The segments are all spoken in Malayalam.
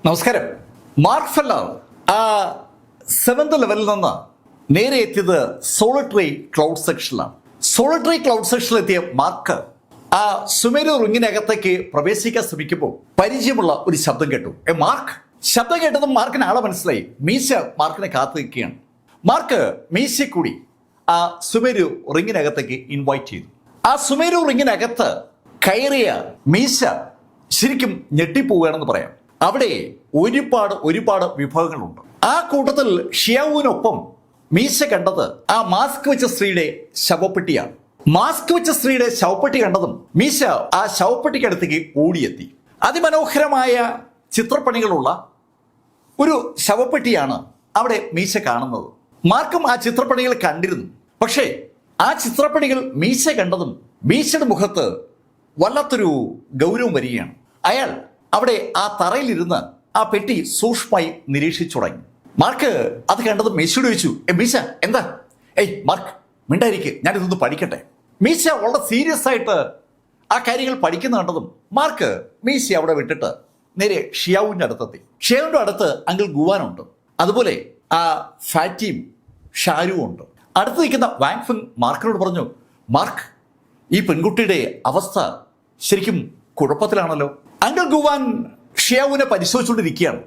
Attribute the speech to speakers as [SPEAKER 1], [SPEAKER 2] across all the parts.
[SPEAKER 1] നമസ്കാരം. മാർക്ക് ഫെല്ലർ ആ 7th ലെവലിൽ നിന്ന് നേരെ എത്തിയത് സോളിറ്ററി ക്ലൗഡ് സെക്ഷനിലാണ്. സോളിറ്ററി ക്ലൗഡ് സെക്ഷനിൽ എത്തിയ മാർക്ക് ആ സുമേരു റിങ്ങിനകത്തേക്ക് പ്രവേശിക്കാൻ ശ്രമിക്കുമ്പോൾ പരിചയമുള്ള ഒരു ശബ്ദം കേട്ടു. മാർക്ക് ശബ്ദം കേട്ടതും മാർക്കിന് ആളെ മനസ്സിലായി. മീശ മാർക്കിനെ കാത്തു നിൽക്കുകയാണ്. മാർക്ക് മീശയെ കൂടി ആ സുമേരു റിങ്ങിനകത്തേക്ക് ഇൻവൈറ്റ് ചെയ്തു. ആ സുമേരു റിങ്ങിനകത്ത് കയറിയ മീശ ശരിക്കും ഞെട്ടിപ്പോവുകയാണെന്ന് പറയാം. അവിടെ ഒരുപാട് വിഭവങ്ങളുണ്ട്. ആ കൂട്ടത്തിൽ ഷിയാവുവിനൊപ്പം മീശ കണ്ടത് ആ മാസ്ക് വെച്ച സ്ത്രീയുടെ ശവപ്പെട്ടിയാണ്. മാസ്ക് വെച്ച സ്ത്രീയുടെ ശവപ്പെട്ടി കണ്ടതും മീശ ആ ശവപ്പെട്ടിക്കടുത്തേക്ക് ഓടിയെത്തി. അതിമനോഹരമായ ചിത്രപ്പണികളുള്ള ഒരു ശവപ്പെട്ടിയാണ് അവിടെ മീശ കാണുന്നത്. മാർക്കും ആ ചിത്രപ്പണികൾ കണ്ടിരുന്നു. പക്ഷേ ആ ചിത്രപ്പണികൾ മീശ കണ്ടതും മീശയുടെ മുഖത്ത് വല്ലാത്തൊരു ഗൗരവം വരികയാണ്. അയാൾ അവിടെ ആ തറയിലിരുന്ന് ആ പെട്ടി സൂക്ഷ്മമായി നിരീക്ഷിച്ചു തുടങ്ങി. മാർക്ക് അത് കണ്ടതും മീശയോട് ചോദിച്ചു, മീശ എന്താ? മാർക്ക് മിണ്ടായിരിക്കെ, ഞാനിതൊന്ന് പഠിക്കട്ടെ. മീശ വളരെ സീരിയസ് ആയിട്ട് ആ കാര്യങ്ങൾ പഠിക്കുന്ന കണ്ടതും മാർക്ക് മീശ അവിടെ വിട്ടിട്ട് നേരെ ഷിയാവുവിൻ്റെ അടുത്തെത്തി. ഷിയാവുവിൻ്റെ അടുത്ത് അങ്കിൾ ഗുവാനുണ്ട്. അതുപോലെ ആ ഫാറ്റിയും ഷാരുവും ഉണ്ട്. അടുത്ത് നിൽക്കുന്ന വാങ്ഫിങ് മാർക്കിനോട് പറഞ്ഞു, മാർക്ക് ഈ പെൺകുട്ടിയുടെ അവസ്ഥ ശരിക്കും കുഴപ്പത്തിലാണല്ലോ. അങ്കിൾ ഗുവാൻ ഷിയാവുവിനെ പരിശോധിച്ചുകൊണ്ടിരിക്കുകയാണ്.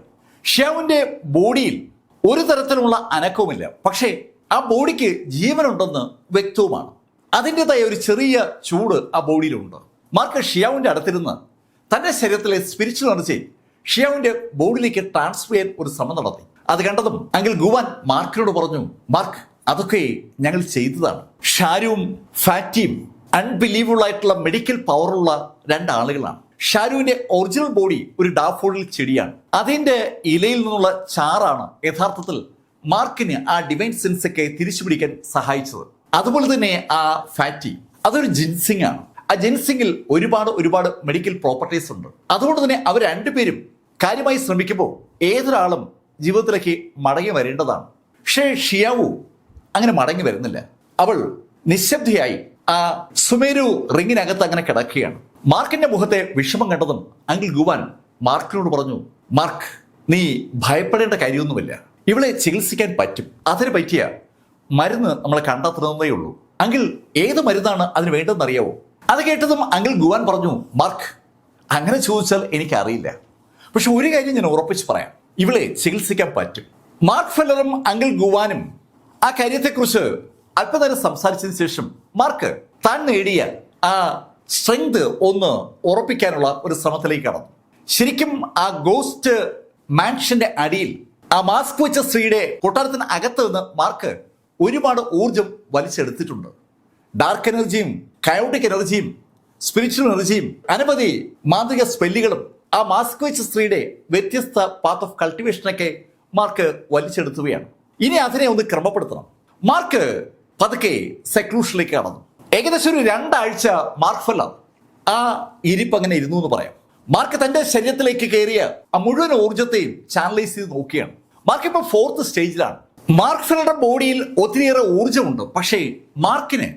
[SPEAKER 1] ഷിയാവുവിൻ്റെ ബോഡിയിൽ ഒരു തരത്തിലുള്ള അനക്കവുമില്ല. പക്ഷേ ആ ബോഡിക്ക് ജീവനുണ്ടെന്ന് വ്യക്തവുമാണ്. അതിൻ്റെതായ ഒരു ചെറിയ ചൂട് ആ ബോഡിയിലുണ്ട്. മാർക്ക് ഷിയാവുവിൻ്റെ അടുത്തിരുന്ന് തൻ്റെ ശരീരത്തിലെ സ്പിരിച്വൽ എനർജി ഷിയാവുവിൻ്റെ ബോഡിയിലേക്ക് ട്രാൻസ്ഫർ ചെയ്യാൻ ഒരു ശ്രമം നടത്തി. അത് കണ്ടതും അങ്കിൾ ഗുവാൻ മാർക്കിനോട് പറഞ്ഞു, മാർക്ക് അതൊക്കെ ഞങ്ങൾ ചെയ്തതാണ്. ഷാരുവും ഫാറ്റിയും അൺബിലീവബിൾ ആയിട്ടുള്ള മെഡിക്കൽ പവറുള്ള രണ്ടാളുകളാണ്. ഷാരുവിന്റെ ഒറിജിനൽ ബോഡി ഒരു ഡാഫോഡിൽ ചെടിയാണ്. അതിന്റെ ഇലയിൽ നിന്നുള്ള ചാറാണ് യഥാർത്ഥത്തിൽ മാർക്കിന് ആ ഡിവൈൻ സെൻസ് ഒക്കെ തിരിച്ചു പിടിക്കാൻ സഹായിച്ചത്. അതുപോലെ തന്നെ ആ ഫാറ്റി അതൊരു ജിൻസിംഗ് ആണ്. ആ ജിൻസിംഗിൽ ഒരുപാട് മെഡിക്കൽ പ്രോപ്പർട്ടീസ് ഉണ്ട്. അതുകൊണ്ട് തന്നെ അവർ രണ്ടുപേരും കാര്യമായി ശ്രമിക്കുമ്പോൾ ഏതൊരാളും ജീവിതത്തിലേക്ക് മടങ്ങി വരേണ്ടതാണ്. പക്ഷേ ഷിയാവു അങ്ങനെ മടങ്ങി വരുന്നില്ല. അവൾ നിശബ്ദയായി ആ സുമേരു റിങ്ങിനകത്ത് അങ്ങനെ കിടക്കുകയാണ്. മാർക്കിന്റെ മുഖത്തെ വിഷമം കണ്ടതും അങ്കിൾ ഗുവാൻ മാർക്കിനോട് പറഞ്ഞു, മാർക്ക് നീ ഭയപ്പെടേണ്ട കാര്യമൊന്നുമില്ല. ഇവളെ ചികിത്സിക്കാൻ പറ്റും. അതിന് പറ്റിയ മരുന്ന് നമ്മളെ കണ്ടെത്തുന്നതേ ഉള്ളൂ. അങ്കിൾ ഏത് മരുന്നാണ് അതിന് വേണ്ടതെന്ന് അറിയാവോ? അത് കേട്ടതും അങ്കിൾ ഗുവാൻ പറഞ്ഞു, മാർക്ക് അങ്ങനെ ചോദിച്ചാൽ എനിക്കറിയില്ല. പക്ഷെ ഒരു കാര്യം ഞാൻ ഉറപ്പിച്ച് പറയാം, ഇവളെ ചികിത്സിക്കാൻ പറ്റും. മാർക്ക് ഫെല്ലറും അങ്കിൾ ഗുവാനും ആ കാര്യത്തെക്കുറിച്ച് അല്പനേരം സംസാരിച്ചതിന് ശേഷം മാർക്ക് താൻ നേടിയ ആ സ്ട്രെങ്ത് ഒന്ന് ഉറപ്പിക്കാനുള്ള ഒരു ശ്രമത്തിലേക്ക് കടന്നു. ശരിക്കും ആ ഗോസ്റ്റ് മാൻഷന്റെ അടിയിൽ ആ മാസ്ക് വെച്ച സ്ത്രീയുടെ കൊട്ടാരത്തിന് അകത്ത് നിന്ന് മാർക്ക് ഒരുപാട് ഊർജം വലിച്ചെടുത്തിട്ടുണ്ട്. ഡാർക്ക് എനർജിയും കയോട്ടിക് എനർജിയും സ്പിരിച്വൽ എനർജിയും അനവധി മാന്ത്രിക സ്പെല്ലുകളും ആ മാസ്ക് വെച്ച സ്ത്രീയുടെ വ്യത്യസ്ത പാത്ത് ഓഫ് കൾട്ടിവേഷനൊക്കെ മാർക്ക് വലിച്ചെടുത്തുകയാണ്. ഇനി അതിനെ ഒന്ന് ക്രമപ്പെടുത്തണം. മാർക്ക് പതുക്കെ സെക്ലൂഷനിലേക്ക് കടന്നു. ഏകദേശം ഒരു 2 ആഴ്ച മാർക്ക് ഫെല്ലർ ആ ഇരിപ്പ് അങ്ങനെ ഇരുന്നു എന്ന് പറയാം. മാർക്ക് തന്റെ ശരീരത്തിലേക്ക് കയറിയ ആ മുഴുവൻ ഊർജത്തെയും ചാനലൈസ് ചെയ്ത് നോക്കിയാണ്. മാർക്ക് ഇപ്പോൾ 4th സ്റ്റേജിലാണ്. മാർക്ക് ഫെല്ലറുടെ ബോഡിയിൽ ഒത്തിരിയേറെ ഊർജമുണ്ട്. പക്ഷേ മാർക്കിന്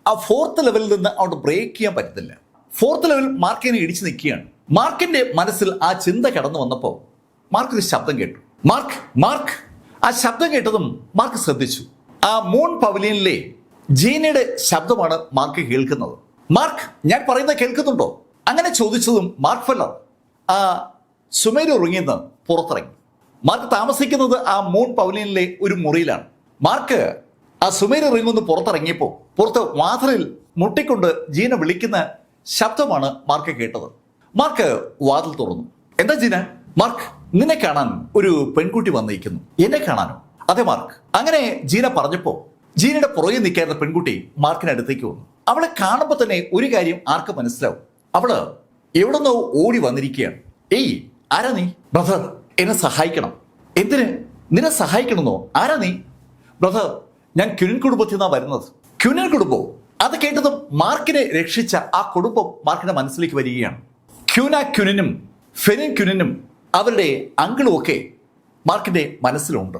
[SPEAKER 1] ആ 4th ലെവലിൽ നിന്ന് അവിടെ ബ്രേക്ക് ചെയ്യാൻ പറ്റത്തില്ല. 4th ലെവൽ മാർക്കിനെ ഇടിച്ചു നിൽക്കുകയാണ്. മാർക്കിന്റെ മനസ്സിൽ ആ ചിന്ത കടന്നു വന്നപ്പോൾ മാർക്ക് ഒരു ശബ്ദം കേട്ടു. മാർക്ക് ആ ശബ്ദം കേട്ടതും മാർക്ക് ശ്രദ്ധിച്ചു. ആ മൂൺ പവലിയനിലെ ജീനയുടെ ശബ്ദമാണ് മാർക്ക് കേൾക്കുന്നത്. മാർക്ക് ഞാൻ പറയുന്നത് കേൾക്കുന്നുണ്ടോ? അങ്ങനെ ചോദിച്ചതും മാർക്ക് ഫെല്ലർ ആ സുമേരു റിങ്ങിൽ നിന്ന് പുറത്തിറങ്ങി. മാർക്ക് താമസിക്കുന്നത് ആ മൂൺ പവലിയനിലെ ഒരു മുറിയിലാണ്. മാർക്ക് ആ സുമേരു റിംഗ് ഒന്ന് പുറത്തിറങ്ങിയപ്പോൾ പുറത്ത് വാതിലിൽ മുട്ടിക്കൊണ്ട് ജീന വിളിക്കുന്ന ശബ്ദമാണ് മാർക്ക് കേട്ടത്. മാർക്ക് വാതിൽ തുറന്നു. എന്താ ജീന? മാർക്ക് നിന്നെ കാണാൻ ഒരു പെൺകുട്ടി വന്നിരിക്കുന്നു. എന്നെ കാണാനോ? അതെ മാർക്ക്. അങ്ങനെ ജീന പറഞ്ഞപ്പോ ജീനയുടെ പുറകെ നിൽക്കായിരുന്ന പെൺകുട്ടി മാർക്കിന് അടുത്തേക്ക് വന്നു. അവളെ കാണുമ്പോൾ തന്നെ ഒരു കാര്യം ആർക്ക് മനസ്സിലാവും, അവള് എവിടെന്നോ ഓടി വന്നിരിക്കുകയാണ്. ആരാ നീ? ബ്രദർ എന്നെ സഹായിക്കണം. എന്തിന്? നിന്നെ സഹായിക്കണമെന്നോ? ആരാ നീ? ബ്രദർ ഞാൻ ക്യുനിൻ കുടുംബത്തിൽ നിന്നാണ് വരുന്നത്. ക്യുനിൻ കുടുംബം? അത് കേട്ടതും മാർക്കിനെ രക്ഷിച്ച ആ കുടുംബം മാർക്കിന്റെ മനസ്സിലേക്ക് വരികയാണ്. ക്യുനിനും ഫെനിൻ ക്യുനിനും അവരുടെ അങ്കിളും ഒക്കെ മാർക്കിന്റെ മനസ്സിലുണ്ട്.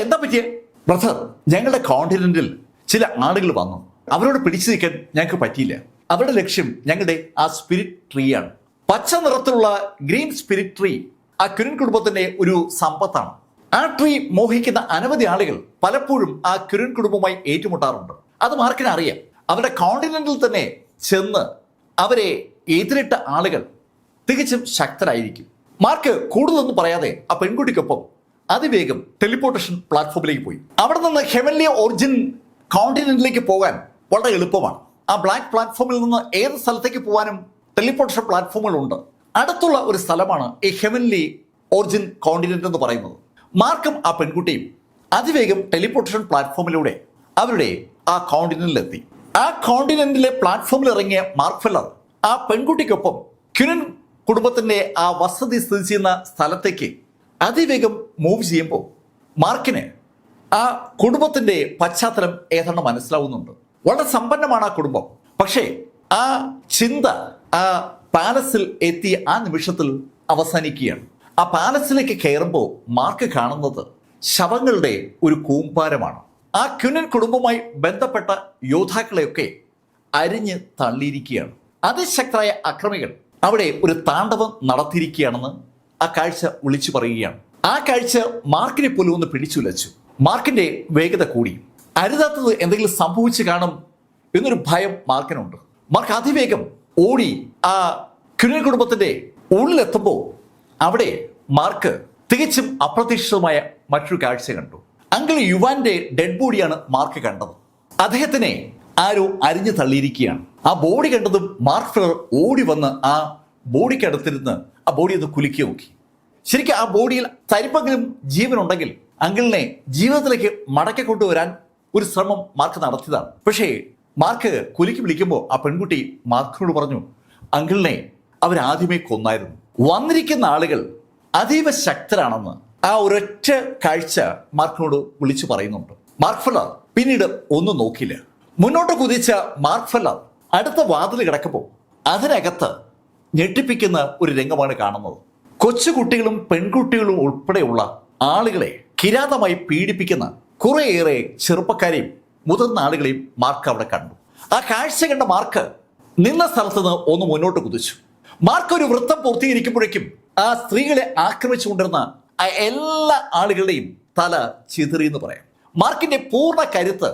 [SPEAKER 1] എന്താ പറ്റിയ? ബ്രദർ ഞങ്ങളുടെ കോണ്ടിനെന്റിൽ ചില ആളുകൾ വന്നു. അവരോട് പിടിച്ചു നിൽക്കാൻ ഞങ്ങൾക്ക് പറ്റിയില്ല. അവരുടെ ലക്ഷ്യം ഞങ്ങളുടെ ആ സ്പിരിറ്റ് ട്രീ ആണ്. പച്ച നിറത്തിലുള്ള ഗ്രീൻ സ്പിരിറ്റ് ട്രീ ആ ക്യുരിൻ കുടുംബത്തിന്റെ ഒരു സമ്പത്താണ്. ആ ട്രീ മോഹിക്കുന്ന അനവധി ആളുകൾ പലപ്പോഴും ആ ക്യുരിൻ കുടുംബവുമായി ഏറ്റുമുട്ടാറുണ്ട്. അത് മാർക്കിന് അറിയാം. അവരുടെ കോണ്ടിനെന്റിൽ തന്നെ ചെന്ന് അവരെ എതിരിട്ട ആളുകൾ തികച്ചും ശക്തരായിരിക്കും. മാർക്ക് കൂടുതലൊന്നും പറയാതെ ആ പെൺകുട്ടിക്കൊപ്പം അതിവേഗം ടെലിപ്പോർട്ടേഷൻ പ്ലാറ്റ്ഫോമിലേക്ക് പോയി. അവിടെ നിന്ന് ഹെവൻലി ഒറിജിൻ കോണ്ടിനെന്റിലേക്ക് പോകാൻ വളരെ എളുപ്പമാണ്. ആ ബ്ലാക്ക് പ്ലാറ്റ്ഫോമിൽ നിന്ന് ഏത് സ്ഥലത്തേക്ക് പോകാനും ടെലിപ്പോർട്ടേഷൻ പ്ലാറ്റ്ഫോമുകളുണ്ട്. അടുത്തുള്ള ഒരു സ്ഥലമാണ് ഈ ഹെവൻലി ഒറിജിൻ കോണ്ടിനെന്റ് എന്ന് പറയുന്നത്. മാർക്കും ആ പെൺകുട്ടിയും അതിവേഗം ടെലിപ്പോർട്ടേഷൻ പ്ലാറ്റ്ഫോമിലൂടെ അവരുടെ ആ കോണ്ടിനെന്റിലെത്തി. ആ കോണ്ടിനെന്റിലെ പ്ലാറ്റ്ഫോമിൽ ഇറങ്ങിയ മാർക്ക് ഫെല്ലർ ആ പെൺകുട്ടിക്കൊപ്പം ക്യുരിൻ കുടുംബത്തിന്റെ ആ വസതി സ്ഥിതി ചെയ്യുന്ന സ്ഥലത്തേക്ക് അതിവേഗം മൂവ് ചെയ്യുമ്പോൾ മാർക്കിന് ആ കുടുംബത്തിന്റെ പശ്ചാത്തലം ഏതാണ്ട് മനസ്സിലാവുന്നുണ്ട്. വളരെ സമ്പന്നമാണ് ആ കുടുംബം. പക്ഷേ ആ ചിന്ത ആ പാലസിൽ എത്തിയ ആ നിമിഷത്തിൽ അവസാനിക്കുകയാണ്. ആ പാലസിലേക്ക് കയറുമ്പോൾ മാർക്ക് കാണുന്നത് ശവങ്ങളുടെ ഒരു കൂമ്പാരമാണ്. ആ ക്യുരിൻ കുടുംബവുമായി ബന്ധപ്പെട്ട യോദ്ധാക്കളെയൊക്കെ അരിഞ്ഞ് തള്ളിയിരിക്കുകയാണ്. അതിശക്തരായ അക്രമികൾ അവിടെ ഒരു താണ്ഡവം നടത്തിയിരിക്കുകയാണെന്ന് ആ കാഴ്ച വിളിച്ചു പറയുകയാണ്. ആ കാഴ്ച മാർക്കിനെ പോലും ഒന്ന് പിടിച്ചുലച്ചു. മാർക്കിന്റെ വേഗത കൂടി. അരുതാത്തത് എന്തെങ്കിലും സംഭവിച്ചു കാണും എന്നൊരു ഭയം മാർക്കിനുണ്ട്. മാർക്ക് അതിവേഗം ഓടി ആ ക്യുരിൻ കുടുംബത്തിന്റെ ഉള്ളിലെത്തുമ്പോൾ അവിടെ മാർക്ക് തികച്ചും അപ്രതീക്ഷിതമായ മറ്റൊരു കാഴ്ച കണ്ടു. അങ്കിൾ യുവാന്റെ ഡെഡ് ബോഡിയാണ് മാർക്ക് കണ്ടത്. അദ്ദേഹത്തിനെ ആരോ അരിഞ്ഞു തള്ളിയിരിക്കുകയാണ്. ആ ബോഡി കണ്ടതും മാർക്ക് ഫെല്ലർ ഓടി വന്ന് ആ ബോഡിക്ക് അടുത്തിരുന്ന് ആ ബോഡി ഒന്ന് കുലുക്കി നോക്കി. ശരിക്കും ആ ബോഡിയിൽ തരിപ്പെങ്കിലും ജീവനുണ്ടെങ്കിൽ അങ്കിളിനെ ജീവിതത്തിലേക്ക് മടക്കി കൊണ്ടുവരാൻ ഒരു ശ്രമം മാർക്ക് നടത്തിയതാണ്. പക്ഷേ മാർക്ക് കുലുക്കി വിളിക്കുമ്പോൾ ആ പെൺകുട്ടി മാർക്കിനോട് പറഞ്ഞു, അങ്കിളിനെ അവരാദ്യമേ കൊന്നായിരുന്നു. വന്നിരിക്കുന്ന ആളുകൾ അതീവ ശക്തരാണെന്ന് ആ ഒരൊറ്റ കാഴ്ച മാർക്കിനോട് വിളിച്ചു പറയുന്നുണ്ട്. മാർക്ക് ഫെല്ലർ പിന്നീട് ഒന്നും നോക്കില്ല. മുന്നോട്ട് കുതിച്ച മാർക്ക് ഫെല്ലർ അടുത്ത വാതിൽ കിടക്കുമ്പോൾ അതിനകത്ത് ഞെട്ടിപ്പിക്കുന്ന ഒരു രംഗമാണ് കാണുന്നത്. കൊച്ചുകുട്ടികളും പെൺകുട്ടികളും ഉൾപ്പെടെയുള്ള ആളുകളെ കിരാതമായി പീഡിപ്പിക്കുന്ന കുറേയേറെ ചെറുപ്പക്കാരെയും മുതിർന്ന ആളുകളെയും മാർക്ക് അവിടെ കണ്ടു. ആ കാഴ്ച കണ്ട മാർക്ക് നിന്ന സ്ഥലത്ത് നിന്ന് ഒന്ന് മുന്നോട്ട് കുതിച്ചു. മാർക്ക് ഒരു വൃത്തം പൂർത്തീകരിക്കുമ്പോഴേക്കും ആ സ്ത്രീകളെ ആക്രമിച്ചുകൊണ്ടിരുന്ന ആ എല്ലാ ആളുകളുടെയും തല ചിതറി എന്ന് പറയാം. മാർക്കിന്റെ പൂർണ്ണ കരുത്ത്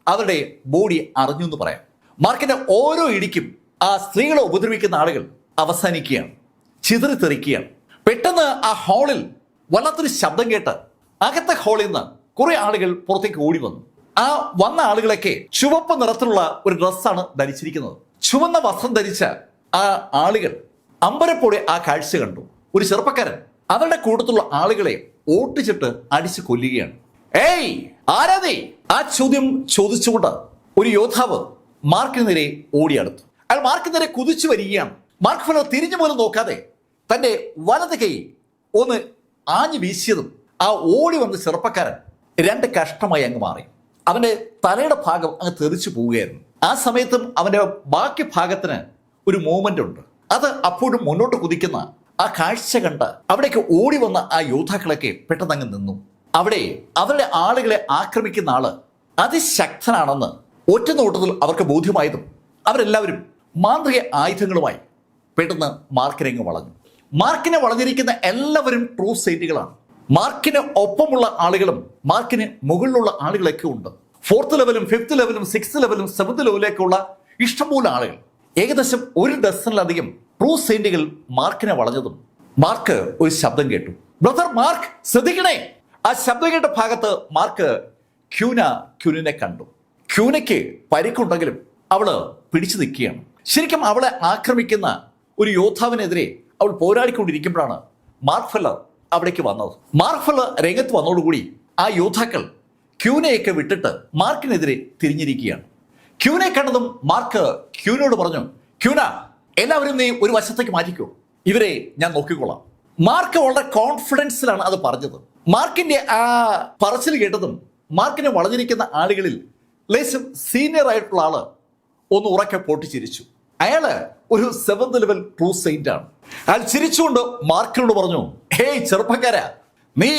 [SPEAKER 1] അവരുടെ ബോഡി അറിഞ്ഞു എന്ന് പറയാം. മാർക്കിന്റെ ഓരോ ഇടിക്കും ആ സ്ത്രീകളെ ഉപദ്രവിക്കുന്ന ആളുകൾ അവസാനിക്കുകയാണ്, ചിതറിത്തെറിക്കുകയാണ്. പെട്ടെന്ന് ആ ഹാളിൽ വല്ലാത്തൊരു ശബ്ദം കേട്ട് അകത്തെ ഹാളിൽ നിന്ന് കുറെ ആളുകൾ പുറത്തേക്ക് ഓടി വന്നു. ആ വന്ന ആളുകളൊക്കെ ചുവപ്പ് നിറത്തിലുള്ള ഒരു ഡ്രസ്സാണ് ധരിച്ചിരിക്കുന്നത്. ചുവന്ന വസ്ത്രം ധരിച്ച ആ ആളുകൾ അമ്പരപ്പോടെ ആ കാഴ്ച കണ്ടു. ഒരു ചെറുപ്പക്കാരൻ അവരുടെ കൂട്ടത്തിലുള്ള ആളുകളെ ഓട്ടിച്ചിട്ട് അടിച്ചു കൊല്ലുകയാണ്. ഏയ് ആരാ നീ? ആ ചോദ്യം ചോദിച്ചുകൊണ്ട് ഒരു യോദ്ധാവ് മാർക്കിന് നേരെ ഓടിയടുത്തു. അയാൾ മാർക്കിന് നേരെ കുതിച്ചു വരികയാണ്. മാർക്ക് ഫെല്ലർ തിരിഞ്ഞു പോലും നോക്കാതെ തന്റെ വലത് കൈ ഒന്ന് ആഞ്ഞു വീശിയതും ആ ഓടി വന്ന ചെറുപ്പക്കാരൻ രണ്ട് കഷ്ടമായി അങ്ങ് മാറി. അവന്റെ തലയുടെ ഭാഗം അങ്ങ് തെറിച്ചു പോവുകയായിരുന്നു. ആ സമയത്തും അവന്റെ ബാക്കി ഭാഗത്തിന് ഒരു മൂവ്മെന്റ് ഉണ്ട്. അത് അപ്പോഴും മുന്നോട്ട് കുതിക്കുന്ന ആ കാഴ്ച കണ്ട് അവിടേക്ക് ഓടി വന്ന ആ യോദ്ധാക്കളൊക്കെ പെട്ടെന്ന് അങ്ങ് നിന്നു. അവിടെ അവരുടെ ആളുകളെ ആക്രമിക്കുന്ന ആള് അതിശക്തനാണെന്ന് ഒറ്റ നോട്ടത്തിൽ അവർക്ക് ബോധ്യമായതും അവരെല്ലാവരും മാന്ത്രിക ആയുധങ്ങളുമായി പെട്ടെന്ന് മാർക്കിനെ വളഞ്ഞു. മാർക്കിനെ വളഞ്ഞിരിക്കുന്ന എല്ലാവരും ട്രൂ സെയിന്റുകളാണ്. മാർക്കിന് ഒപ്പമുള്ള ആളുകളും മാർക്കിന് മുകളിലുള്ള ആളുകളൊക്കെ ഉണ്ട്. 4th ലെവലും 5th ലെവലും 6th ലെവലും 7th ലെവലിലേക്കുള്ള ഇഷ്ടംപോലെ ആളുകൾ, ഏകദേശം 1 ഡസനിലധികം ട്രൂ സെയിന്റുകൾ മാർക്കിനെ വളഞ്ഞതും മാർക്ക് ഒരു ശബ്ദം കേട്ടു. ബ്രദർ മാർക്ക് ശ്രദ്ധിക്കണേ. ആ ശബ്ദം കേട്ട ഭാഗത്ത് മാർക്ക് ക്യൂനിനെ കണ്ടു. ക്യൂനയ്ക്ക് പരിക്കുണ്ടെങ്കിലും അവള് പിടിച്ചു നിൽക്കുകയാണ്. ശരിക്കും അവളെ ആക്രമിക്കുന്ന ഒരു യോദ്ധാവിനെതിരെ അവൾ പോരാടിക്കൊണ്ടിരിക്കുമ്പോഴാണ് മാർക്ക് ഫെല്ലർ അവിടേക്ക് വന്നത്. മാർക്ക് ഫെല്ലർ രംഗത്ത് വന്നതോടുകൂടി ആ യോദ്ധാക്കൾ ക്യൂനയൊക്കെ വിട്ടിട്ട് മാർക്കിനെതിരെ തിരിഞ്ഞിരിക്കുകയാണ്. ക്യൂനെ കണ്ടതും മാർക്ക് ക്യൂനോട് പറഞ്ഞു, ക്യൂന എല്ലാവരും നീ ഒരു വശത്തേക്ക് മാറ്റിക്കോ, ഇവരെ ഞാൻ നോക്കിക്കൊള്ളാം. മാർക്ക് വളരെ കോൺഫിഡൻസിലാണ് അത് പറഞ്ഞത്. മാർക്കിന്റെ ആ പറച്ചിൽ കേട്ടതും മാർക്കിനെ വളഞ്ഞിരിക്കുന്ന ആളുകളിൽ ലേശം സീനിയർ ആയിട്ടുള്ള ആള് ഒന്ന് ഉറക്കെ പൊട്ടിച്ചിരിച്ചു. അയാള് ഒരു 7th ലെവൽ ട്രൂ സെയിന്റ് ആണ്. അയാൾ ചിരിച്ചുകൊണ്ട് മാർക്കിനോട് പറഞ്ഞു, ഹേയ് ചെറുപ്പക്കാരാ, നീ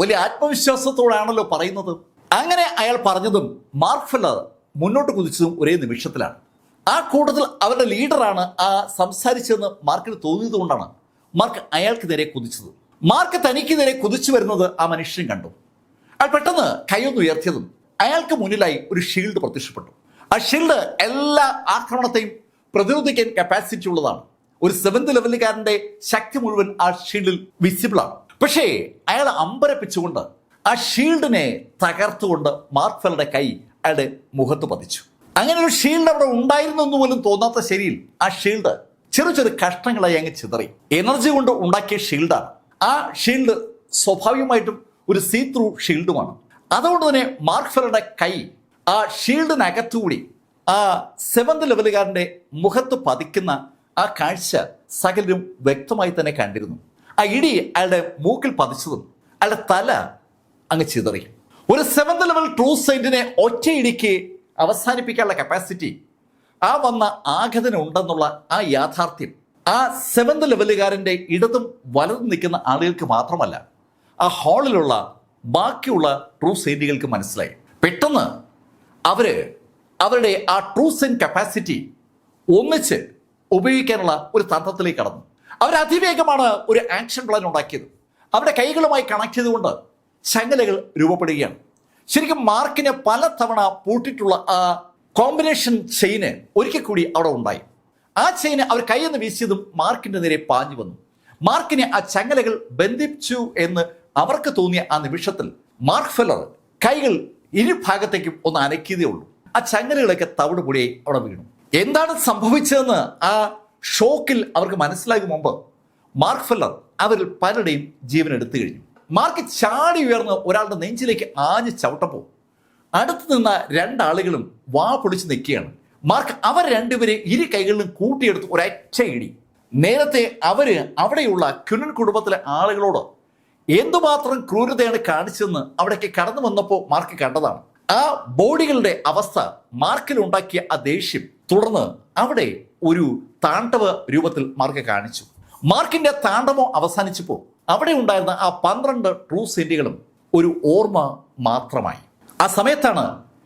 [SPEAKER 1] വലിയ ആത്മവിശ്വാസത്തോടാണല്ലോ പറയുന്നത്. അങ്ങനെ അയാൾ പറഞ്ഞതും മാർക്ക് ഫെല്ലർ മുന്നോട്ട് കുതിച്ചതും ഒരേ നിമിഷത്തിലാണ്. ആ കൂട്ടത്തിൽ അവരുടെ ലീഡറാണ് ആ സംസാരിച്ചതെന്ന് മാർക്കിന് തോന്നിയത് കൊണ്ടാണ് മാർക്ക് അയാൾക്ക് നേരെ കുതിച്ചത്. മാർക്ക് തനിക്ക് നേരെ കുതിച്ചു വരുന്നത് ആ മനുഷ്യൻ കണ്ടു. അയാൾ പെട്ടെന്ന് കൈയൊന്ന് ഉയർത്തിയതും അയാൾക്ക് മുന്നിലായി ഒരു ഷീൽഡ് പ്രത്യക്ഷപ്പെട്ടു. ആ ഷീൽഡ് എല്ലാ ആക്രമണത്തെയും പ്രതിരോധിക്കാൻ കപ്പാസിറ്റി ഉള്ളതാണ്. ഒരു 7th ലെവലുകാരന്റെ ശക്തി മുഴുവൻ ആ ഷീൽഡിൽ വിസിബിൾ ആണ്. പക്ഷേ അയാൾ അമ്പരപ്പിച്ചുകൊണ്ട് ആ ഷീൽഡിനെ തകർത്തുകൊണ്ട് മാർക്ക് ഫെല്ലറുടെ കൈ അയാളുടെ മുഖത്ത് പതിച്ചു. അങ്ങനെ ഒരു ഷീൽഡ് അവിടെ ഉണ്ടായിരുന്നു എന്ന് പോലും തോന്നാത്ത ശരിയിൽ ആ ഷീൽഡ് ചെറു ചെറു കഷ്ണങ്ങളായി അങ്ങ് ചിതറി. എനർജി കൊണ്ട് ഉണ്ടാക്കിയ ഷീൽഡാണ്. ആ ഷീൽഡ് സ്വാഭാവികമായിട്ടും ഒരു സീ ത്രൂ ഷീൽഡുമാണ്. അതുകൊണ്ട് തന്നെ മാർക്ക് ഫെല്ലറുടെ കൈ ആ ഷീൽഡിനകത്തുകൂടി ആ 7th ലെവലുകാരന്റെ മുഖത്ത് പതിക്കുന്ന ആ കാഴ്ച സകലരും വ്യക്തമായി തന്നെ കണ്ടിരുന്നു. ആ ഇടി അയാളുടെ മൂക്കിൽ പതിച്ചതും അയാളുടെ തല അങ്ങ് ചിതറി. ഒരു 7th ലെവൽ ട്രൂ സെയിന്റിനെ ഒറ്റയിടിക്ക് അവസാനിപ്പിക്കാനുള്ള കപ്പാസിറ്റി ആ വന്ന ആഗതന് ഉണ്ടെന്നുള്ള ആ യാഥാർത്ഥ്യം ആ 7th ലെവലുകാരന്റെ ഇടതും വലതും നിൽക്കുന്ന ആളുകൾക്ക് മാത്രമല്ല, ആ ഹാളിലുള്ള ബാക്കിയുള്ള ട്രൂ സെയിന്റുകൾക്ക് മനസ്സിലായി. പെട്ടെന്ന് അവരുടെ ആ ട്രൂ സെയിന്റ് കപ്പാസിറ്റി ഒന്നിച്ച് ഉപയോഗിക്കാനുള്ള ഒരു തന്ത്രത്തിലേക്ക് കടന്നു. അവർ അതിവേഗമാണ് ഒരു ആക്ഷൻ പ്ലാൻ ഉണ്ടാക്കിയത്. അവരുടെ കൈകളുമായി കണക്ട് ചെയ്തുകൊണ്ട് ചങ്ങലകൾ രൂപപ്പെടുകയാണ്. ശരിക്കും മാർക്കിനെ പല തവണ പൂട്ടിയിട്ടുള്ള ആ കോമ്പിനേഷൻ ചെയിന് ഒരിക്കൽ കൂടി അവിടെ ഉണ്ടായി. ആ ചെയിന് അവർ കൈയെന്ന് വീശിയതും മാർക്കിന്റെ നേരെ പാഞ്ഞു വന്നു. മാർക്കിനെ ആ ചങ്ങലകൾ ബന്ധിപ്പിച്ചു എന്ന് അവർക്ക് തോന്നിയ ആ നിമിഷത്തിൽ മാർക്ക് ഫെല്ലർ കൈകൾ ഇരുഭാഗത്തേക്കും ഒന്ന് അനക്കിയതേ ഉള്ളൂ. ആ ചങ്ങലകളൊക്കെ തവിട് പൊടിയായി അവിടെ വീണു. എന്താണ് സംഭവിച്ചതെന്ന് ആ ഷോക്കിൽ അവർക്ക് മനസ്സിലാകും മുമ്പ് മാർക്ക് ഫെല്ലർ അവരിൽ പലരുടെയും ജീവൻ എടുത്തു കഴിഞ്ഞു. മാർക്ക് ചാടി ഉയർന്ന് ഒരാളുടെ നെഞ്ചിലേക്ക് ആഞ്ഞ് ചവിട്ടപ്പോൾ അടുത്ത് നിന്ന 2 ആളുകളും വാ പൊടിച്ച് നിൽക്കുകയാണ്. മാർക്ക് അവർ രണ്ടുപേരെ ഇരു കൈകളിലും കൂട്ടിയെടുത്ത് ഒരൊറ്റ ഇടി. നേരത്തെ അവിടെയുള്ള ക്യുനൻ കുടുംബത്തിലെ ആളുകളോട് എന്തുമാത്രം ക്രൂരതയാണ് കാണിച്ചതെന്ന് അവിടേക്ക് കടന്നു വന്നപ്പോൾ മാർക്ക് കണ്ടതാണ്. ആ ബോഡികളുടെ അവസ്ഥ മാർക്കിൽ ഉണ്ടാക്കിയ ആ ദേഷ്യം തുടർന്ന് അവിടെ ഒരു താണ്ഡവ രൂപത്തിൽ മാർക്ക് കാണിച്ചു. മാർക്കിന്റെ താണ്ഡവം അവസാനിച്ചപ്പോൾ അവിടെ ഉണ്ടായിരുന്ന ആ 12 ട്രൂ സെയിന്റുകളും ഒരു ഓർമ്മ മാത്രമായി. ആ സമയത്താണ്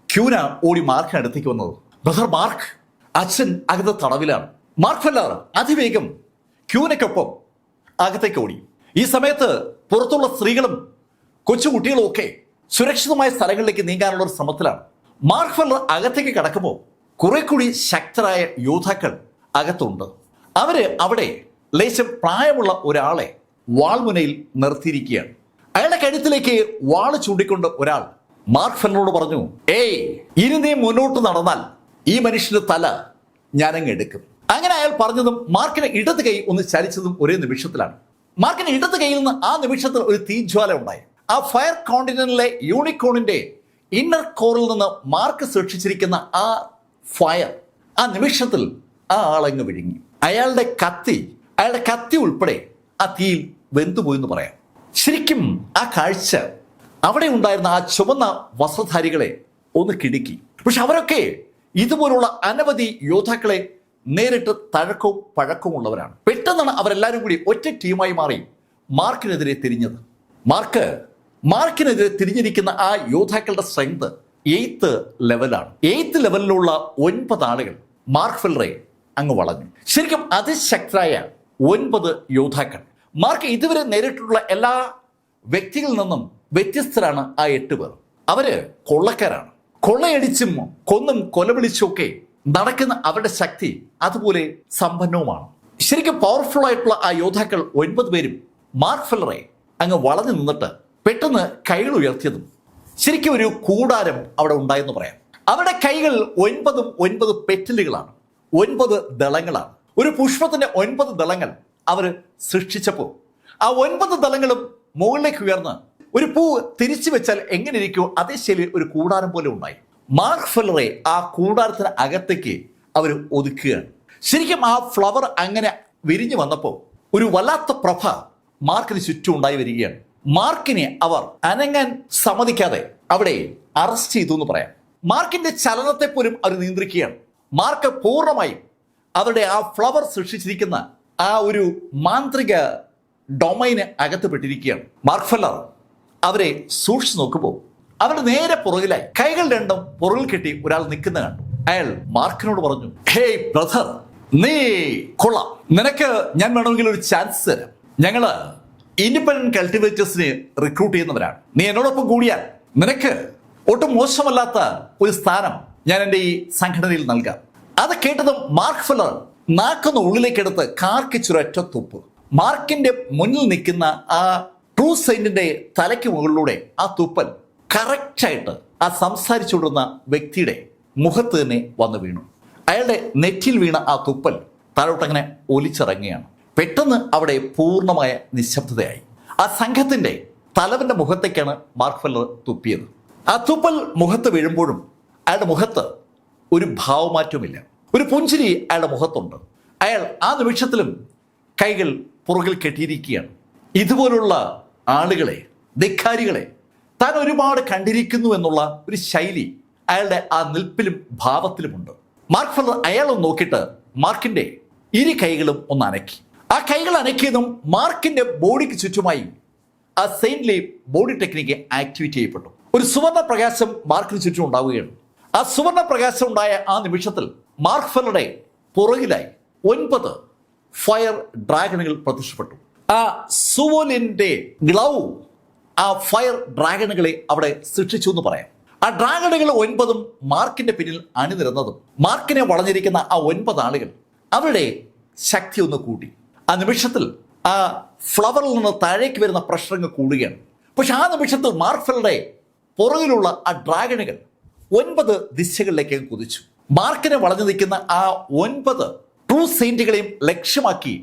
[SPEAKER 1] ക്യൂന ഓടി മാർക്കിനടുത്തേക്ക് വന്നത്. ബ്രദർ മാർക്ക്, അച്ഛൻ അകത്ത് തടവിലാണ്. മാർക്ക് ഫെല്ലർ അതിവേഗം ക്യൂനയ്ക്കൊപ്പം അകത്തേക്ക് ഓടി. ഈ സമയത്ത് പുറത്തുള്ള സ്ത്രീകളും കൊച്ചുകുട്ടികളും ഒക്കെ സുരക്ഷിതമായ സ്ഥലങ്ങളിലേക്ക് നീങ്ങാനുള്ള ഒരു ശ്രമത്തിലാണ്. മാർക്ക് ഫെല്ലർ അകത്തേക്ക് കടക്കുമ്പോൾ കുറെ കൂടി ശക്തരായ യോദ്ധാക്കൾ അകത്തുണ്ട്. അവിടെ ലേശം പ്രായമുള്ള ഒരാളെ വാൾമുനയിൽ നിർത്തിയിരിക്കുകയാണ്. അയാളുടെ കഴുത്തിലേക്ക് വാള് ചൂണ്ടിക്കൊണ്ട് ഒരാൾ മാർക്ക് ഫെല്ലറോട് പറഞ്ഞു, ഏയ് ഇനി നീ മുന്നോട്ട് നടന്നാൽ ഈ മനുഷ്യന്റെ തല ഞാനങ്ങ് എടുക്കും. അങ്ങനെ അയാൾ പറഞ്ഞതും മാർക്കിന്റെ ഇടത് കൈ ഒന്ന് ചലിച്ചതും ഒരേ നിമിഷത്തിലാണ്. മാർക്കിന്റെ ഇടത് കൈയിൽ നിന്ന് ആ നിമിഷത്തിൽ ഒരു തീജ്വാല ഉണ്ടായി. ആ ഫയർ കോണ്ടിനെന്റിലെ യൂണിക്കോണിന്റെ ഇന്നർ കോറിൽ നിന്ന് മാർക്ക് സൃഷ്ടിച്ചിരിക്കുന്ന ആ ഫയർ ആ നിമിഷത്തിൽ ആ ആളങ്ങ് വിഴുങ്ങി. അയാളുടെ കത്തി ഉൾപ്പെടെ ആ തീയിൽ വെന്തുപോയി എന്ന് പറയാം. ശരിക്കും ആ കാഴ്ച അവിടെ ഉണ്ടായിരുന്ന ആ ചുവന്ന വസ്ത്രധാരികളെ ഒന്ന് കിടുക്കി. പക്ഷെ അവരൊക്കെ ഇതുപോലുള്ള അനവധി യോദ്ധാക്കളെ നേരിട്ട് തഴക്കവും പഴക്കവും ഉള്ളവരാണ്. പെട്ടെന്നാണ് അവരെല്ലാവരും കൂടി ഒറ്റ ടീമായി മാറി മാർക്കിനെതിരെ തിരിഞ്ഞത്. മാർക്കിനെതിരെ തിരിഞ്ഞിരിക്കുന്ന ആ യോദ്ധാക്കളുടെ സ്ട്രെങ്ത് 8th ലെവലാണ്. 8th ലെവലിലുള്ള 9 ആളുകൾ മാർക്ക് ഫെല്ലറെ അങ്ങ് വളഞ്ഞു. ശരിക്കും അതിശക്തരായ 9 യോദ്ധാക്കൾ. മാർക്ക് ഇതുവരെ നേരിട്ടുള്ള എല്ലാ വ്യക്തികളിൽ നിന്നും വ്യത്യസ്തരാണ് ആ 8 പേർ. അവര് കൊള്ളക്കാരാണ്. കൊള്ളയടിച്ചും കൊന്നും കൊലവിളിച്ചും ഒക്കെ നടക്കുന്ന അവരുടെ ശക്തി അതുപോലെ സമ്പന്നവുമാണ്. ശരിക്കും പവർഫുൾ ആയിട്ടുള്ള ആ യോദ്ധാക്കൾ 9 പേരും മാർക്ക് ഫെല്ലറെ അങ്ങ് വളഞ്ഞു നിന്നിട്ട് പെട്ടെന്ന് കൈകൾ ഉയർത്തിയതും ശരിക്കും ഒരു കൂടാരം അവിടെ ഉണ്ടായെന്ന് പറയാം. അവരുടെ കൈകൾ 9 പെറ്റലുകളാണ്, 9 ദളങ്ങളാണ്. ഒരു പുഷ്പത്തിന്റെ 9 ദളങ്ങൾ അവർ സൃഷ്ടിച്ചപ്പോൾ ആ 9 ദളങ്ങളും മുകളിലേക്ക് ഉയർന്ന് ഒരു പൂ തിരിച്ചു വെച്ചാൽ എങ്ങനെ ഇരിക്കുമോ അതേ ശൈലിയിൽ ഒരു കൂടാരം പോലെ ഉണ്ടായി. മാർക്ക് ഫെല്ലറെ ആ കൂടാരത്തിന് അകത്തേക്ക് അവർ ഒതുക്കുകയാണ്. ശരിക്കും ആ ഫ്ലവർ അങ്ങനെ വിരിഞ്ഞു വന്നപ്പോൾ ഒരു വല്ലാത്ത പ്രഭ മാർക്കിന് ചുറ്റും ഉണ്ടായി വരികയാണ്. മാർക്കിനെ അവർ അനങ്ങാൻ സമ്മതിക്കാതെ അവിടെ അറസ്റ്റ് ചെയ്തു എന്ന് പറയാം. മാർക്കിന്റെ ചലനത്തെ പോലും അവർ നിയന്ത്രിക്കുകയാണ്. മാർക്ക് പൂർണ്ണമായും അവരുടെ ആ ഫ്ലവർ സൃഷ്ടിച്ചിരിക്കുന്ന ആ ഒരു മാന്ത്രിക ഡൊമൈന് അകത്തുപെട്ടിരിക്കുകയാണ്. മാർക്ക് ഫെല്ലർ അവരെ സൂക്ഷിച്ചു നോക്കുമ്പോൾ അവരുടെ നേരെ പുറകിലായി കൈകൾ രണ്ടും പുറകിൽ കെട്ടി ഒരാൾ നിൽക്കുന്ന കണ്ടു. അയാൾ മാർക്കിനോട് പറഞ്ഞു, ഹേയ് ബ്രദർ, നീ കൊള്ളാം, നിനക്ക് ഞാൻ വേണമെങ്കിൽ ഒരു ചാൻസ് തരാം. ഞങ്ങള് ഇൻഡിപെൻഡന്റ് കൾട്ടിവേറ്റേഴ്സിനെ റിക്രൂട്ട് ചെയ്യുന്നവരാണ്. നീ എന്നോടൊപ്പം കൂടിയാൽ നിനക്ക് ഒട്ടും മോശമല്ലാത്ത ഒരു സ്ഥാനം ഞാൻ എൻ്റെ ഈ സംഘടനയിൽ നൽകാം. അത് കേട്ടതും മാർക്ക് ഫെല്ലർ നാക്കൊന്ന് ഉള്ളിലേക്കെടുത്ത് കാർക്കിച്ചൊരൊറ്റ തുപ്പ്. മാർക്കിന്റെ മുന്നിൽ നിൽക്കുന്ന ആ ട്രൂ സെയിന്റിന്റെ തലയ്ക്ക് മുകളിലൂടെ ആ തുപ്പൽ കറക്റ്റായിട്ട് ആ സംസാരിച്ചുകൊണ്ടിരുന്ന വ്യക്തിയുടെ മുഖത്ത് തന്നെ വന്നു വീണു. അയാളുടെ നെറ്റിൽ വീണ ആ തുപ്പൽ താഴോട്ടങ്ങനെ ഒലിച്ചിറങ്ങുകയാണ്. പെട്ടെന്ന് അവിടെ പൂർണ്ണമായ നിശബ്ദതയായി. ആ സംഘത്തിന്റെ തലവന്റെ മുഖത്തേക്കാണ് മാർക്ക് ഫെല്ലർ തുപ്പിയത്. ആ തുപ്പൽ മുഖത്ത് വീഴുമ്പോഴും അയാളുടെ മുഖത്ത് ഒരു ഭാവമാറ്റവുമില്ല. ഒരു പുഞ്ചിരി അയാളുടെ മുഖത്തുണ്ട്. അയാൾ ആ നിമിഷത്തിലും കൈകൾ പുറകിൽ കെട്ടിയിരിക്കുകയാണ്. ഇതുപോലുള്ള ആളുകളെ, ധിക്കാരികളെ താൻ ഒരുപാട് കണ്ടിരിക്കുന്നു എന്നുള്ള ഒരു ശൈലി അയാളുടെ ആ നിൽപ്പിലും ഭാവത്തിലുമുണ്ട്. മാർക്ക് ഫെല്ലർ അയാളൊന്ന് നോക്കിയിട്ട് മാർക്കിന്റെ ഇരു കൈകളും ഒന്ന് അനക്കി. ആ കൈകൾ അനക്കിയതും മാർക്കിന്റെ ബോഡിക്ക് ചുറ്റുമായി ആ സെയിൻറ്റ്ലി ബോഡി ടെക്നിക്ക് ആക്ടിവേറ്റ് ചെയ്യപ്പെട്ടു. ഒരു സുവർണ പ്രകാശം മാർക്കിന് ചുറ്റും ഉണ്ടാവുകയാണ്. ആ സുവർണ പ്രകാശം ഉണ്ടായ ആ നിമിഷത്തിൽ മാർക്ക് ഫെല്ലറുടെ പുറകിലായി 9 ഫയർ ഡ്രാഗണുകൾ പ്രത്യക്ഷപ്പെട്ടു. ആ സുവോലിന്റെ ഗ്ലൗ ആ ഫയർ ഡ്രാഗണുകളെ അവിടെ സൃഷ്ടിച്ചു എന്ന് പറയാം. ആ ഡ്രാഗണുകൾ 9 മാർക്കിന്റെ പിന്നിൽ അണിനിരന്നതും മാർക്കിനെ വളഞ്ഞിരിക്കുന്ന ആ 9 ആളുകൾ അവരുടെ ശക്തി ഒന്ന് കൂട്ടി. ആ നിമിഷത്തിൽ ആ ഫ്ലവറിൽ നിന്ന് താഴേക്ക് വരുന്ന പ്രഷർ അങ്ങ് കൂടുകയാണ്. പക്ഷെ ആ നിമിഷത്തിൽ മാർക്ക് ഫെല്ലറുടെ പുറകിലുള്ള ആ ഡ്രാഗണുകൾ 9 ദിശകളിലേക്ക് കുതിച്ചു. മാർക്കിനെ വളഞ്ഞു നിൽക്കുന്ന ആ 9 ട്രൂ സെയിന്റുകളെയും ലക്ഷ്യമാക്കി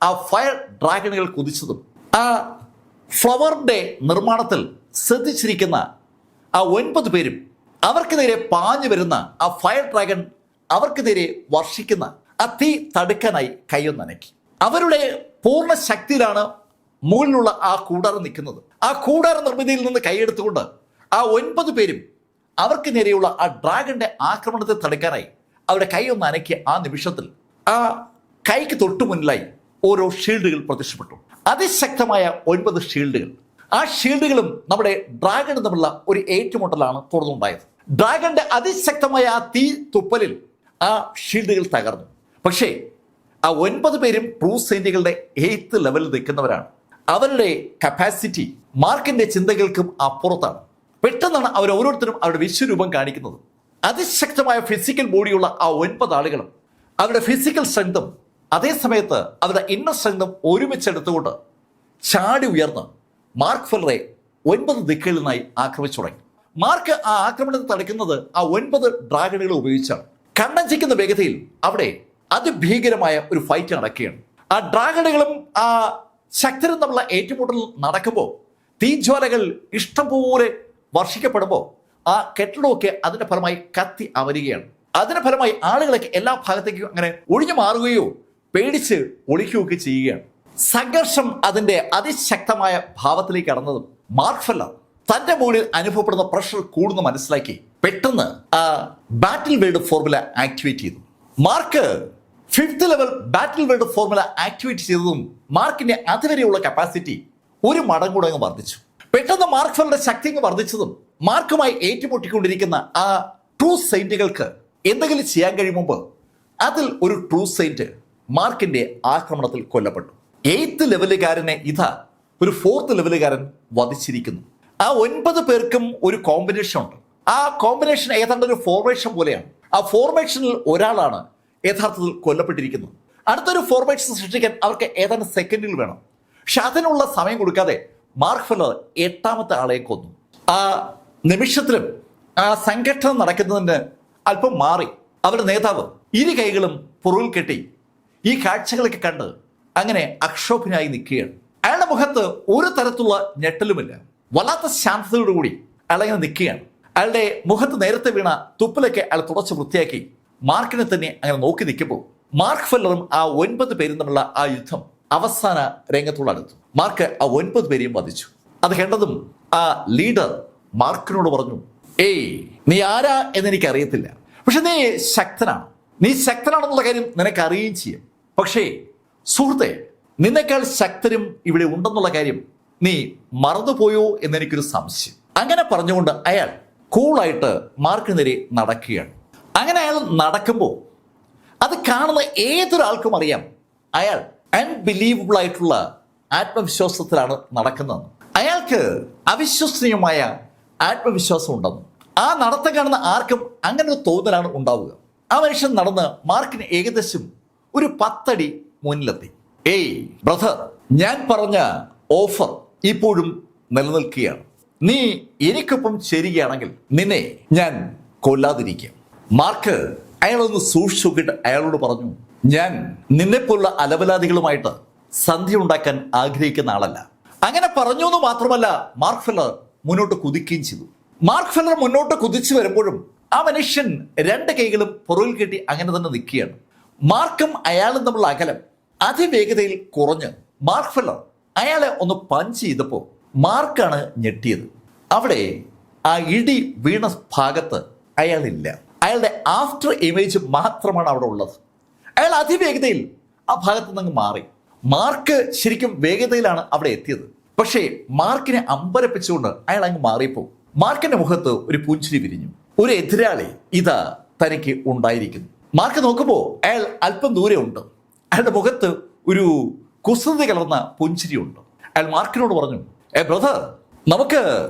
[SPEAKER 1] ആ ഫയർ ഡ്രാഗണുകൾ കുതിച്ചതും ആ ഫ്ലവറിന്റെ നിർമ്മാണത്തിൽ ശ്രദ്ധിച്ചിരിക്കുന്ന ആ 9 പേരും അവർക്ക് നേരെ പാഞ്ഞു വരുന്ന ആ ഫയർ ഡ്രാഗൺ അവർക്ക് നേരെ വർഷിക്കുന്ന ആ തീ തടുക്കാനായി കൈയൊന്നനക്കി. അവരുടെ പൂർണ്ണ ശക്തിയിലാണ് മുകളിലുള്ള ആ കൂടാരം നിൽക്കുന്നത്. ആ കൂടാര നിർമ്മിതിയിൽ നിന്ന് കൈയെടുത്തുകൊണ്ട് ആ 9 പേരും അവർക്ക് നേരെയുള്ള ആ ഡ്രാഗന്റെ ആക്രമണത്തെ തടുക്കാനായി അവരുടെ കൈ ഒന്ന് അനക്കിയ ആ നിമിഷത്തിൽ ആ കൈക്ക് തൊട്ടു മുന്നിലായി ഓരോ ഷീൽഡുകൾ പ്രത്യക്ഷപ്പെട്ടു. അതിശക്തമായ 9 ഷീൽഡുകൾ. ആ ഷീൽഡുകളും നമ്മുടെ ഡ്രാഗണും തമ്മിലുള്ള ഒരു ഏറ്റുമുട്ടലാണ് തുടർന്നുണ്ടായത്. ഡ്രാഗന്റെ അതിശക്തമായ ആ തീ തുപ്പലിൽ ആ ഷീൽഡുകൾ തകർന്നു. പക്ഷേ ആ 9 പേരും ട്രൂ സെയിന്റുകളുടെ 8th ലെവലിൽ നിൽക്കുന്നവരാണ്. അവരുടെ കപ്പാസിറ്റി മാർക്കിന്റെ ചിന്തകൾക്കും അപ്പുറത്താണ്. പെട്ടെന്നാണ് അവർ ഓരോരുത്തരും അവരുടെ വിശ്വരൂപം കാണിക്കുന്നത്. അതിശക്തമായ ഫിസിക്കൽ ബോഡിയുള്ള ആ 9 ആളുകളും അവരുടെ ഫിസിക്കൽ സ്ട്രെങ്തും അതേ സമയത്ത് അവരുടെ ഇന്നർ സ്ട്രെങ്തും ഒരുമിച്ചെടുത്തുകൊണ്ട് ചാടി ഉയർന്ന് മാർക്ക് ഫെല്ലറെ 9 ദിക്കുകളിൽ നിന്നായി ആക്രമിച്ചു തുടങ്ങി. മാർക്ക് ആ ആക്രമണത്തെ തടുക്കുന്നത് ആ 9 ഡ്രാഗണുകൾ ഉപയോഗിച്ചാണ്. കണ്ണഞ്ചിക്കുന്ന വേഗതയിൽ അവിടെ അതിഭീകരമായ ഒരു ഫൈറ്റ് നടക്കുകയാണ്. ആ ഡ്രാഗണുകളും ആ ശക്തരും തമ്മിലുള്ള ഏറ്റുമുട്ടൽ നടക്കുമ്പോൾ തീജ്വാലകൾ ഇഷ്ടംപോലെ വർഷിക്കപ്പെടുമ്പോൾ ആ കെട്ടിടമൊക്കെ അതിന്റെ ഫലമായി കത്തി അമരുകയാണ്. അതിന്റെ ഫലമായി ആളുകളൊക്കെ എല്ലാ ഭാഗത്തേക്കും അങ്ങനെ ഒഴിഞ്ഞു മാറുകയോ പേടിച്ച് ഒളിക്കുകയൊക്കെ ചെയ്യുകയാണ്. സംഘർഷം അതിന്റെ അതിശക്തമായ ഭാവത്തിലേക്ക് കടന്നതും മാർക്ക് ഫെല്ലർ തന്റെ മുകളിൽ അനുഭവപ്പെടുന്ന പ്രഷർ കൂടുന്നു മനസ്സിലാക്കി പെട്ടെന്ന് ആ ബാറ്റിൽ വേർഡ് ഫോർമുല ആക്ടിവേറ്റ് ചെയ്തു. മാർക്ക് 5th ലെവൽ ബാറ്റിൽ വേർഡ് ഫോർമുല ആക്ടിവേറ്റ് ചെയ്തതും മാർക്കിന്റെ അതുവരെയുള്ള കപ്പാസിറ്റി 1 മടങ്ങ് അങ്ങ് വർദ്ധിച്ചു. പെട്ടെന്ന് മാർക്ക് ഫെല്ലറുടെ ശക്തി അങ്ങ് വർദ്ധിച്ചതും മാർക്കുമായി ഏറ്റുമുട്ടിക്കൊണ്ടിരിക്കുന്ന ആ ട്രൂ സെയിന്റുകൾക്ക് എന്തെങ്കിലും ചെയ്യാൻ കഴിയുമ്പോൾ അതിൽ ഒരു ട്രൂ സെയിന്റ് മാർക്കിന്റെ ആക്രമണത്തിൽ കൊല്ലപ്പെട്ടു. 8th ലെവലുകാരനെ ഇതാ ഒരു 4th ലെവലുകാരൻ വധിച്ചിരിക്കുന്നു. ആ 9 പേർക്കും ഒരു കോമ്പിനേഷൻ ഉണ്ട്. ആ കോമ്പിനേഷൻ ഏതാണ്ട് ഒരു ഫോർമേഷൻ പോലെയാണ്. ആ ഫോർമേഷനിൽ ഒരാളാണ് യഥാർത്ഥത്തിൽ കൊല്ലപ്പെട്ടിരിക്കുന്നത്. അടുത്തൊരു ഫോർമേഷൻ സൃഷ്ടിക്കാൻ അവർക്ക് ഏതാണ്ട് സെക്കൻഡിൽ വേണം. പക്ഷെ അതിനുള്ള സമയം കൊടുക്കാതെ മാർക്ക് ഫെല്ലർ 8ാമത്തെ ആളെ കൊന്നു. ആ നിമിഷത്തിലും ആ സംഘടന നടക്കുന്നതിന് അല്പം മാറി അവരുടെ നേതാവ് ഇരു കൈകളും പുറകിൽ കെട്ടി ഈ കാഴ്ചകളൊക്കെ കണ്ട് അങ്ങനെ അക്ഷോഭനായി നിൽക്കുകയാണ്. അയാളുടെ മുഖത്ത് ഒരു തരത്തിലുള്ള ഞെട്ടലുമില്ല. വല്ലാത്ത ശാന്തതയോടുകൂടി അയാളങ്ങനെ നിൽക്കുകയാണ്. അയാളുടെ മുഖത്ത് നേരത്തെ വീണ തുപ്പലൊക്കെ അയാൾ തുടച്ച് വൃത്തിയാക്കി മാർക്കിനെ തന്നെ അങ്ങനെ നോക്കി നിൽക്കുമ്പോൾ മാർക്ക് ഫെല്ലറും ആ 9 പേരും തമ്മിലുള്ള ആ യുദ്ധം അവസാന രംഗത്തോട് അടുത്തു. മാർക്ക് ആ 9 പേരെയും വധിച്ചു. അത് കണ്ടതും ആ ലീഡർ മാർക്കിനോട് പറഞ്ഞു, ഏയ് നീ ആരാ എന്നെനിക്ക് അറിയത്തില്ല, പക്ഷെ നീ ശക്തനാണ്. നീ ശക്തനാണെന്നുള്ള കാര്യം നിനക്ക് അറിയുകയും ചെയ്യും. പക്ഷേ സുഹൃത്തെ, നിന്നെക്കാൾ ശക്തരും ഇവിടെ ഉണ്ടെന്നുള്ള കാര്യം നീ മറന്നുപോയോ എന്നെനിക്കൊരു സംശയം. അങ്ങനെ പറഞ്ഞുകൊണ്ട് അയാൾ കൂളായിട്ട് മാർക്കിന് നേരെ നടക്കുകയാണ്. അങ്ങനെ അയാൾ നടക്കുമ്പോൾ അത് കാണുന്ന ഏതൊരാൾക്കും അറിയാം അയാൾ അൺബിലീവബിൾ ആയിട്ടുള്ള ആത്മവിശ്വാസത്തിലാണ് നടക്കുന്നതെന്ന്, അയാൾക്ക് അവിശ്വസനീയമായ ആത്മവിശ്വാസം ഉണ്ടെന്ന്. ആ നടത്തം കാണുന്ന ആർക്കും അങ്ങനെ ഒരു തോന്നലാണ് ഉണ്ടാവുക. ആ മനുഷ്യൻ നടന്ന് മാർക്കിന് ഏകദേശം ഒരു 10 അടി മുന്നിലെത്തി. ഏയ് ബ്രദർ, ഞാൻ പറഞ്ഞ ഓഫർ ഇപ്പോഴും നിലനിൽക്കുകയാണ്. നീ എനിക്കൊപ്പം ചേരുകയാണെങ്കിൽ നിന്നെ ഞാൻ കൊല്ലാതിരിക്കാം. മാർക്ക് അയാളൊന്ന് സൂക്ഷിച്ചു നോക്കിയിട്ട് അയാളോട് പറഞ്ഞു, ഞാൻ നിന്നെപ്പോലുള്ള അലബലാദികളുമായിട്ട് സന്ധി ഉണ്ടാക്കാൻ ആഗ്രഹിക്കുന്ന ആളല്ല. അങ്ങനെ പറഞ്ഞു എന്ന് മാത്രമല്ല, മാർക്ക് ഫെല്ലർ മുന്നോട്ട് കുതിക്കുകയും ചെയ്തു. മാർക്ക് ഫെല്ലർ മുന്നോട്ട് കുതിച്ചു വരുമ്പോഴും ആ മനുഷ്യൻ 2 കൈകളും പുറകിൽ കെട്ടി അങ്ങനെ തന്നെ നിൽക്കുകയാണ്. മാർക്കും അയാളും തമ്മിലുള്ള അകലം അതിവേഗതയിൽ കുറഞ്ഞ് മാർക്ക് ഫെല്ലർ അയാളെ ഒന്ന് പഞ്ച് ചെയ്തപ്പോൾ മാർക്കാണ് ഞെട്ടിയത്. അവിടെ ആ ഇടി വീണ ഭാഗത്ത് അയാളില്ല. അയാളുടെ ആഫ്റ്റർ ഇമേജ് മാത്രമാണ് അവിടെ ഉള്ളത്. അയാൾ അതിവേഗതയിൽ ആ ഭാഗത്ത് നിന്ന് മാറി. മാർക്ക് ശരിക്കും വേഗതയിലാണ് അവിടെ എത്തിയത്. പക്ഷേ മാർക്കിനെ അമ്പരപ്പിച്ചുകൊണ്ട് അയാൾ അങ്ങ് മാറിയപ്പോൾ മാർക്കിന്റെ മുഖത്ത് ഒരു പുഞ്ചിരി വിരിഞ്ഞു. ഒരു എതിരാളി ഇതാ തനിക്ക് ഉണ്ടായിരിക്കുന്നു. മാർക്ക് നോക്കുമ്പോൾ അയാൾ അല്പം ദൂരെ ഉണ്ട്. അയാളുടെ മുഖത്ത് ഒരു കുസൃതി കലർന്ന പുഞ്ചിരിയുണ്ട്. അയാൾ മാർക്കിനോട് പറഞ്ഞു, ബ്രദർ, നമുക്ക്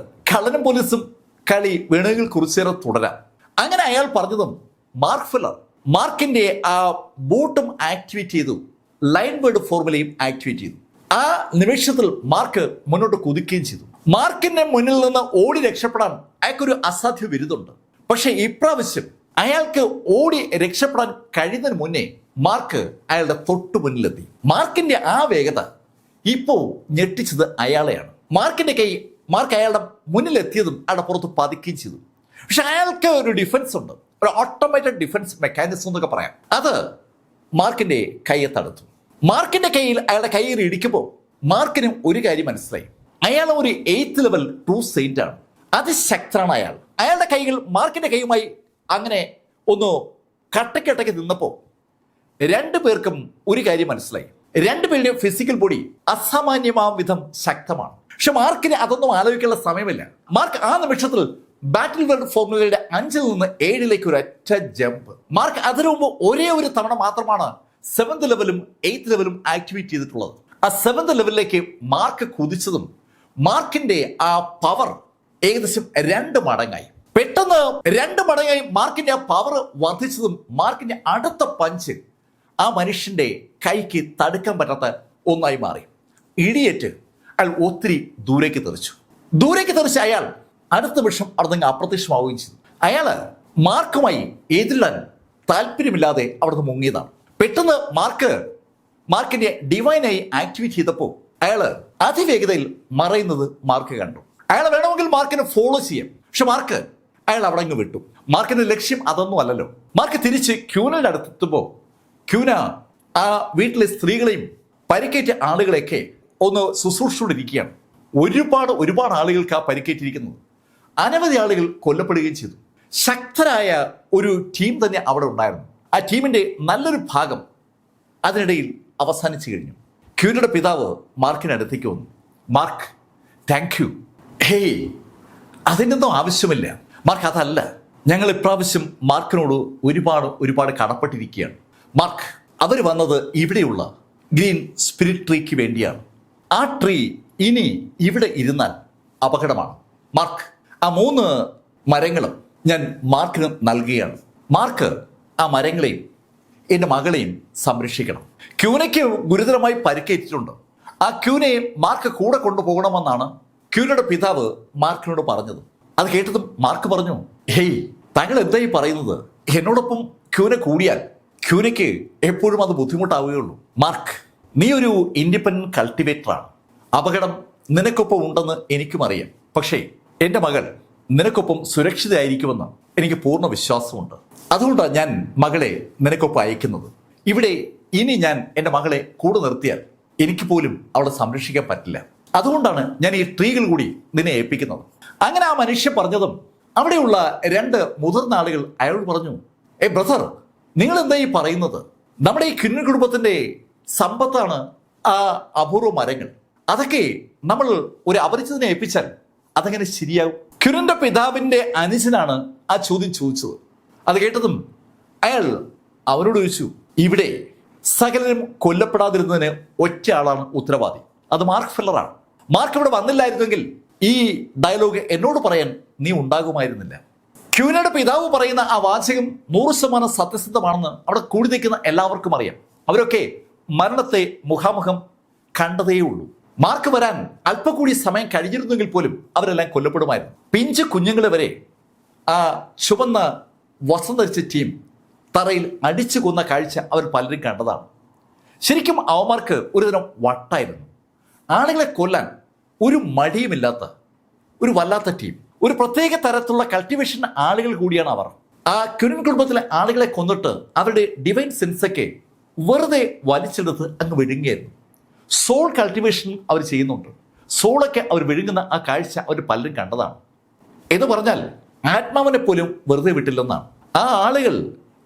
[SPEAKER 1] കള്ളനും പോലീസും കളി വേണമെങ്കിൽ കുറച്ചേറെ തുടരാം. അങ്ങനെ അയാൾ പറഞ്ഞതും മാർക്ക് ഫെല്ലർ മാർക്കിന്റെ ആ ബൂട്ടും ആക്ടിവേറ്റ് ചെയ്തു, ലൈൻ വേർഡ് ഫോർമുലയും ആക്ടിവേറ്റ് ചെയ്തു. ആ നിമിഷത്തിൽ മാർക്ക് മുന്നോട്ട് കുതിക്കുകയും ചെയ്തു. മാർക്കിന്റെ മുന്നിൽ നിന്ന് ഓടി രക്ഷപ്പെടാൻ അയാൾക്കൊരു അസാധ്യ ബിരുദമുണ്ട്. പക്ഷെ ഇപ്രാവശ്യം അയാൾക്ക് ഓടി രക്ഷപ്പെടാൻ കഴിയുന്നതിന് മുന്നേ മാർക്ക് അയാളുടെ തൊട്ടു മുന്നിലെത്തി. മാർക്കിന്റെ ആ വേഗത ഇപ്പോ ഞെട്ടിച്ചത് അയാളെയാണ്. മാർക്ക് അയാളുടെ മുന്നിലെത്തിയതും അയാളുടെ പുറത്ത് പതിക്കുകയും ചെയ്തു. പക്ഷെ അയാൾക്ക് ഒരു ഡിഫൻസ് ഉണ്ട്, ഒരു ഓട്ടോമാറ്റഡ് ഡിഫൻസ് മെക്കാനിസം എന്നൊക്കെ പറയാം. അത് മാർക്കിന്റെ കൈയെ തടുത്തു. മാർക്കിന്റെ കയ്യിൽ അയാളുടെ കയ്യിൽ ഇടിക്കുമ്പോൾ മാർക്കിനും ഒരു കാര്യം മനസ്സിലായി. അയാൾ ഒരു 8th ലെവൽ ട്രൂ സെയിന്റ് ആണ്. അതിശക്തനാണ് അയാൾ. അയാളുടെ കൈകൾ മാർക്കിന്റെ കൈയുമായി അങ്ങനെ ഒന്ന് കട്ടക്കട്ടയ്ക്ക് നിന്നപ്പോൾ 2 പേർക്കും ഒരു കാര്യം മനസ്സിലായി. 2 പേരുടെയും ഫിസിക്കൽ ബോഡി അസാമാന്യമാം വിധം ശക്തമാണ്. പക്ഷെ മാർക്കിന് അതൊന്നും ആലോചിക്കാനുള്ള സമയമില്ല. മാർക്ക് ആ നിമിഷത്തിൽ ബാറ്റിൽ വേൾഡ് ഫോർമുലയുടെ 5ൽ നിന്ന് 7ലേക്ക് ഒരു ഒറ്റ ജമ്പ്. മാർക്ക് അതിനു മുമ്പ് ഒരേ ഒരു തവണ മാത്രമാണ് 7th ലെവലും 8th ലെവലും ആക്ടിവേറ്റ് ചെയ്തിട്ടുള്ളത്. ആ 7th ലെവലിലേക്ക് മാർക്ക് കുതിച്ചതും മാർക്കിന്റെ ആ പവർ ഏകദേശം 2 മടങ്ങായി. പെട്ടെന്ന് 2 മടങ്ങായി മാർക്കിന്റെ ആ പവർ വർദ്ധിച്ചതും മാർക്കിന്റെ അടുത്ത പഞ്ച് ആ മനുഷ്യന്റെ കൈക്ക് തടുക്കാൻ പറ്റാത്ത ഒന്നായി മാറി. ഇടിയേറ്റ് അയാൾ ഒത്തിരി ദൂരേക്ക് തെറിച്ച അയാൾ അടുത്ത നിമിഷം അവിടെ നിന്ന് അപ്രത്യക്ഷമാവുകയും ചെയ്തു. അയാള് മാർക്കുമായി എതിരിടാൻ താല്പര്യമില്ലാതെ അവിടുന്ന് മുങ്ങിയതാണ്. പെട്ടെന്ന് മാർക്കിന്റെ ഡിവൈനായി ആക്ടിവേറ്റ് ചെയ്തപ്പോൾ അയാള് അതിവേഗതയിൽ മറയുന്നത് മാർക്ക് കണ്ടു. അയാളെ വേണമെങ്കിൽ മാർക്കിനെ ഫോളോ ചെയ്യാം. പക്ഷെ അയാൾ അവിടെ അങ്ങ് വിട്ടു. മാർക്കിന്റെ ലക്ഷ്യം അതൊന്നും അല്ലല്ലോ. മാർക്ക് തിരിച്ച് ക്യൂനയുടെ അടുത്തെത്തുമ്പോൾ ക്യൂന ആ വീട്ടിലെ സ്ത്രീകളെയും പരിക്കേറ്റ ആളുകളെയൊക്കെ ഒന്ന് ശുശ്രൂഷിച്ചുകൊണ്ടിരിക്കുകയാണ്. ഒരുപാട് ആളുകൾക്ക് ആ പരിക്കേറ്റിരിക്കുന്നത്. അനവധി ആളുകൾ കൊല്ലപ്പെടുകയും ചെയ്തു. ശക്തരായ ഒരു ടീം തന്നെ അവിടെ ഉണ്ടായിരുന്നു. ആ ടീമിന്റെ നല്ലൊരു ഭാഗം അതിനിടയിൽ അവസാനിച്ചു കഴിഞ്ഞു. ക്യൂനയുടെ പിതാവ് മാർക്കിനടുത്തേക്ക് വന്നു. Mark, thank you. ഹേയ്, അതിനൊന്നും ആവശ്യമില്ല മാർക്ക്. അതല്ല, ഞങ്ങൾ ഇപ്രാവശ്യം മാർക്കിനോട് ഒരുപാട് കടപ്പെട്ടിരിക്കുകയാണ്. മാർക്ക്, അവർ വന്നത് ഇവിടെയുള്ള ഗ്രീൻ സ്പിരിറ്റ് ട്രീക്ക് വേണ്ടിയാണ്. ആ ട്രീ ഇനി ഇവിടെ ഇരുന്നാൽ അപകടമാണ്. മാർക്ക്, ആ 3 മരങ്ങളും ഞാൻ മാർക്കിന് നൽകുകയാണ്. മാർക്ക് ആ മരങ്ങളെയും എൻ്റെ മകളെയും സംരക്ഷിക്കണം. ക്യൂനയ്ക്ക് ഗുരുതരമായി പരിക്കേറ്റിട്ടുണ്ട്. ആ ക്യൂനയെ മാർക്ക് കൂടെ കൊണ്ടുപോകണമെന്നാണ് ക്യൂനയുടെ പിതാവ് മാർക്കിനോട് പറഞ്ഞത്. അത് കേട്ടതും മാർക്ക് പറഞ്ഞു, ഹേയ്, താങ്കൾ എന്തായി പറയുന്നത്? എന്നോടൊപ്പം ക്യൂന കൂടിയാൽ ക്യൂനയ്ക്ക് എപ്പോഴും അത് ബുദ്ധിമുട്ടാവുകയുള്ളൂ. മാർക്ക്, നീ ഒരു ഇൻഡിപെൻഡന്റ് കൾട്ടിവേറ്ററാണ്. അപകടം നിനക്കൊപ്പം ഉണ്ടെന്ന് എനിക്കും അറിയാം. പക്ഷേ എൻ്റെ മകൾ നിനക്കൊപ്പം സുരക്ഷിതയായിരിക്കുമെന്ന് എനിക്ക് പൂർണ്ണ വിശ്വാസമുണ്ട്. അതുകൊണ്ടാണ് ഞാൻ മകളെ നിനക്കൊപ്പം അയക്കുന്നത്. ഇവിടെ ഇനി ഞാൻ എൻ്റെ മകളെ കൂടെ നിർത്തിയാൽ എനിക്ക് പോലും അവളെ സംരക്ഷിക്കാൻ പറ്റില്ല. അതുകൊണ്ടാണ് ഞാൻ ഈ ട്രീകൾ കൂടി നിന്നെ ഏൽപ്പിക്കുന്നത്. അങ്ങനെ ആ മനുഷ്യൻ പറഞ്ഞതും അവിടെയുള്ള 2 മുതിർന്ന ആളുകൾ അയാളോട് പറഞ്ഞു, ബ്രദർ, നിങ്ങൾ എന്താ ഈ പറയുന്നത്? നമ്മുടെ ഈ ക്യൂൻ കുടുംബത്തിന്റെ സമ്പത്താണ് ആ അപൂർവ മരങ്ങൾ. അതൊക്കെ നമ്മൾ ഒരു അപരിചിതനെ ഏൽപ്പിച്ചാൽ അതെങ്ങനെ ശരിയാവും? ക്യൂനിന്റെ പിതാവിന്റെ അനുജനാണ് ആ ചോദ്യം ചോദിച്ചത്. അത് കേട്ടതും അയാൾ അവരോട് ചോദിച്ചു, ഇവിടെ സകലരും കൊല്ലപ്പെടാതിരുന്നതിന് ഒറ്റ ആളാണ് ഉത്തരവാദി. അത് മാർക്ക് ഫെല്ലറാണ്. മാർക്ക് ഇവിടെ വന്നില്ലായിരുന്നെങ്കിൽ ഈ ഡയലോഗ് എന്നോട് പറയാൻ നീ ഉണ്ടാകുമായിരുന്നില്ല. ക്യൂനയുടെ പിതാവ് പറയുന്ന ആ വാചകം 100% സത്യസന്ധമാണെന്ന് അവിടെ കൂടി നിൽക്കുന്ന എല്ലാവർക്കും അറിയാം. അവരൊക്കെ മരണത്തെ മുഖാമുഖം കണ്ടതേയുള്ളൂ. മാർക്ക് വരാൻ അല്പം കൂടി സമയം കഴിഞ്ഞിരുന്നെങ്കിൽ പോലും അവരെല്ലാം കൊല്ലപ്പെടുമായിരുന്നു. പിഞ്ച് കുഞ്ഞുങ്ങളെ വരെ ആ ചുവന്ന വസ്ത്രം ധരിച്ച ടീം തറയിൽ അടിച്ചു കൊന്ന കാഴ്ച അവർ പലരും കണ്ടതാണ്. ശരിക്കും അവന്മാർക്ക് ഒരുതരം വട്ടായിരുന്നു. ആളുകളെ കൊല്ലാൻ ഒരു മടിയുമില്ലാത്ത ഒരു വല്ലാത്ത ടീം. ഒരു പ്രത്യേക തരത്തിലുള്ള കൾട്ടിവേഷൻ ആളുകൾ കൂടിയാണ് അവർ. ആ ക്യൂനൻ കുടുംബത്തിലെ ആളുകളെ കൊന്നിട്ട് അവരുടെ ഡിവൈൻ സെൻസൊക്കെ വെറുതെ വലിച്ചെടുത്ത് അങ്ങ് വിഴുങ്ങിയായിരുന്നു. സോൾ കൾട്ടിവേഷൻ അവർ ചെയ്യുന്നുണ്ട്. സോളൊക്കെ അവർ വിഴുങ്ങുന്ന ആ കാഴ്ച അവർ പലരും കണ്ടതാണ്. എന്ന് പറഞ്ഞാൽ ആത്മാവിനെ പോലും വെറുതെ വിട്ടില്ലെന്നാണ്. ആ ആളുകൾ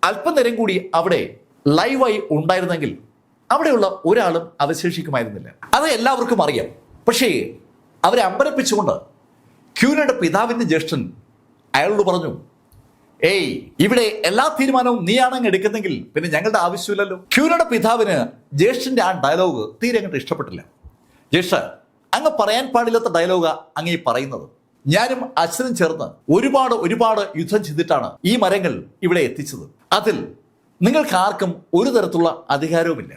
[SPEAKER 1] അല്പനേരം കൂടി അവിടെ ലൈവായി ഉണ്ടായിരുന്നെങ്കിൽ അവിടെയുള്ള ഒരാളും അവശേഷിക്കുമായിരുന്നില്ല. അത് എല്ലാവർക്കും അറിയാം. പക്ഷേ അവരെ അമ്പരപ്പിച്ചുകൊണ്ട് ക്യൂനയുടെ പിതാവിൻ്റെ ജ്യേഷ്ഠൻ അയാളോട് പറഞ്ഞു, ഏയ് ഇവിടെ എല്ലാ തീരുമാനവും നീയാണങ്ങ് എടുക്കുന്നെങ്കിൽ പിന്നെ ഞങ്ങളുടെ ആവശ്യമില്ലല്ലോ. ക്യൂനയുടെ പിതാവിന് ജ്യേഷ്ഠന്റെ ആ ഡയലോഗ് തീരെ അങ്ങോട്ട് ഇഷ്ടപ്പെട്ടില്ല. ജ്യേഷ്ഠ, അങ്ങ് പറയാൻ പാടില്ലാത്ത ഡയലോഗാ അങ്ങ് ഈ പറയുന്നത്. ഞാനും അച്ഛനും ചേർന്ന് ഒരുപാട് യുദ്ധം ചെയ്തിട്ടാണ് ഈ മരങ്ങൾ ഇവിടെ എത്തിച്ചത്. അതിൽ നിങ്ങൾക്ക് ആർക്കും ഒരു തരത്തിലുള്ള അധികാരവുമില്ല,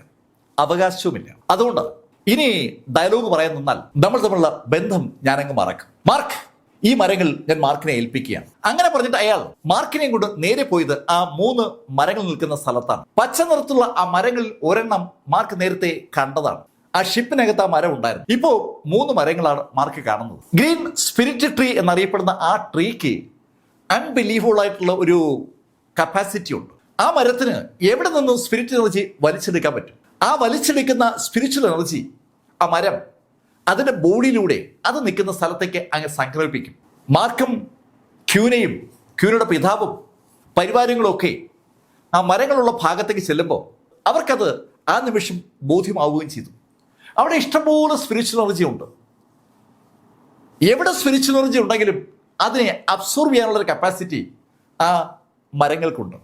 [SPEAKER 1] അവകാശവുമില്ല. അതുകൊണ്ട് ഇനി ഡയലോഗ് പറയാൻ നിന്നാൽ നമ്മൾ തമ്മിലുള്ള ബന്ധം ഞാനങ്ങ് മറക്കും. മാർക്ക്, ഈ മരങ്ങൾ ഞാൻ മാർക്കിനെ ഏൽപ്പിക്കുകയാണ്. അങ്ങനെ പറഞ്ഞിട്ട് അയാൾ മാർക്കിനെയും കൊണ്ട് നേരെ പോയത് ആ 3 മരങ്ങൾ നിൽക്കുന്ന സ്ഥലത്താണ്. പച്ച നിറത്തുള്ള ആ മരങ്ങളിൽ ഒരെണ്ണം മാർക്ക് നേരത്തെ കണ്ടതാണ്. ആ ഷിപ്പിനകത്ത് ആ മരം ഉണ്ടായിരുന്നു. ഇപ്പോ 3 മരങ്ങളാണ് മാർക്ക് കാണുന്നത്. ഗ്രീൻ സ്പിരിറ്റ് ട്രീ എന്നറിയപ്പെടുന്ന ആ ട്രീക്ക് അൺബിലീവബിൾ ആയിട്ടുള്ള ഒരു കപ്പാസിറ്റി ഉണ്ട്. ആ മരത്തിന് എവിടെ നിന്നും സ്പിരിറ്റ് എനർജി വലിച്ചെടുക്കാൻ പറ്റും. ആ വലിച്ചെടുക്കുന്ന സ്പിരിച്വൽ എനർജി ആ മരം അതിന്റെ ബോഡിയിലൂടെ അത് നിൽക്കുന്ന സ്ഥലത്തേക്ക് അങ്ങ് സംക്രമിപ്പിക്കും. മാർക്കും ക്യൂനയും ക്യൂനയുടെ പിതാവും പരിവാരങ്ങളും ഒക്കെ ആ മരങ്ങളുള്ള ഭാഗത്തേക്ക് ചെല്ലുമ്പോൾ അവർക്കത് ആ നിമിഷം ബോധ്യമാവുകയും ചെയ്തു. അവിടെ ഇഷ്ടംപോലെ സ്പിരിച്വൽ എനർജി ഉണ്ട്. എവിടെ സ്പിരിച്വൽ എനർജി ഉണ്ടെങ്കിലും അതിനെ അബ്സോർവ് ചെയ്യാനുള്ളൊരു കപ്പാസിറ്റി ആ മരങ്ങൾക്കുണ്ട്.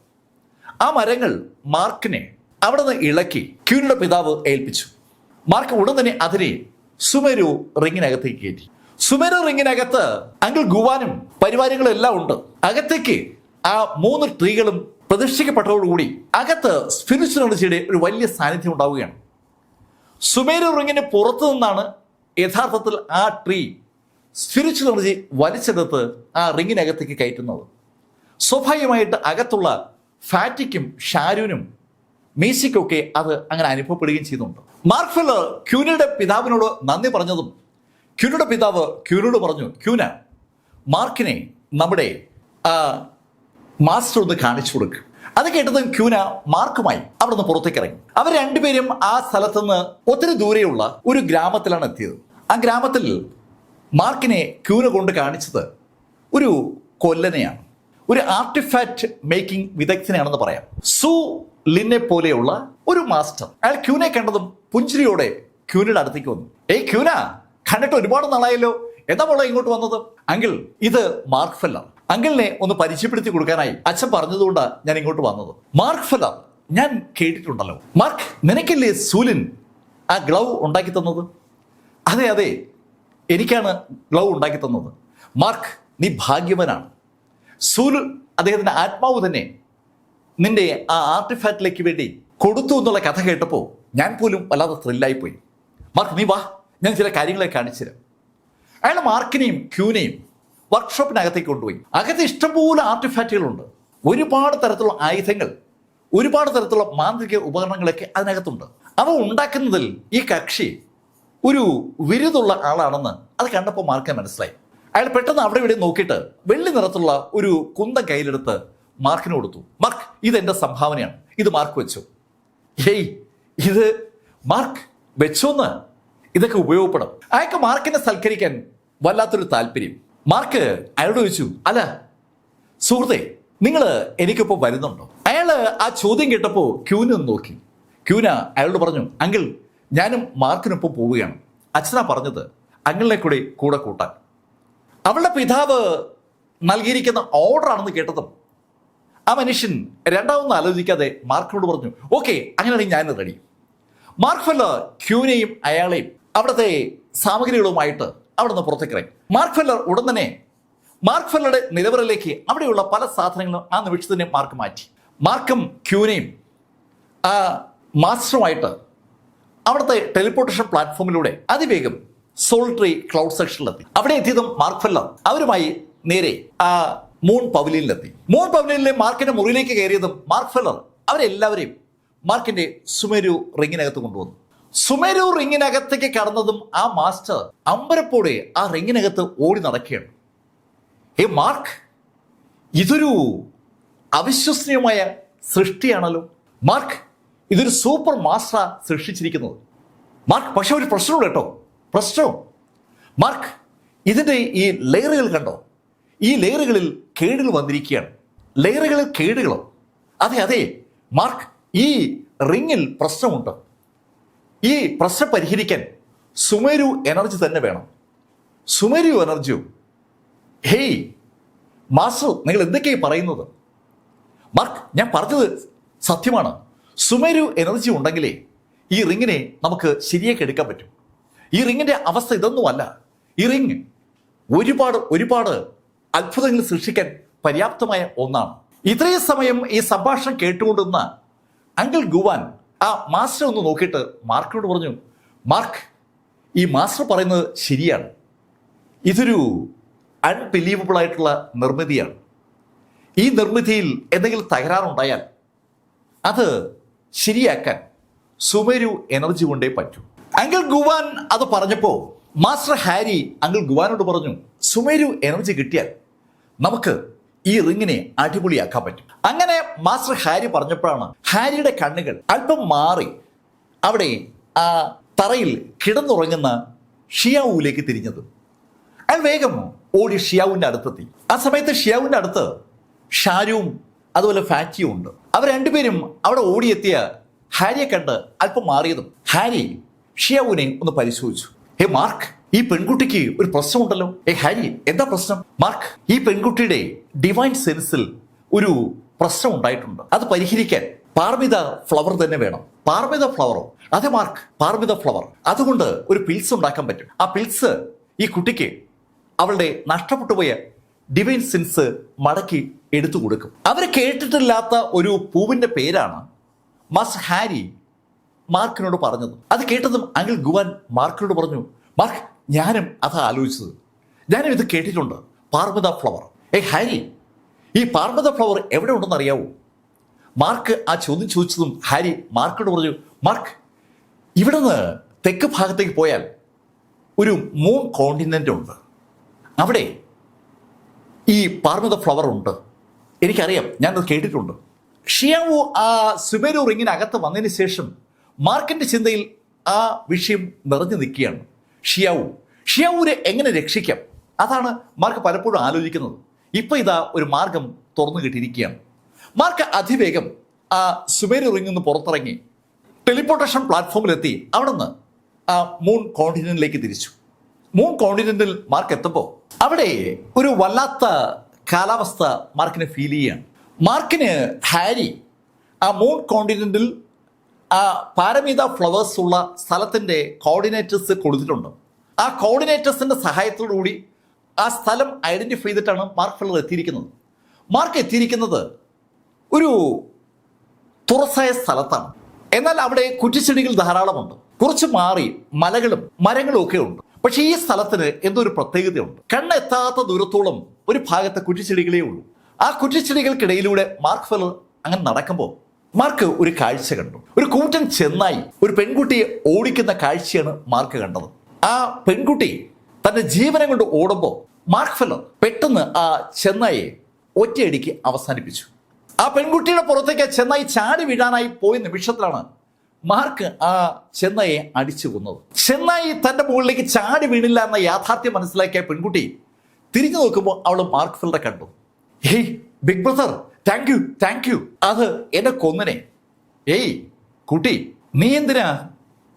[SPEAKER 1] ആ മരങ്ങൾ മാർക്കിനെ അവിടെ നിന്ന് ഇളക്കി ക്യൂനയുടെ പിതാവ് ഏൽപ്പിച്ചു. മാർക്ക് ഉടൻ തന്നെ അതിനെ സുമേരു റിങ്ങിനകത്തേക്ക് കയറ്റി. സുമേരു റിങ്ങിനകത്ത് അങ്കിൾ ഗുവാനും പരിവാരങ്ങളും എല്ലാം ഉണ്ട്. അകത്തേക്ക് ആ 3 ട്രീകളും പ്രതിഷ്ഠിക്കപ്പെട്ടതോടുകൂടി അകത്ത് സ്പിരിച്വൽ എനർജിയുടെ ഒരു വലിയ സാന്നിധ്യം ഉണ്ടാവുകയാണ്. സുമേരു റിങ്ങിന് പുറത്തു നിന്നാണ് യഥാർത്ഥത്തിൽ ആ ട്രീ സ്പിരിച്വൽ എനർജി വലിച്ചെടുത്ത് ആ റിങ്ങിനകത്തേക്ക് കയറ്റുന്നത്. സ്വാഭാവികമായിട്ട് അകത്തുള്ള ഫാറ്റിക്കും ഷാരൂനും മീസിക്കൊക്കെ അത് അങ്ങനെ അനുഭവപ്പെടുകയും ചെയ്യുന്നുണ്ട്. മാർക്ക് ഫെല്ലർ ക്യൂനയുടെ പിതാവിനോട് നന്ദി പറഞ്ഞതും ക്യൂനയുടെ പിതാവ് ക്യൂനോട് പറഞ്ഞു, ക്യൂന, മാർക്കിനെ നമ്മുടെ മാസ്റ്റർ ഒന്ന് കാണിച്ചു കൊടുക്കുക. അത് കേട്ടതും ക്യൂന മാർക്കുമായി അവിടെ നിന്ന് പുറത്തേക്ക് ഇറങ്ങി. അവർ രണ്ടുപേരും ആ സ്ഥലത്തുനിന്ന് ഒത്തിരി ദൂരെയുള്ള ഒരു ഗ്രാമത്തിലാണ് എത്തിയത്. ആ ഗ്രാമത്തിൽ മാർക്കിനെ ക്യൂന കൊണ്ട് കാണിച്ചത് ഒരു കൊല്ലനെയാണ്, ഒരു ആർട്ടിഫാക്റ്റ് മേക്കിംഗ് വിദഗ്ധനെയാണെന്ന് പറയാം. സു ലിനെ പോലെയുള്ള ഒരു മാസ്റ്റർ. അയാൾ ക്യൂനെ കണ്ടതും പുഞ്ചിരിയോടെ ക്യൂനയുടെ അടുത്തേക്ക് വന്നു. ഏയ് ക്യൂന, കണ്ടിട്ട് ഒരുപാട് നാളായല്ലോ, എന്താ മോളെ ഇങ്ങോട്ട് വന്നത്? അങ്കിൾ, ഇത് മാർക്ക് ഫെല്ലർ. അങ്കിളിനെ ഒന്ന് പരിചയപ്പെടുത്തി കൊടുക്കാനായി അച്ഛൻ പറഞ്ഞതുകൊണ്ട് ഞാൻ ഇങ്ങോട്ട് വന്നത്. മാർക്ക് ഫെല്ലർ ഞാൻ കേട്ടിട്ടുണ്ടല്ലോ. മാർക്ക്, നിനക്കല്ലേ സൂലിൻ ആ ഗ്ലൗ ഉണ്ടാക്കി തന്നത്? അതെ അതെ, എനിക്കാണ് ഗ്ലൗ ഉണ്ടാക്കി തന്നത്. മാർക്ക്, നീ ഭാഗ്യവാനാണ്. സൂൽ അദ്ദേഹത്തിന്റെ ആത്മാവ് തന്നെ നിന്റെ ആ ആർട്ടിഫാക്റ്റിലേക്ക് വേണ്ടി കൊടുത്തു എന്നുള്ള കഥ കേട്ടപ്പോൾ ഞാൻ പോലും വല്ലാതെ ത്രില്ലായിപ്പോയി. മാർക്ക്, നീ വാ, ഞാൻ ചില കാര്യങ്ങളെ കാണിച്ചു തരാം. അയാൾ മാർക്കിനെയും ക്യൂനെയും വർക്ക്ഷോപ്പിനകത്തേക്ക് കൊണ്ടുപോയി. അകത്ത് ഇഷ്ടംപോലെ ആർട്ടിഫാക്റ്റുകളുണ്ട്. ഒരുപാട് തരത്തിലുള്ള ആയുധങ്ങൾ, ഒരുപാട് തരത്തിലുള്ള മാന്ത്രിക ഉപകരണങ്ങളൊക്കെ അതിനകത്തുണ്ട്. അവ ഉണ്ടാക്കുന്നതിൽ ഈ കക്ഷി ഒരു വിരുതുള്ള ആളാണെന്ന് അത് കണ്ടപ്പോൾ മാർക്ക് മനസ്സിലായി. അയാൾ പെട്ടെന്ന് അവിടെ ഇവിടെ നോക്കിയിട്ട് വെള്ളി നിറത്തുള്ള ഒരു കുന്തം കയ്യിലെടുത്ത് മാർക്കിന് കൊടുത്തു. മാർക്ക്, ഇതെന്റെ സംഭാവനയാണ്, ഇത് മാർക്ക് വെച്ചു. ഹേയ്, ഇത് മാർക്ക് വെച്ചോന്ന്, ഇതൊക്കെ ഉപയോഗപ്പെടും. അയാൾക്ക് മാർക്കിനെ സൽക്കരിക്കാൻ വല്ലാത്തൊരു താല്പര്യം. മാർക്ക് അയാളോട് ചോദിച്ചു, അല്ല സുഹൃത്തെ, നിങ്ങൾ എനിക്കൊപ്പം വരുന്നുണ്ടോ? അയാള് ആ ചോദ്യം കേട്ടപ്പോൾ ക്യൂന നോക്കി. ക്യൂന അയാളോട് പറഞ്ഞു, അങ്കിൾ, ഞാനും മാർക്കിനൊപ്പം പോവുകയാണ്. അച്ഛനാ പറഞ്ഞത് അങ്കിളിനെ കൂടെ കൂട്ടാൻ. അവളുടെ പിതാവ് നൽകിയിരിക്കുന്ന ഓർഡറാണെന്ന് കേട്ടതും ആ മനുഷ്യൻ രണ്ടാമൊന്നും ആലോചിക്കാതെ മാർക്കിനോട് പറഞ്ഞു, ഓക്കെ, അങ്ങനെയാണെങ്കിൽ ഞാൻ റെഡി. മാർക്ക് ഫെല്ലർ ക്യൂനെയും അയാളെയും അവിടുത്തെ സാമഗ്രികളുമായിട്ട് അവിടെ നിന്ന് പുറത്തേക്ക് ഇറങ്ങി. മാർക്ക് ഫെല്ലർ ഉടൻ തന്നെ മാർക്ക് ഫെല്ലറുടെ നിലവറയിലേക്ക് അവിടെയുള്ള പല സാധനങ്ങളും ആ നിമിഷത്തിൽ തന്നെ മാർക്ക് മാറ്റി. മാർക്കും ക്യൂനെയും ആ മാസ്റ്ററുമായിട്ട് അവിടുത്തെ ടെലിപ്പോർട്ടേഷൻ പ്ലാറ്റ്ഫോമിലൂടെ അതിവേഗം സോളിറ്ററി ക്ലൗഡ് സെക്ഷനിലെത്തി. അവിടെ എത്തിയതും മാർക്ക് ഫെല്ലർ അവരുമായി നേരെ ആ മൂൺ പവലിയനിലെത്തി. മൂൺ പവലിയനിലെ മാർക്കിന്റെ മുറിയിലേക്ക് കയറിയതും മാർക്ക് ഫെല്ലർ അവരെല്ലാവരെയും മാർക്കിന്റെ സുമേരു റിങ്ങിനകത്ത് കൊണ്ടുവന്നു. സുമേരു റിങ്ങിനകത്തേക്ക് കടന്നതും ആ മാസ്റ്റർ അമ്പരപ്പോടെ ആ റിങ്ങിനകത്ത് ഓടി നടക്കുകയാണ്. മാർക്ക്, ഇതൊരു അവിശ്വസനീയമായ സൃഷ്ടിയാണല്ലോ. മാർക്ക്, ഇതൊരു സൂപ്പർ മാസ്റ്റർ സൃഷ്ടിച്ചിരിക്കുന്നത്. മാർക്ക്, പക്ഷെ ഒരു പ്രശ്നമുണ്ട് കേട്ടോ. പ്രശ്നം മാർക്ക്, ഇതിൻ്റെ ഈ ലെയറുകൾ കണ്ടോ? ഈ ലെയറുകളിൽ കേടുകൾ വന്നിരിക്കുകയാണ്. ലെയറുകളിൽ കേടുകളോ? അതെ മാർക്ക്, ഈ റിങ്ങിൽ പ്രശ്നമുണ്ട്. ഈ പ്രശ്നം പരിഹരിക്കാൻ സുമേരു എനർജി തന്നെ വേണം. സുമേരു എനർജിയോ? ഹേയ് മാസ്റ്റർ, നിങ്ങൾ എന്തൊക്കെയാണ് പറയുന്നത്? മാർക്ക്, ഞാൻ പറഞ്ഞത് സത്യമാണ്. സുമേരു എനർജി ഉണ്ടെങ്കിലേ ഈ റിങ്ങിനെ നമുക്ക് ശരിയാക്കി എടുക്കാൻ പറ്റും. ഈ റിങ്ങിന്റെ അവസ്ഥ ഇതൊന്നുമല്ല. ഈ റിങ് ഒരുപാട് അത്ഭുതങ്ങൾ സൃഷ്ടിക്കാൻ പര്യാപ്തമായ ഒന്നാണ്. ഇത്രയും സമയം ഈ സംഭാഷണം കേട്ടുകൊണ്ടിരുന്ന അങ്കിൾ ഗുവാൻ ആ മാസ്റ്റർ ഒന്ന് നോക്കിയിട്ട് മാർക്കിനോട് പറഞ്ഞു, മാർക്ക്, ഈ മാസ്റ്റർ പറയുന്നത് ശരിയാണ്. ഇതൊരു അൺബിലീവബിൾ ആയിട്ടുള്ള നിർമ്മിതിയാണ്. ഈ നിർമ്മിതിയിൽ എന്തെങ്കിലും തകരാറുണ്ടായാൽ അത് ശരിയാക്കാൻ സുമേരു എനർജി കൊണ്ടേ പറ്റൂ. അങ്കിൾ ഗുവാൻ അത് പറഞ്ഞപ്പോൾ മാസ്റ്റർ ഹാരി അങ്കിൾ ഗുവാനോട് പറഞ്ഞു, സുമേരു എനർജി കിട്ടിയാൽ നമുക്ക് ഈ റിങ്ങിനെ അടിപൊളിയാക്കാൻ പറ്റും. അങ്ങനെ മാസ്റ്റർ ഹാരി പറഞ്ഞപ്പോഴാണ് ഹാരിയുടെ കണ്ണുകൾ അല്പം മാറി അവിടെ ആ തറയിൽ കിടന്നുറങ്ങുന്ന ഷിയാവുവിലേക്ക് തിരിഞ്ഞത്. അയാൾ വേഗം ഓടി ഷിയാവുവിൻ്റെ അടുത്തെത്തി. ആ സമയത്ത് ഷിയാവുവിൻ്റെ അടുത്ത് ഷാരുവും അതുപോലെ ഫാറ്റിയും ഉണ്ട്. അവർ രണ്ടുപേരും അവിടെ ഓടിയെത്തിയ ഹാരിയെ കണ്ട് അല്പം മാറിയതും ഹാരി ഷിയാവുവിനെ ഒന്ന് പരിശോധിച്ചു. മാർക്ക്, ഈ പെൺകുട്ടിക്ക് ഒരു പ്രശ്നമുണ്ടല്ലോ. ഹാരി, എന്താ പ്രശ്നം? മാർക്ക്, ഈ പെൺകുട്ടിയുടെ ഡിവൈൻ സെൻസിൽ ഒരു പ്രശ്നം ഉണ്ടായിട്ടുണ്ട്. അത് പരിഹരിക്കാൻ പാർമിത ഫ്ലവർ തന്നെ വേണം. പാർമിത ഫ്ലവറോ? അതെ മാർക്ക്, പാർമിത ഫ്ലവർ. അതുകൊണ്ട് ഒരു പിൽസ് ഉണ്ടാക്കാൻ പറ്റും. ആ പിൽസ് ഈ കുട്ടിക്ക് അവളുടെ നഷ്ടപ്പെട്ടു പോയ ഡിവൈൻ സെൻസ് മടക്കി എടുത്തു കൊടുക്കും. അവർ കേട്ടിട്ടില്ലാത്ത ഒരു പൂവിന്റെ പേരാണ് മാസ്റ്റർ ഹാരി മാർക്കിനോട് പറഞ്ഞത്. അത് കേട്ടതും അങ്കിൾ ഗുവാൻ മാർക്കിനോട് പറഞ്ഞു, മാർക്ക്, ഞാനും അതാ ആലോചിച്ചത്. ഞാനും ഇത് കേട്ടിട്ടുണ്ട്, പാർമിത ഫ്ലവർ. ഹാരി, ഈ പാർമിത ഫ്ലവർ എവിടെ ഉണ്ടെന്ന് അറിയാവോ? മാർക്ക് ആ ചോദ്യം ചോദിച്ചതും ഹാരി മാർക്കിനോട് പറഞ്ഞു, മാർക്ക്, ഇവിടുന്ന് തെക്ക് ഭാഗത്തേക്ക് പോയാൽ ഒരു മൂൺ കോണ്ടിനെൻ്റ് ഉണ്ട്. അവിടെ ഈ പാർമിത ഫ്ലവർ ഉണ്ട്. എനിക്കറിയാം, ഞാനത് കേട്ടിട്ടുണ്ട്. ഷിയാവു ആ സുമേരു റിങ്ങിനകത്ത് വന്നതിന് ശേഷം മാർക്കിന്റെ ചിന്തയിൽ ആ വിഷയം നിറഞ്ഞു നിൽക്കുകയാണ്. ഷിയാവുവിനെ എങ്ങനെ രക്ഷിക്കാം? അതാണ് മാർക്ക് പലപ്പോഴും ആലോചിക്കുന്നത്. ഇപ്പൊ ഇതാ ഒരു മാർഗം തുറന്നു കിട്ടിയിരിക്കുകയാണ്. മാർക്ക് അതിവേഗം ആ സുമേരു റിങ്ങിൽ നിന്ന് പുറത്തിറങ്ങി ടെലിപ്പോർട്ടേഷൻ പ്ലാറ്റ്ഫോമിലെത്തി അവിടെ നിന്ന് ആ മൂൺ കോണ്ടിനെന്റിലേക്ക് തിരിച്ചു. മൂൺ കോണ്ടിനെന്റിൽ മാർക്ക് എത്തുമ്പോൾ അവിടെ ഒരു വല്ലാത്ത കാലാവസ്ഥ മാർക്കിന് ഫീൽ ചെയ്യുകയാണ്. മാർക്കിന് ഹാരി ആ മൂൺ കോണ്ടിനെന്റിൽ ആ പാരമീത ഫ്ലവേഴ്സ് ഉള്ള സ്ഥലത്തിൻ്റെ കോർഡിനേറ്റേഴ്സ് കൊടുത്തിട്ടുണ്ട്. ആ കോർഡിനേറ്റേഴ്സിൻ്റെ സഹായത്തോടുകൂടി ആ സ്ഥലം ഐഡൻറ്റിഫൈ ചെയ്തിട്ടാണ് മാർക്ക് ഫെല്ലർ എത്തിയിരിക്കുന്നത്. മാർക്ക് എത്തിയിരിക്കുന്നത് ഒരു തുറസായ സ്ഥലത്താണ്. എന്നാൽ അവിടെ കുറ്റിച്ചെടികൾ ധാരാളമുണ്ട്. കുറച്ച് മാറി മലകളും മരങ്ങളും ഒക്കെ ഉണ്ട്. പക്ഷേ ഈ സ്ഥലത്തിന് എന്തോ ഒരു പ്രത്യേകതയുണ്ട്. കണ്ണെത്താത്ത ദൂരത്തോളം ഒരു ഭാഗത്തെ കുറ്റിച്ചെടികളേ ഉള്ളൂ. ആ കുറ്റിച്ചെടികൾക്കിടയിലൂടെ മാർക്ക് ഫെല്ലർ അങ്ങനെ നടക്കുമ്പോൾ മാർക്ക് ഒരു കാഴ്ച കണ്ടു. ഒരു കൂറ്റൻ ചെന്നായി ഒരു പെൺകുട്ടിയെ ഓടിക്കുന്ന കാഴ്ചയാണ് മാർക്ക് കണ്ടത്. ആ പെൺകുട്ടി തന്റെ ജീവനം കൊണ്ട് ഓടുമ്പോൾ മാർക്ക് ഫെല്ലർ പെട്ടെന്ന് ആ ചെന്നായെ ഒറ്റയടിക്ക് അവസാനിപ്പിച്ചു. ആ പെൺകുട്ടിയുടെ പുറത്തേക്ക് ചെന്നായി ചാടി വീഴാനായി പോയ നിമിഷത്തിലാണ് മാർക്ക് ആ ചെന്നായെ അടിച്ചു കൊന്നത്. ചെന്നായി തന്റെ മുകളിലേക്ക് ചാടി വീണില്ല എന്ന യാഥാർത്ഥ്യം മനസ്സിലാക്കിയ പെൺകുട്ടി തിരിഞ്ഞു നോക്കുമ്പോൾ അവൾ മാർക്ക് ഫെല്ലറെ കണ്ടു. Hey big brother, thank you. അത് എന്നെ കൊന്നനെ. കുട്ടി, നീ എന്തിനാ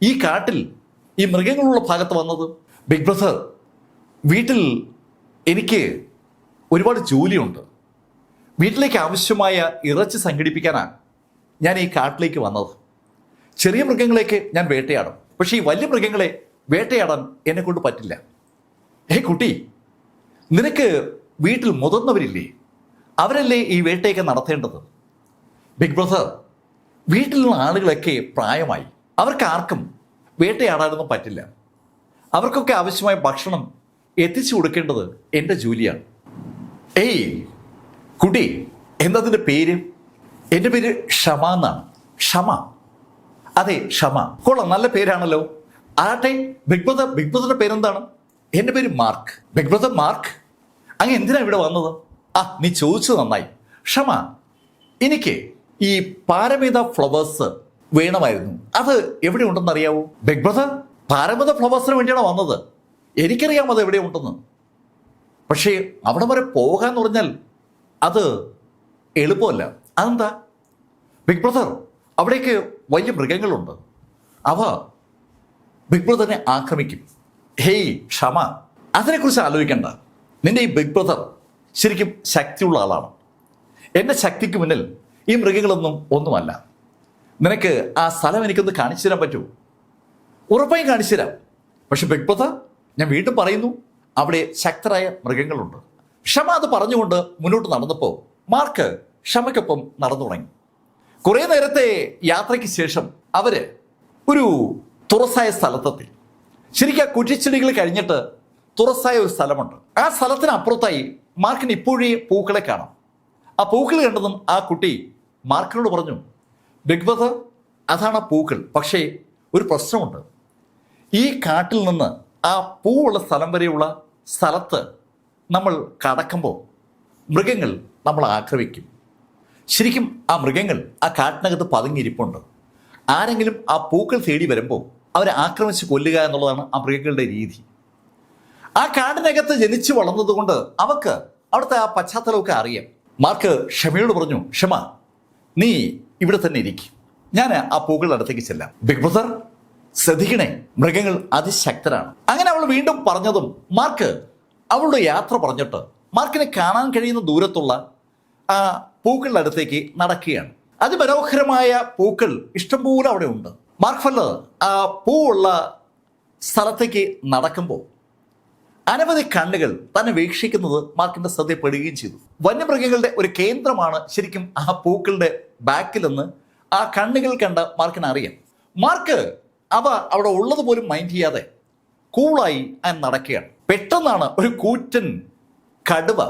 [SPEAKER 1] ഈ കാട്ടിൽ ഈ മൃഗങ്ങളുള്ള ഭാഗത്ത് വന്നത്? ബിഗ് ബ്രദർ, വീട്ടിൽ എനിക്ക് ഒരുപാട് ജോലിയുണ്ട്. വീട്ടിലേക്ക് ആവശ്യമായ ഇറച്ചി സംഘടിപ്പിക്കാനാണ് ഞാൻ ഈ കാട്ടിലേക്ക് വന്നത്. ചെറിയ മൃഗങ്ങളെയൊക്കെ ഞാൻ വേട്ടയാടും, പക്ഷേ ഈ വലിയ മൃഗങ്ങളെ വേട്ടയാടാൻ എന്നെ കൊണ്ട് പറ്റില്ല. കുട്ടി, നിനക്ക് വീട്ടിൽ മുതിർന്നവരില്ലേ? അവരല്ലേ ഈ വേട്ടയൊക്കെ നടത്തേണ്ടത്. ബിഗ് ബ്രദർ, വീട്ടിലുള്ള ആളുകളൊക്കെ പ്രായമായി. അവർക്ക് ആർക്കും വേട്ടയാടാനൊന്നും പറ്റില്ല. അവർക്കൊക്കെ ആവശ്യമായ ഭക്ഷണം എത്തിച്ചു കൊടുക്കേണ്ടത് എൻ്റെ ജോലിയാണ്. കുട്ടി, എന്താ പേര്? എൻ്റെ പേര് ക്ഷമ എന്നാണ്. ക്ഷമ? അതെ, ക്ഷമ. കൊള്ളാം, നല്ല പേരാണല്ലോ. ആട്ടെ, ബിഗ് ബ്രദറിന്റെ പേരെന്താണ്? എൻ്റെ പേര് മാർക്ക്. ബിഗ് ബ്രദർ മാർക്ക്, അങ്ങ് എന്തിനാ ഇവിടെ വന്നത്? നീ ചോദിച്ചത് നന്നായി. ക്ഷമ, എനിക്ക് ഈ പാരമിത ഫ്ലവേഴ്സ് വേണമായിരുന്നു. അത് എവിടെ ഉണ്ടെന്ന് അറിയാവോ? ബിഗ് ബ്രദർ, പാരമിത ഫ്ലവേഴ്സിന് വേണ്ടിയാണോ വന്നത്? എനിക്കറിയാം അത് എവിടെ ഉണ്ടെന്ന്. പക്ഷേ അവിടെ വരെ പോകാന്ന് പറഞ്ഞാൽ അത് എളുപ്പമല്ല. അതെന്താ? ബിഗ് ബ്രദർ, അവിടേക്ക് വലിയ മൃഗങ്ങളുണ്ട്. അവ ബിഗ് ബ്രദറിനെ ആക്രമിക്കും. ക്ഷമ, അതിനെക്കുറിച്ച് ആലോചിക്കണ്ട. നിന്റെ ഈ ബിഗ് ബ്രദർ ശരിക്കും ശക്തിയുള്ള ആളാണ്. എൻ്റെ ശക്തിക്ക് മുന്നിൽ ഈ മൃഗങ്ങളൊന്നും ഒന്നുമല്ല. നിനക്ക് ആ സ്ഥലം എനിക്കൊന്ന് കാണിച്ചു തരാൻ പറ്റുമോ? ഉറപ്പായും കാണിച്ചു തരാം. പക്ഷെ ബിഗ് ബ്രദർ, ഞാൻ വീണ്ടും പറയുന്നു, അവിടെ ശക്തരായ മൃഗങ്ങളുണ്ട്. ക്ഷമ അത് പറഞ്ഞുകൊണ്ട് മുന്നോട്ട് നടന്നപ്പോൾ മാർക്ക് ക്ഷമയ്ക്കൊപ്പം നടന്നു തുടങ്ങി. കുറേ നേരത്തെ യാത്രയ്ക്ക് ശേഷം അവര് ഒരു തുറസായ സ്ഥലത്തെത്തി. ശരിക്കും ആ കുറ്റിച്ചെടികൾ കഴിഞ്ഞിട്ട് തുറസായ ഒരു സ്ഥലമുണ്ട്. ആ സ്ഥലത്തിന് അപ്പുറത്തായി മാർക്കിന് ഇപ്പോഴേ പൂക്കളെ കാണാം. ആ പൂക്കൾ കണ്ടതും ആ കുട്ടി മാർക്കിനോട് പറഞ്ഞു, ബിഗ് ബ്രദർ, അതാണ് ആ പൂക്കൾ. പക്ഷേ ഒരു പ്രശ്നമുണ്ട്. ഈ കാട്ടിൽ നിന്ന് ആ പൂവുള്ള സ്ഥലം വരെയുള്ള സ്ഥലത്ത് നമ്മൾ കടക്കുമ്പോൾ മൃഗങ്ങൾ നമ്മളെ ആക്രമിക്കും. ശരിക്കും ആ മൃഗങ്ങൾ ആ കാട്ടിനകത്ത് പതുങ്ങിയിരിപ്പുണ്ട്. ആരെങ്കിലും ആ പൂക്കൾ തേടി വരുമ്പോൾ അവരെ ആക്രമിച്ച് കൊല്ലുക എന്നുള്ളതാണ് ആ മൃഗങ്ങളുടെ രീതി. ആ കാടിനകത്ത് ജനിച്ചു വളർന്നതുകൊണ്ട് അവർക്ക് അവിടുത്തെ ആ പശ്ചാത്തലമൊക്കെ അറിയാം. മാർക്ക് ക്ഷമയോട് പറഞ്ഞു, ക്ഷമ, നീ ഇവിടെ തന്നെ ഇരിക്കും, ഞാൻ ആ പൂക്കളുടെ അടുത്തേക്ക് ചെല്ലാം. ബിഗ് ബ്രദർ, ശ്രദ്ധിക്കണേ, മൃഗങ്ങൾ അതിശക്തരാണ്. അങ്ങനെ അവൾ വീണ്ടും പറഞ്ഞതും മാർക്ക് അവളുടെ യാത്ര പറഞ്ഞിട്ട് മാർക്കിനെ കാണാൻ കഴിയുന്ന ദൂരത്തുള്ള ആ പൂക്കളുടെ അടുത്തേക്ക് നടക്കുകയാണ്. അതിമനോഹരമായ പൂക്കൾ ഇഷ്ടംപോലെ അവിടെ ഉണ്ട്. മാർക്ക് ഫെല്ലർ ആ പൂവുള്ള സ്ഥലത്തേക്ക് നടക്കുമ്പോൾ അനവധി കണ്ണുകൾ തന്നെ വീക്ഷിക്കുന്നത് മാർക്കിന്റെ ശ്രദ്ധപ്പെടുകയും ചെയ്തു. വന്യമൃഗങ്ങളുടെ ഒരു കേന്ദ്രമാണ് ശരിക്കും ആ പൂക്കളുടെ ബാക്കിലെന്ന് ആ കണ്ണുകൾ കണ്ട മാർക്കിന് അറിയാം. മാർക്ക് അവ അവിടെ ഉള്ളത് പോലും മൈൻഡ് ചെയ്യാതെ കൂളായി നടക്കുകയാണ്. പെട്ടെന്നാണ് ഒരു കൂറ്റൻ കടുവ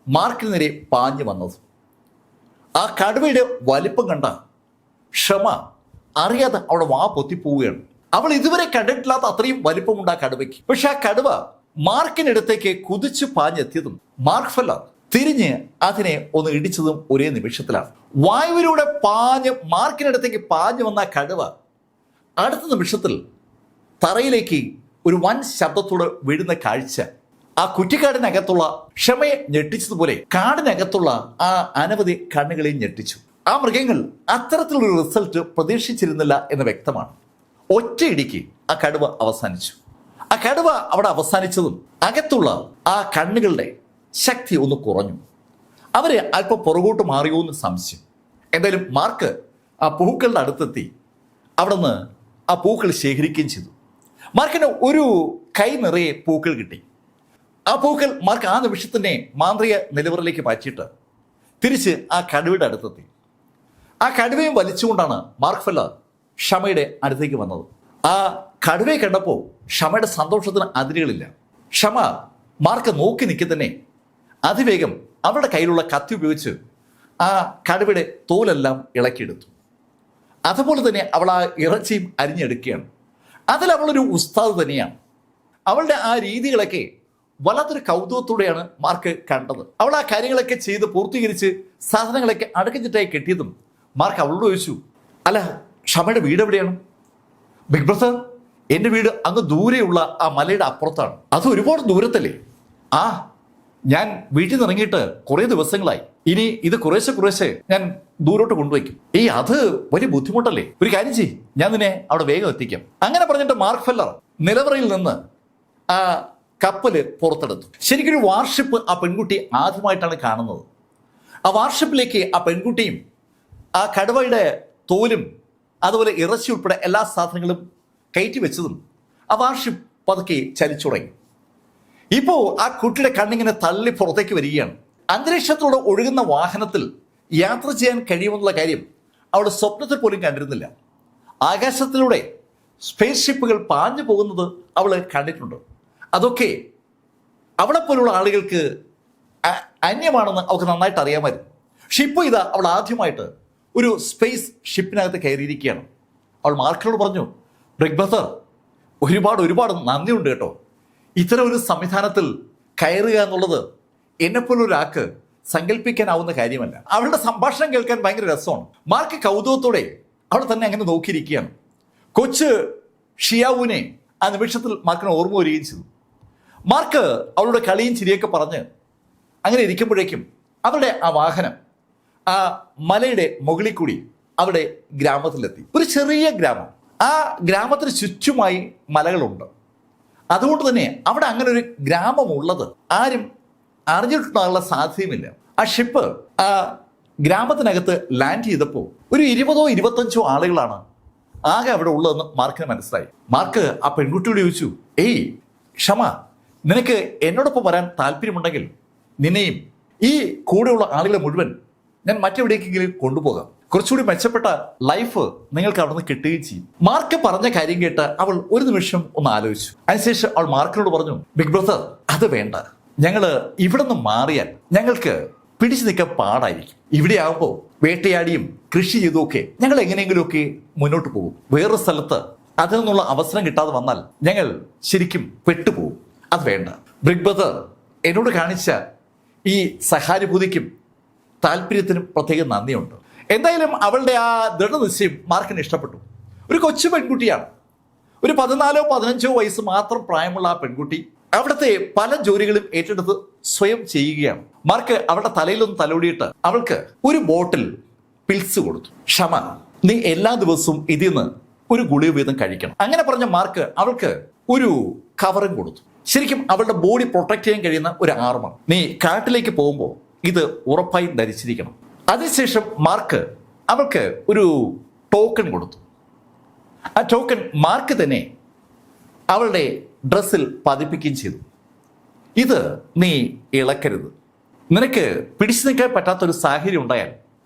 [SPEAKER 1] മാർക്കിന് നേരെ പാഞ്ഞു വന്നത്. ആ കടുവയുടെ വലിപ്പം കണ്ട ക്ഷമ അറിയാതെ അവിടെ വാ പൊത്തിപ്പോവുകയാണ്. അവൾ ഇതുവരെ കണ്ടിട്ടില്ലാത്ത അത്രയും വലിപ്പമുണ്ട് ആ കടുവയ്ക്ക്. പക്ഷെ ആ കടുവ മാർക്കിനടുത്തേക്ക് കുതിച്ചു പാഞ്ഞെത്തിയതും മാർക്ക് ഫെല്ലർ തിരിഞ്ഞ് അതിനെ ഒന്ന് ഇടിച്ചതും ഒരേ നിമിഷത്തിലാണ്. വായുവിലൂടെ മാർക്കിനടുത്തേക്ക് പാഞ്ഞു വന്ന കടുവ അടുത്ത നിമിഷത്തിൽ തറയിലേക്ക് ഒരു വൻ ശബ്ദത്തോട് വീഴുന്ന കാഴ്ച ആ കുറ്റിക്കാടിനകത്തുള്ള ക്ഷമയെ ഞെട്ടിച്ചതുപോലെ കാടിനകത്തുള്ള ആ അനവധി കണ്ണുകളെയും ഞെട്ടിച്ചു. ആ മൃഗങ്ങൾ അത്തരത്തിലൊരു റിസൾട്ട് പ്രതീക്ഷിച്ചിരുന്നില്ല എന്ന് വ്യക്തമാണ്. ഒറ്റയിടിക്ക് ആ കടുവ അവസാനിച്ചു. ആ കടുവ അവിടെ അവസാനിച്ചതും അകത്തുള്ള ആ കണ്ണുകളുടെ ശക്തി ഒന്ന് കുറഞ്ഞു. അവര് അല്പം പുറകോട്ട് മാറിയോ എന്ന് സംശയം. എന്തായാലും മാർക്ക് ആ പൂക്കളുടെ അടുത്തെത്തി അവിടെ നിന്ന് ആ പൂക്കൾ ശേഖരിക്കുകയും ചെയ്തു. മാർക്കിന് ഒരു കൈ നിറയെ പൂക്കൾ കിട്ടി. ആ പൂക്കൾ മാർക്ക് ആ നിമിഷത്തിനെ മാന്ത്രിക നിലവറിലേക്ക് മാറ്റിയിട്ട് തിരിച്ച് ആ കടുവയുടെ അടുത്തെത്തി. ആ കടുവയും വലിച്ചുകൊണ്ടാണ് മാർക്ക് ഫെല്ലർ ക്ഷമയുടെ അടുത്തേക്ക് വന്നത്. ആ കടുവയെ കണ്ടപ്പോൾ ക്ഷമയുടെ സന്തോഷത്തിന് അതിരുകളില്ല. ക്ഷമ മാർക്ക് നോക്കി നിൽക്കി തന്നെ അതിവേഗം അവരുടെ കയ്യിലുള്ള കത്തി ഉപയോഗിച്ച് ആ കടുവയുടെ തോലെല്ലാം ഇളക്കിയെടുത്തു. അതുപോലെ തന്നെ അവൾ ആ ഇറച്ചിയും അരിഞ്ഞെടുക്കുകയാണ്. അതിൽ അവളൊരു ഉസ്താദ് തന്നെയാണ്. അവളുടെ ആ രീതികളൊക്കെ വല്ലാത്തൊരു കൗതുകത്തോടെയാണ് മാർക്ക് കണ്ടത്. അവൾ ആ കാര്യങ്ങളൊക്കെ ചെയ്ത് പൂർത്തീകരിച്ച് സാധനങ്ങളൊക്കെ അടുക്കിച്ചിട്ടായി കെട്ടിയതും മാർക്ക് അവളോട് ചോദിച്ചു, അല്ല, ക്ഷമയുടെ വീട് എവിടെയാണ്? ബിഗ് ബ്രദർ, എൻ്റെ വീട് അങ്ങ് ദൂരെയുള്ള ആ മലയുടെ അപ്പുറത്താണ്. അത് ഒരുപാട് ദൂരത്തല്ലേ? ഞാൻ വീട്ടിൽ നിന്ന് ഇറങ്ങിയിട്ട് കുറേ ദിവസങ്ങളായി. ഇനി ഇത് കുറേശ്ശെ ഞാൻ ദൂരോട്ട് കൊണ്ടുവയ്ക്കും. അത് വലിയ ബുദ്ധിമുട്ടല്ലേ? ഒരു കാര്യം ചെയ്യ്, ഞാൻ നിന്നെ അവിടെ വേഗം എത്തിക്കാം. അങ്ങനെ പറഞ്ഞിട്ട് മാർക്ക് ഫെല്ലർ നിലവറയിൽ നിന്ന് ആ കപ്പല് പുറത്തെടുത്തു. ശരിക്കൊരു വാർഷിപ്പ് ആ പെൺകുട്ടി ആദ്യമായിട്ടാണ് കാണുന്നത്. ആ വാർഷിപ്പിലേക്ക് ആ പെൺകുട്ടിയും ആ കടുവയുടെ തോലും അതുപോലെ ഇറച്ചി ഉൾപ്പെടെ എല്ലാ സാധനങ്ങളും കയറ്റി വെച്ചതും ആ വാർഷിപ്പ് പതുക്കെ ചലിച്ചു തുടങ്ങി. ഇപ്പോൾ ആ കുട്ടിയുടെ കണ്ണിങ്ങനെ തള്ളി പുറത്തേക്ക് വരികയാണ്. അന്തരീക്ഷത്തിലൂടെ ഒഴുകുന്ന വാഹനത്തിൽ യാത്ര ചെയ്യാൻ കഴിയുമെന്നുള്ള കാര്യം അവൾ സ്വപ്നത്തിൽ പോലും കണ്ടിരുന്നില്ല. ആകാശത്തിലൂടെ സ്പേസ് ഷിപ്പുകൾ പാഞ്ഞു പോകുന്നത് അവൾ കണ്ടിട്ടുണ്ട്. അതൊക്കെ അവളെ പോലുള്ള ആളുകൾക്ക് അന്യമാണെന്ന് അവൾക്ക് നന്നായിട്ട് അറിയാമായിരുന്നു. പക്ഷെ ഇപ്പോൾ ഇതാ അവൾ ആദ്യമായിട്ട് ഒരു സ്പേസ് ഷിപ്പിനകത്ത് കയറിയിരിക്കുകയാണ്. അവൾ മാർക്കിനോട് പറഞ്ഞു, ബിഗ് ബ്രദർ, ഒരുപാട് നന്ദിയുണ്ട് കേട്ടോ. ഇത്തരം ഒരു സംവിധാനത്തിൽ കയറുക എന്നുള്ളത് എന്നെപ്പോലൊരാൾക്ക് സങ്കല്പിക്കാനാവുന്ന കാര്യമല്ല. അവളുടെ സംഭാഷണം കേൾക്കാൻ ഭയങ്കര രസമാണ്. മാർക്ക് കൗതുകത്തോടെ അവൾ തന്നെ അങ്ങനെ നോക്കിയിരിക്കുകയാണ്. കൊച്ച് ഷിയാവുവിനെ ആ നിമിഷത്തിൽ മാർക്കിന് ഓർമ്മ വരികയും ചെയ്തു. മാർക്ക് അവളുടെ കളിയും ചിരിയൊക്കെ പറഞ്ഞ് അങ്ങനെ ഇരിക്കുമ്പോഴേക്കും അവരുടെ ആ വാഹനം ആ മലയുടെ മുകളിൽ കൂടി അവിടെ ഗ്രാമത്തിലെത്തി. ഒരു ചെറിയ ഗ്രാമം. ആ ഗ്രാമത്തിന് ചുറ്റുമായി മലകളുണ്ട്. അതുകൊണ്ട് തന്നെ അവിടെ അങ്ങനെ ഒരു ഗ്രാമമുള്ളത് ആരും അറിഞ്ഞിട്ടുണ്ടാകാനുള്ള സാധ്യതയുമില്ല. ആ ഷിപ്പ് ആ ഗ്രാമത്തിനകത്ത് ലാൻഡ് ചെയ്തപ്പോൾ ഒരു 20-25 ആളുകളാണ് ആകെ അവിടെ ഉള്ളതെന്ന് മാർക്കിന് മനസ്സിലായി. മാർക്ക് ആ പെൺകുട്ടിയോട് ചോദിച്ചു, ഏയ് ക്ഷമ, നിനക്ക് എന്നോടൊപ്പം വരാൻ താല്പര്യമുണ്ടെങ്കിൽ നിന്നെയും ഈ കൂടെയുള്ള ആളുകളെ മുഴുവൻ ഞാൻ മറ്റെവിടേക്കെങ്കിലും കൊണ്ടുപോകാം. കുറച്ചുകൂടി മെച്ചപ്പെട്ട ലൈഫ് നിങ്ങൾക്ക് അവിടെ നിന്ന് കിട്ടുകയും ചെയ്യും. മാർക്ക് പറഞ്ഞ കാര്യം കേട്ട് അവൾ ഒരു നിമിഷം ഒന്ന് ആലോചിച്ചു. അതിനുശേഷം അവൾ മാർക്കിനോട് പറഞ്ഞു, ബിഗ് ബ്രദർ, അത് വേണ്ട. ഞങ്ങള് ഇവിടെ നിന്ന് മാറിയാൽ ഞങ്ങൾക്ക് പിടിച്ചു നിൽക്കാൻ പാടായിരിക്കും. ഇവിടെ ആകുമ്പോൾ വേട്ടയാടിയും കൃഷി ചെയ്തുമൊക്കെ ഞങ്ങൾ എങ്ങനെയെങ്കിലുമൊക്കെ മുന്നോട്ട് പോകും. വേറൊരു സ്ഥലത്ത് അതിൽ നിന്നുള്ള അവസരം കിട്ടാതെ വന്നാൽ ഞങ്ങൾ ശരിക്കും പെട്ടുപോകും. അത് വേണ്ട. ബിഗ് ബ്രദർ എന്നോട് കാണിച്ച ഈ സഹാനുഭൂതിക്കും താല്പര്യത്തിനും പ്രത്യേകം നന്ദിയുണ്ട്. എന്തായാലും അവളുടെ ആ ദൃഢനിശ്ചയം മാർക്കിന് ഇഷ്ടപ്പെട്ടു. ഒരു കൊച്ചു പെൺകുട്ടിയാണ്. ഒരു 14-15 വയസ്സ് മാത്രം പ്രായമുള്ള ആ പെൺകുട്ടി അവിടുത്തെ പല ജോലികളും ഏറ്റെടുത്ത് സ്വയം ചെയ്യുകയാണ്. മാർക്ക് അവളുടെ തലയിലൊന്ന് തലോടിയിട്ട് അവൾക്ക് ഒരു ബോട്ടിൽ പിൽസ് കൊടുത്തു. ക്ഷമ, നീ എല്ലാ ദിവസവും ഇതിൽ നിന്ന് ഒരു ഗുളിക വീതം കഴിക്കണം. അങ്ങനെ പറഞ്ഞ മാർക്ക് അവൾക്ക് ഒരു കവറും കൊടുത്തു. ശരിക്കും അവളുടെ ബോഡി പ്രൊട്ടക്ട് ചെയ്യാൻ കഴിയുന്ന ഒരു ആർമർ. നീ കാട്ടിലേക്ക് പോകുമ്പോൾ ഇത് ഉറപ്പായും ധരിച്ചിരിക്കണം. അതിനുശേഷം മാർക്ക് അവൾക്ക് ഒരു ടോക്കൺ കൊടുത്തു. ആ ടോക്കൺ മാർക്ക് തന്നെ അവളുടെ ഡ്രസ്സിൽ പതിപ്പിക്കുകയും ചെയ്തു. ഇത് നീ ഇളക്കരുത്. നിനക്ക് പിടിച്ചു നിൽക്കാൻ പറ്റാത്തൊരു സാഹചര്യം ഉണ്ടായാൽ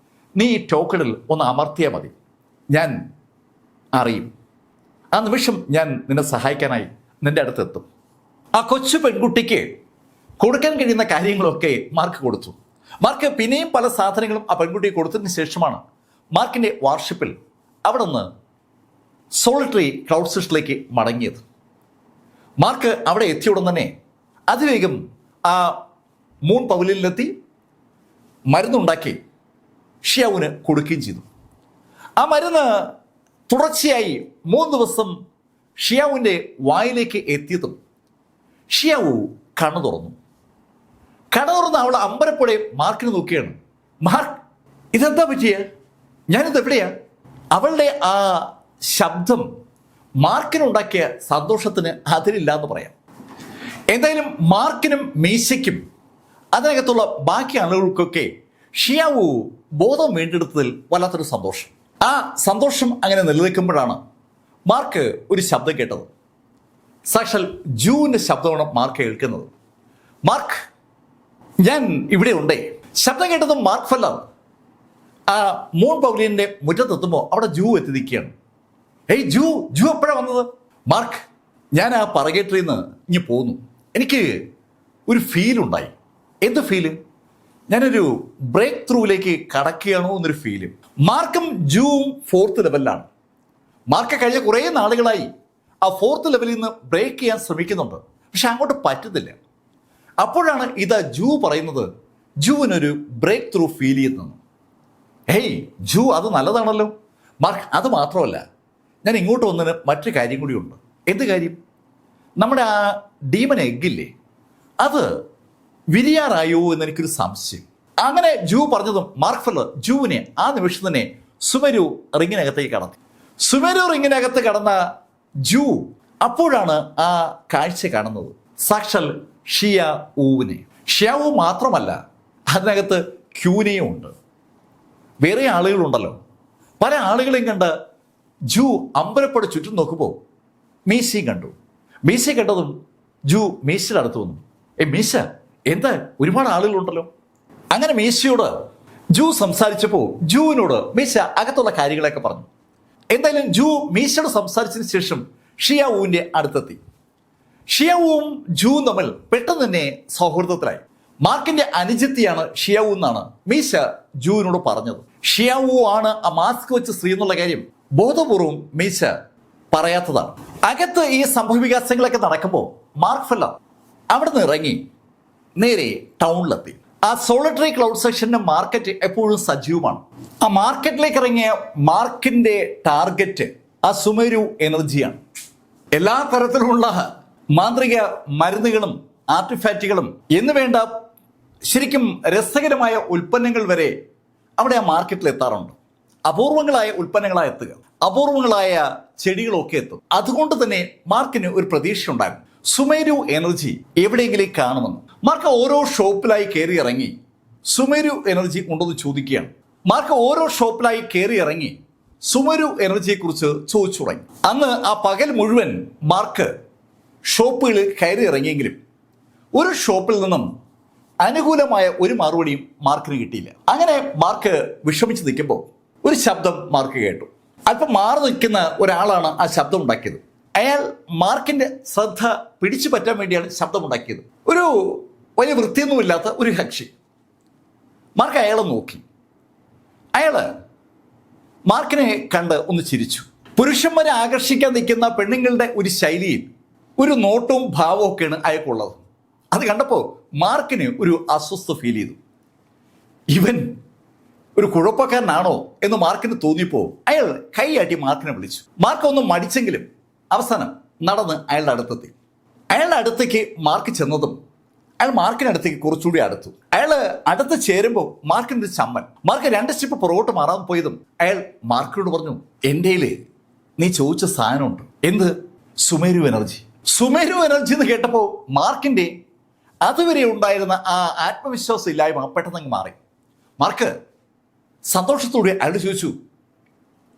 [SPEAKER 1] നീ ഈ ടോക്കണിൽ ഒന്ന് അമർത്തിയാൽ മതി. ഞാൻ അറിയും. ആ നിമിഷം ഞാൻ നിന്നെ സഹായിക്കാനായി നിന്റെ അടുത്തെത്തും. ആ കൊച്ചു പെൺകുട്ടിക്ക് കൊടുക്കാൻ കഴിയുന്ന കാര്യങ്ങളൊക്കെ മാർക്ക് കൊടുത്തു. മാർക്ക് പിന്നെയും പല സാധനങ്ങളും ആ പെൺകുട്ടിയെ കൊടുത്തതിന് ശേഷമാണ് മാർക്കിൻ്റെ വാർഷിപ്പിൽ അവിടെ നിന്ന് സോളിറ്ററി ക്ലൗഡ് സിസ്റ്റത്തിലേക്ക് മടങ്ങിയത്. മാർക്ക് അവിടെ എത്തിയ ഉടൻ തന്നെ അതിവേഗം ആ മൂൺ പവലിയനിലെത്തി മരുന്നുണ്ടാക്കി ഷിയാവുവിന് കൊടുക്കുകയും ചെയ്തു. ആ മരുന്ന് തുടർച്ചയായി 3 ദിവസം ഷിയാവുവിൻ്റെ വായിലേക്ക് എത്തിയതും ഷിയാവു കണ്ണു തുറന്നു. അവൾ അമ്പരപ്പോടെ മാർക്കിന് നോക്കിയാണ്. മാർക്ക്, ഇതെന്താ പറ്റിയ? ഞാനിത് എവിടെയാ? അവളുടെ ആ ശബ്ദം മാർക്കിനുണ്ടാക്കിയ സന്തോഷത്തിന് അതിരില്ല എന്ന് പറയാം. എന്തായാലും മാർക്കിനും മീശയ്ക്കും അതിനകത്തുള്ള ബാക്കി ആളുകൾക്കൊക്കെ ഷിയാവു ബോധം വീണ്ടെടുത്തതിൽ വല്ലാത്തൊരു സന്തോഷം. ആ സന്തോഷം അങ്ങനെ നിലനിൽക്കുമ്പോഴാണ് മാർക്ക് ഒരു ശബ്ദം കേട്ടത്. സാക്ഷാൽ ജൂവിൻ്റെ ശബ്ദമാണ് മാർക്ക് കേൾക്കുന്നത്. മാർക്ക്, ഞാൻ ഇവിടെ ഉണ്ടേ. ശബ്ദം കേട്ടതും മാർക്ക് ഫെല്ലർ ആ മൂൺ പവലിയൻ്റെ മുറ്റത്തെത്തുമ്പോൾ അവിടെ ജൂ എത്തി നിൽക്കുകയാണ്. ഏയ് ജൂ എപ്പോഴാണ് വന്നത്? മാർക്ക്, ഞാൻ ആ പറകേറ്ററിൽ നിന്ന് ഇനി പോന്നു. എനിക്ക് ഒരു ഫീലുണ്ടായി. എന്ത് ഫീല്? ഞാനൊരു ബ്രേക്ക് ത്രൂവിലേക്ക് കടക്കുകയാണോ എന്നൊരു ഫീല്. മാർക്കും ജൂവും 4th ലെവലിലാണ്. മാർക്ക് കഴിഞ്ഞ കുറേ നാളുകളായി ആ 4th ലെവലിൽ നിന്ന് ബ്രേക്ക് ചെയ്യാൻ ശ്രമിക്കുന്നുണ്ട്. പക്ഷെ അങ്ങോട്ട് പറ്റുന്നില്ല. അപ്പോഴാണ് ഇതാ ജൂ പറയുന്നത് ജൂവിനൊരു ബ്രേക്ക് ത്രൂ ഫീൽ ചെയ്യുന്നു. ഹേയ് ജൂ, അത് നല്ലതാണല്ലോ. മാർക്ക്, അത് മാത്രമല്ല, ഞാൻ ഇങ്ങോട്ട് വന്നതിന് മറ്റൊരു കാര്യം കൂടിയുണ്ട്. എന്ത് കാര്യം? നമ്മുടെ ആ ഡീമൻ എഗ്ഗില്ലേ, അത് വിരിയാറായോ എന്നെനിക്കൊരു സംശയം. അങ്ങനെ ജൂ പറഞ്ഞതും മാർക്ക് ഫെല്ലർ ജൂവിനെ ആ നിമിഷം തന്നെ സുമേരു റിങ്ങിനകത്തേക്ക് കടന്നു. സുമേരു റിങ്ങിനകത്ത് കടന്ന ജൂ അപ്പോഴാണ് ആ കാഴ്ച കാണുന്നത്. സാക്ഷാൽ ഷിയാവുവിനെ. ഷിയാവു മാത്രമല്ല, അതിനകത്ത് ക്യൂനയും ഉണ്ട്. വേറെ ആളുകളുണ്ടല്ലോ. പല ആളുകളെയും കണ്ട് ജൂ അമ്പലപ്പടി ചുറ്റും നോക്കുമ്പോൾ മീശയും കണ്ടു. മീശ കണ്ടതും ജൂ മീശയുടെ അടുത്ത് വന്നു. മീശ, എന്താ ഒരുപാട് ആളുകളുണ്ടല്ലോ. അങ്ങനെ മീശയോട് ജൂ സംസാരിച്ചപ്പോൾ ജൂവിനോട് മീശ അകത്തുള്ള കാര്യങ്ങളൊക്കെ പറഞ്ഞു. എന്തായാലും ജൂ മീശയോട് സംസാരിച്ചതിന് ശേഷം ഷിയാവൂവിൻ്റെ അടുത്തെത്തി. ഷിയാവൂവും ജൂവും തമ്മിൽ പെട്ടെന്ന് തന്നെ സൗഹൃദത്തിലായി. മാർക്കിന്റെ അനുജത്തിയാണ് ഷിയാവൂ എന്നാണ് മീശ ജൂവിനോട് പറഞ്ഞത്. ഷിയാവൂ ആണ് ആ മാസ്ക് വെച്ച സ്ത്രീ എന്നുള്ള കാര്യം ബോധപൂർവം മീശ പറയാത്തതാണ്. അകത്ത് ഈ സംഭവവികാസങ്ങളൊക്കെ നടക്കുമ്പോൾ മാർക്ക് ഫെല്ലർ അവിടെ നിന്ന് ഇറങ്ങി നേരെ ടൗണിലെത്തി. ആ സോളിറ്ററി ക്ലൗഡ് സെക്ഷന്റെ മാർക്കറ്റ് എപ്പോഴും സജീവമാണ്. ആ മാർക്കറ്റിലേക്ക് ഇറങ്ങിയ മാർക്കിന്റെ ടാർഗറ്റ് ആ സുമേരു എനർജിയാണ്. എല്ലാ തരത്തിലുമുള്ള മാന്ത്രിക മരുന്നുകളും ആർട്ടിഫാക്റ്റുകളും എന്ന് വേണ്ട ശരിക്കും രസകരമായ ഉൽപ്പന്നങ്ങൾ വരെ അവിടെ ആ മാർക്കറ്റിൽ എത്താറുണ്ട്. അപൂർവങ്ങളായ ഉൽപ്പന്നങ്ങളായി എത്തുക, അപൂർവങ്ങളായ ചെടികളൊക്കെ എത്തും. അതുകൊണ്ട് തന്നെ മാർക്കിന് ഒരു പ്രതീക്ഷ ഉണ്ടായിരുന്നു, സുമേരു എനർജി എവിടെയെങ്കിലും കാണുമെന്ന്. മാർക്ക് ഓരോ ഷോപ്പിലായി കയറി ഇറങ്ങി സുമേരു എനർജി ഉണ്ടെന്ന് ചോദിക്കുകയാണ്. മാർക്ക് ഓരോ ഷോപ്പിലായി കയറി ഇറങ്ങി സുമേരു എനർജിയെ കുറിച്ച് ചോദിച്ചു തുടങ്ങി. അന്ന് ആ പകൽ മുഴുവൻ മാർക്ക് ഷോപ്പുകളിൽ കയറി ഇറങ്ങിയെങ്കിലും ഒരു ഷോപ്പിൽ നിന്നും അനുകൂലമായ ഒരു മറുപടിയും മാർക്കിന് കിട്ടിയില്ല. അങ്ങനെ മാർക്ക് വിഷമിച്ച് നിൽക്കുമ്പോൾ ഒരു ശബ്ദം മാർക്ക് കേട്ടു. അല്പം മാറി നിൽക്കുന്ന ഒരാളാണ് ആ ശബ്ദം ഉണ്ടാക്കിയത്. അയാൾ മാർക്കിന്റെ ശ്രദ്ധ പിടിച്ചു പറ്റാൻ വേണ്ടിയാണ് ശബ്ദമുണ്ടാക്കിയത്. ഒരു വലിയ വൃത്തിയൊന്നുമില്ലാത്ത ഒരു കക്ഷി. മാർക്ക് അയാളെ നോക്കി. അയാള് മാർക്കിനെ കണ്ട് ഒന്ന് ചിരിച്ചു. പുരുഷന്മാരെ ആകർഷിക്കാൻ നിൽക്കുന്ന പെണ്ണുങ്ങളുടെ ഒരു ശൈലിയിൽ ഒരു നോട്ടവും ഭാവവും ഒക്കെയാണ് അയാൾക്കുള്ളത്. അത് കണ്ടപ്പോൾ മാർക്കിന് ഒരു അസ്വസ്ഥ ഫീൽ ചെയ്തു. ഇവൻ ഒരു കുഴപ്പക്കാരനാണോ എന്ന് മാർക്കിന് തോന്നിയപ്പോൾ അയാൾ കൈയാട്ടി മാർക്കിനെ വിളിച്ചു. മാർക്ക് ഒന്ന് മടിച്ചെങ്കിലും അവസാനം നടന്ന് അയാളുടെ അടുത്തെത്തി. അയാളുടെ അടുത്തേക്ക് മാർക്ക് ചെന്നതും അയാൾ മാർക്കിനടുത്തേക്ക് കുറച്ചുകൂടി അടുത്തു. അയാൾ അടുത്ത് ചേരുമ്പോൾ മാർക്കിൻ്റെ ചമ്മൻ. മാർക്ക് 2 സ്റ്റെപ്പ് പുറകോട്ട് മാറാൻ പോയതും അയാൾ മാർക്കിനോട് പറഞ്ഞു, എൻ്റെ നീ ചോദിച്ച സാധനമുണ്ട്. എന്ത്? സുമേരു എനർജി. സുമേരു എനർജി എന്ന് കേട്ടപ്പോൾ മാർക്കിൻ്റെ അതുവരെ ഉണ്ടായിരുന്ന ആ ആത്മവിശ്വാസം ഇല്ലായ്മ പെട്ടെന്ന് മാറി. മാർക്ക് സന്തോഷത്തോടെ അയാൾ ചോദിച്ചു,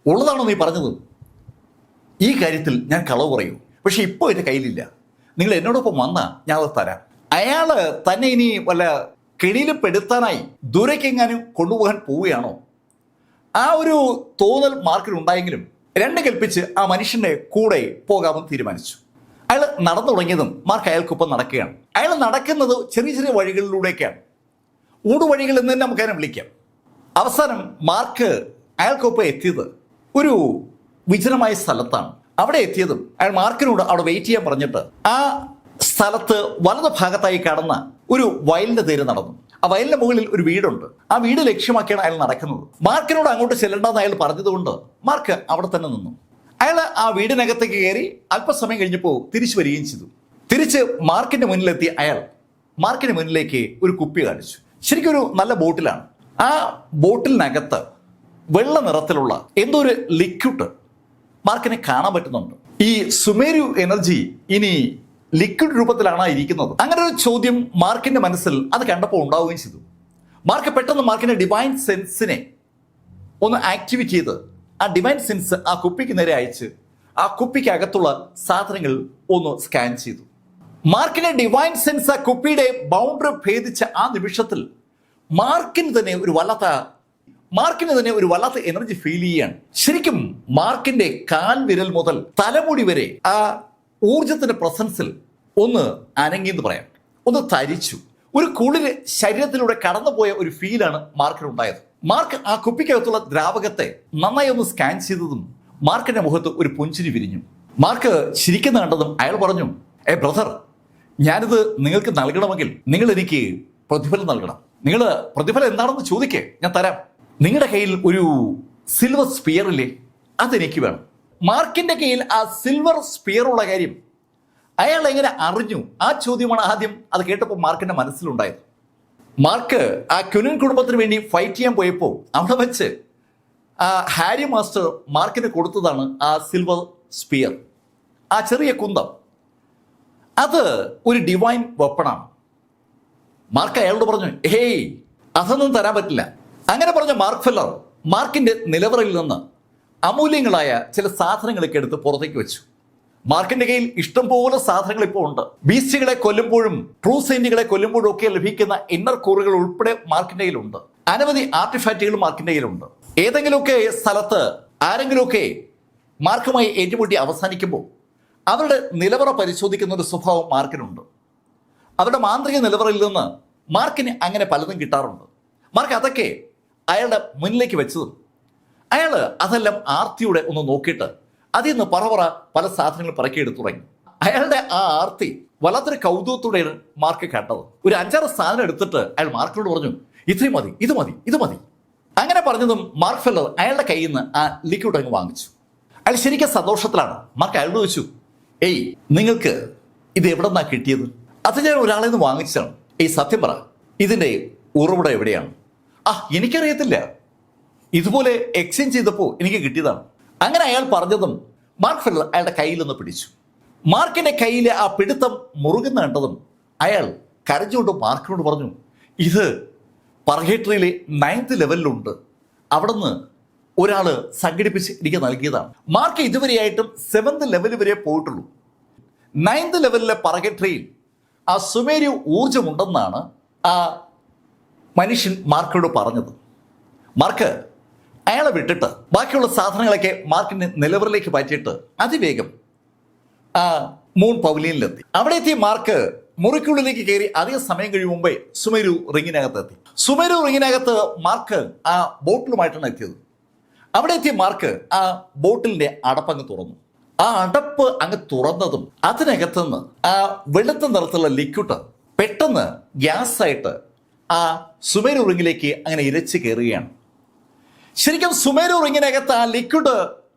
[SPEAKER 1] ഉള്ളതാണോ നീ പറഞ്ഞത്? ഈ കാര്യത്തിൽ ഞാൻ കളവ് പറയൂ, പക്ഷെ ഇപ്പോൾ എൻ്റെ കയ്യിലില്ല. നിങ്ങൾ എന്നോടൊപ്പം വന്നാൽ ഞാൻ അത് തരാം. അയാൾ തന്നെ ഇനി വല്ല കെണിയിൽ പെടുത്താനായി ദൂരേക്കെങ്ങാനും കൊണ്ടുപോകാൻ പോവുകയാണോ? ആ ഒരു തോന്നൽ മാർക്കിനുണ്ടായെങ്കിലും 2 കൽപ്പിച്ച് ആ മനുഷ്യൻ്റെ കൂടെ പോകാമെന്ന് തീരുമാനിച്ചു. അയാൾ നടന്നു തുടങ്ങിയതും മാർക്ക് അയാൾക്കൊപ്പം നടക്കുകയാണ്. അയാൾ നടക്കുന്നത് ചെറിയ ചെറിയ വഴികളിലൂടെയൊക്കെയാണ്. ഊടുവഴികൾ എന്ന് തന്നെ നമുക്ക് അതിനെ വിളിക്കാം. അവസാനം മാർക്ക് അയാൾക്കൊപ്പം എത്തിയത് ഒരു വിജനമായ സ്ഥലത്താണ്. അവിടെ എത്തിയതും അയാൾ മാർക്കിനോട് അവിടെ വെയിറ്റ് ചെയ്യാൻ പറഞ്ഞിട്ട് ആ സ്ഥലത്ത് വലതു ഭാഗത്തായി കടന്ന ഒരു വയലിന്റെ തീരെ നടന്നു. ആ വയലിന്റെ മുകളിൽ ഒരു വീടുണ്ട്. ആ വീട് ലക്ഷ്യമാക്കിയാണ് അയാൾ നടക്കുന്നത്. മാർക്കിനോട് അങ്ങോട്ട് ചെല്ലണ്ടെന്ന് അയാൾ പറഞ്ഞതുകൊണ്ട് മാർക്ക് അവിടെ തന്നെ നിന്നു. അയാൾ ആ വീടിനകത്തേക്ക് കയറി അല്പസമയം കഴിഞ്ഞപ്പോൾ തിരിച്ചു വരികയും ചെയ്തു. തിരിച്ച് മാർക്കിന്റെ മുന്നിലെത്തി അയാൾ മാർക്കിന്റെ മുന്നിലേക്ക് ഒരു കുപ്പി കാണിച്ചു. ശരിക്കും ഒരു നല്ല ബോട്ടിലാണ്. ആ ബോട്ടിലിനകത്ത് വെള്ള നിറത്തിലുള്ള എന്തോ ഒരു ലിക്വിഡ് മാർക്കിനെ കാണാൻ പറ്റുന്നുണ്ട്. ഈ സുമേരു എനർജി ഇനി ലിക്വിഡ് രൂപത്തിലാണ് ഇരിക്കുന്നത്. അങ്ങനെ ഒരു ചോദ്യം മാർക്കിന്റെ മനസ്സിൽ അത് കണ്ടപ്പോൾ ഉണ്ടാവുകയും ചെയ്തു. മാർക്ക് പെട്ടെന്ന് മാർക്കിന്റെ ഡിവൈൻ സെൻസിനെ ഒന്ന് ആക്ടിവേറ്റ് ചെയ്ത് ആ ഡിവൈൻ സെൻസ് ആ കുപ്പിക്ക് നേരെ അയച്ച് ആ കുപ്പിക്ക് അകത്തുള്ള സാധനങ്ങൾ ഒന്ന് സ്കാൻ ചെയ്തു. മാർക്കിന്റെ ഡിവൈൻ സെൻസ് ആ കുപ്പിയുടെ ബൗണ്ടറി ഭേദിച്ച ആ നിമിഷത്തിൽ മാർക്കിന് തന്നെ ഒരു വല്ലാത്ത എനർജി ഫീൽ ചെയ്യാണ്. ശരിക്കും മാർക്കിന്റെ കാൽ വിരൽ മുതൽ തലമുടി വരെ ആ ഊർജത്തിന്റെ പ്രസൻസിൽ ഒന്ന് അനങ്ങിയെന്ന് പറയാം, ഒന്ന് തരിച്ചു. ഒരു കുളിര് ശരീരത്തിലൂടെ കടന്നുപോയ ഒരു ഫീലാണ് മാർക്കിനുണ്ടായത്. മാർക്ക് ആ കുപ്പിക്കകത്തുള്ള ദ്രാവകത്തെ നന്നായി ഒന്ന് സ്കാൻ ചെയ്തതും മാർക്കിന്റെ മുഖത്ത് ഒരു പുഞ്ചിരി വിരിഞ്ഞു. മാർക്ക് ചിരിക്കുന്ന കണ്ടതും അയാൾ പറഞ്ഞു, ബ്രദർ, ഞാനിത് നിങ്ങൾക്ക് നൽകണമെങ്കിൽ നിങ്ങൾ എനിക്ക് പ്രതിഫലം നൽകണം. നിങ്ങൾ പ്രതിഫലം എന്താണെന്ന് ചോദിക്കേ, ഞാൻ തരാം. നിങ്ങളുടെ കയ്യിൽ ഒരു സിൽവർ സ്പിയർ ഇല്ലേ? അതെനിക്ക് വേണം. മാർക്കിന്റെ കയ്യിൽ ആ സിൽവർ സ്പിയർ ഉള്ള കാര്യം അയാൾ എങ്ങനെ അറിഞ്ഞു? ആ ചോദ്യമാണ് ആദ്യം അത് കേട്ടപ്പോൾ മാർക്കിന്റെ മനസ്സിലുണ്ടായത്. മാർക്ക് ആ ക്യുനിൻ കുടുംബത്തിന് വേണ്ടി ഫൈറ്റ് ചെയ്യാൻ പോയപ്പോൾ അവിടെ വെച്ച് ആ ഹാരി മാസ്റ്റർ മാർക്കിന് കൊടുത്തതാണ് ആ സിൽവർ സ്പിയർ, ആ ചെറിയ കുന്തം. അത് ഒരു ഡിവൈൻ വെപ്പണാണ്. മാർക്ക് അയാളോട് പറഞ്ഞു, ഹേയ്, അതൊന്നും തരാൻ പറ്റില്ല. അങ്ങനെ പറഞ്ഞ മാർക്ക് ഫെല്ലർ മാർക്കിന്റെ നിലവറയിൽ നിന്ന് അമൂല്യങ്ങളായ ചില സാധനങ്ങളൊക്കെ എടുത്ത് പുറത്തേക്ക് വെച്ചു. മാർക്കിന്റെ കയ്യിൽ ഇഷ്ടംപോലെ സാധനങ്ങൾ ഇപ്പോൾ ഉണ്ട്. ബീസ്റ്റുകളെ കൊല്ലുമ്പോഴും ട്രൂ സെയിന്റുകളെ കൊല്ലുമ്പോഴും ഒക്കെ ലഭിക്കുന്ന ഇന്നർ കോറുകൾ ഉൾപ്പെടെ മാർക്കിന്റെ കയ്യിലുണ്ട്. അനവധി ആർട്ടിഫാക്റ്റുകൾ മാർക്കിന്റെ കയ്യിലുണ്ട്. ഏതെങ്കിലുമൊക്കെ സ്ഥലത്ത് ആരെങ്കിലുമൊക്കെ മാർക്കുമായി ഏറ്റുമുട്ടി അവസാനിക്കുമ്പോൾ അവരുടെ നിലവറ പരിശോധിക്കുന്ന ഒരു സ്വഭാവം മാർക്കിനുണ്ട്. അവരുടെ മാന്ത്രിക നിലവറയിൽ നിന്ന് മാർക്കിന് അങ്ങനെ പലതും കിട്ടാറുണ്ട്. മാർക്ക് അതൊക്കെ അയാളുടെ മുന്നിലേക്ക് വെച്ചതും അയാൾ അതെല്ലാം ആർത്തിയുടെ ഒന്ന് നോക്കിയിട്ട് അതിൽ നിന്ന് പറവറ പല സാധനങ്ങൾ പറക്കിയെടുത്തു തുടങ്ങി. അയാളുടെ ആ ആർത്തി വല്ലാത്തൊരു കൗതുകത്തോടെയാണ് മാർക്ക് കണ്ടത്. ഒരു 5-6 സാധനം എടുത്തിട്ട് അയാൾ മാർക്കിനോട് പറഞ്ഞു, ഇത്രയും മതി, ഇത് മതി, ഇത് മതി. അങ്ങനെ പറഞ്ഞതും മാർക്ക് ഫെല്ലർ അയാളുടെ കയ്യിൽ നിന്ന് ആ ലിക്വിഡ് അങ്ങ് വാങ്ങിച്ചു. അയാൾ ശരിക്കും സന്തോഷത്തിലാണ്. മാർക്ക് അയാളോട് ചോദിച്ചു, ഏയ് നിങ്ങൾക്ക് ഇത് എവിടെ നിന്നാണ് കിട്ടിയത്? അത് ഞാൻ ഒരാളെ നിന്ന് വാങ്ങിച്ചതാണ്. ഏയ് സത്യം പറ, ഇതിൻ്റെ ഉറവിടം എവിടെയാണ്? എനിക്കറിയത്തില്ല, ഇതുപോലെ എക്സ്ചേഞ്ച് ചെയ്തപ്പോൾ എനിക്ക് കിട്ടിയതാണ്. അങ്ങനെ അയാൾ പറഞ്ഞതും മാർക്ക് ഫെല്ലർ അയാളുടെ കയ്യിൽ നിന്ന് പിടിച്ചു. മാർക്കിന്റെ കയ്യിലെ ആ പിടുത്തം മുറുകുന്ന കണ്ടതും അയാൾ കരഞ്ഞുകൊണ്ട് മാർക്കിനോട് പറഞ്ഞു, ഇത് പർഗേറ്ററിയിലെ 9th ലെവലിലുണ്ട്, അവിടുന്ന് ഒരാൾ സംഘടിപ്പിച്ച് എനിക്ക് നൽകിയതാണ്. മാർക്ക് ഇതുവരെയായിട്ടും 7th ലെവൽ വരെ പോയിട്ടുള്ളൂ. 9th ലെവലിലെ പർഗേറ്ററിയിൽ ആ സുമേരിയ ഊർജമുണ്ടെന്നാണ് ആ മനുഷ്യൻ മാർക്കിനോട് പറഞ്ഞത്. മാർക്ക് അയാളെ വിട്ടിട്ട് ബാക്കിയുള്ള സാധനങ്ങളൊക്കെ മാർക്കിന്റെ നിലവറിലേക്ക് മാറ്റിയിട്ട് അതിവേഗം ആ മൂൺ പവലിയനിലെത്തി. അവിടെ എത്തിയ മാർക്ക് മുറിക്കുള്ളിലേക്ക് കയറി അധികം സമയം കഴിയും മുമ്പേ സുമേരു റിങ്ങിനകത്ത് എത്തി. സുമേരു റിങ്ങിനകത്ത് മാർക്ക് ആ ബോട്ടിലുമായിട്ടാണ് എത്തിയത്. അവിടെ എത്തിയ മാർക്ക് ആ ബോട്ടിലിന്റെ അടപ്പങ്ങ് തുറന്നു. ആ അടപ്പ് അങ്ങ് തുറന്നതും അതിനകത്തുനിന്ന് ആ വെളുത്ത നിറത്തുള്ള ലിക്വിഡ് പെട്ടെന്ന് ഗ്യാസ് ആയിട്ട് ആ സുമേരു റിങ്ങിലേക്ക് അങ്ങനെ ഇരച്ച് കയറുകയാണ്. ശരിക്കും സുമേരു റിങ്ങിനകത്ത് ആ ലിക്വിഡ്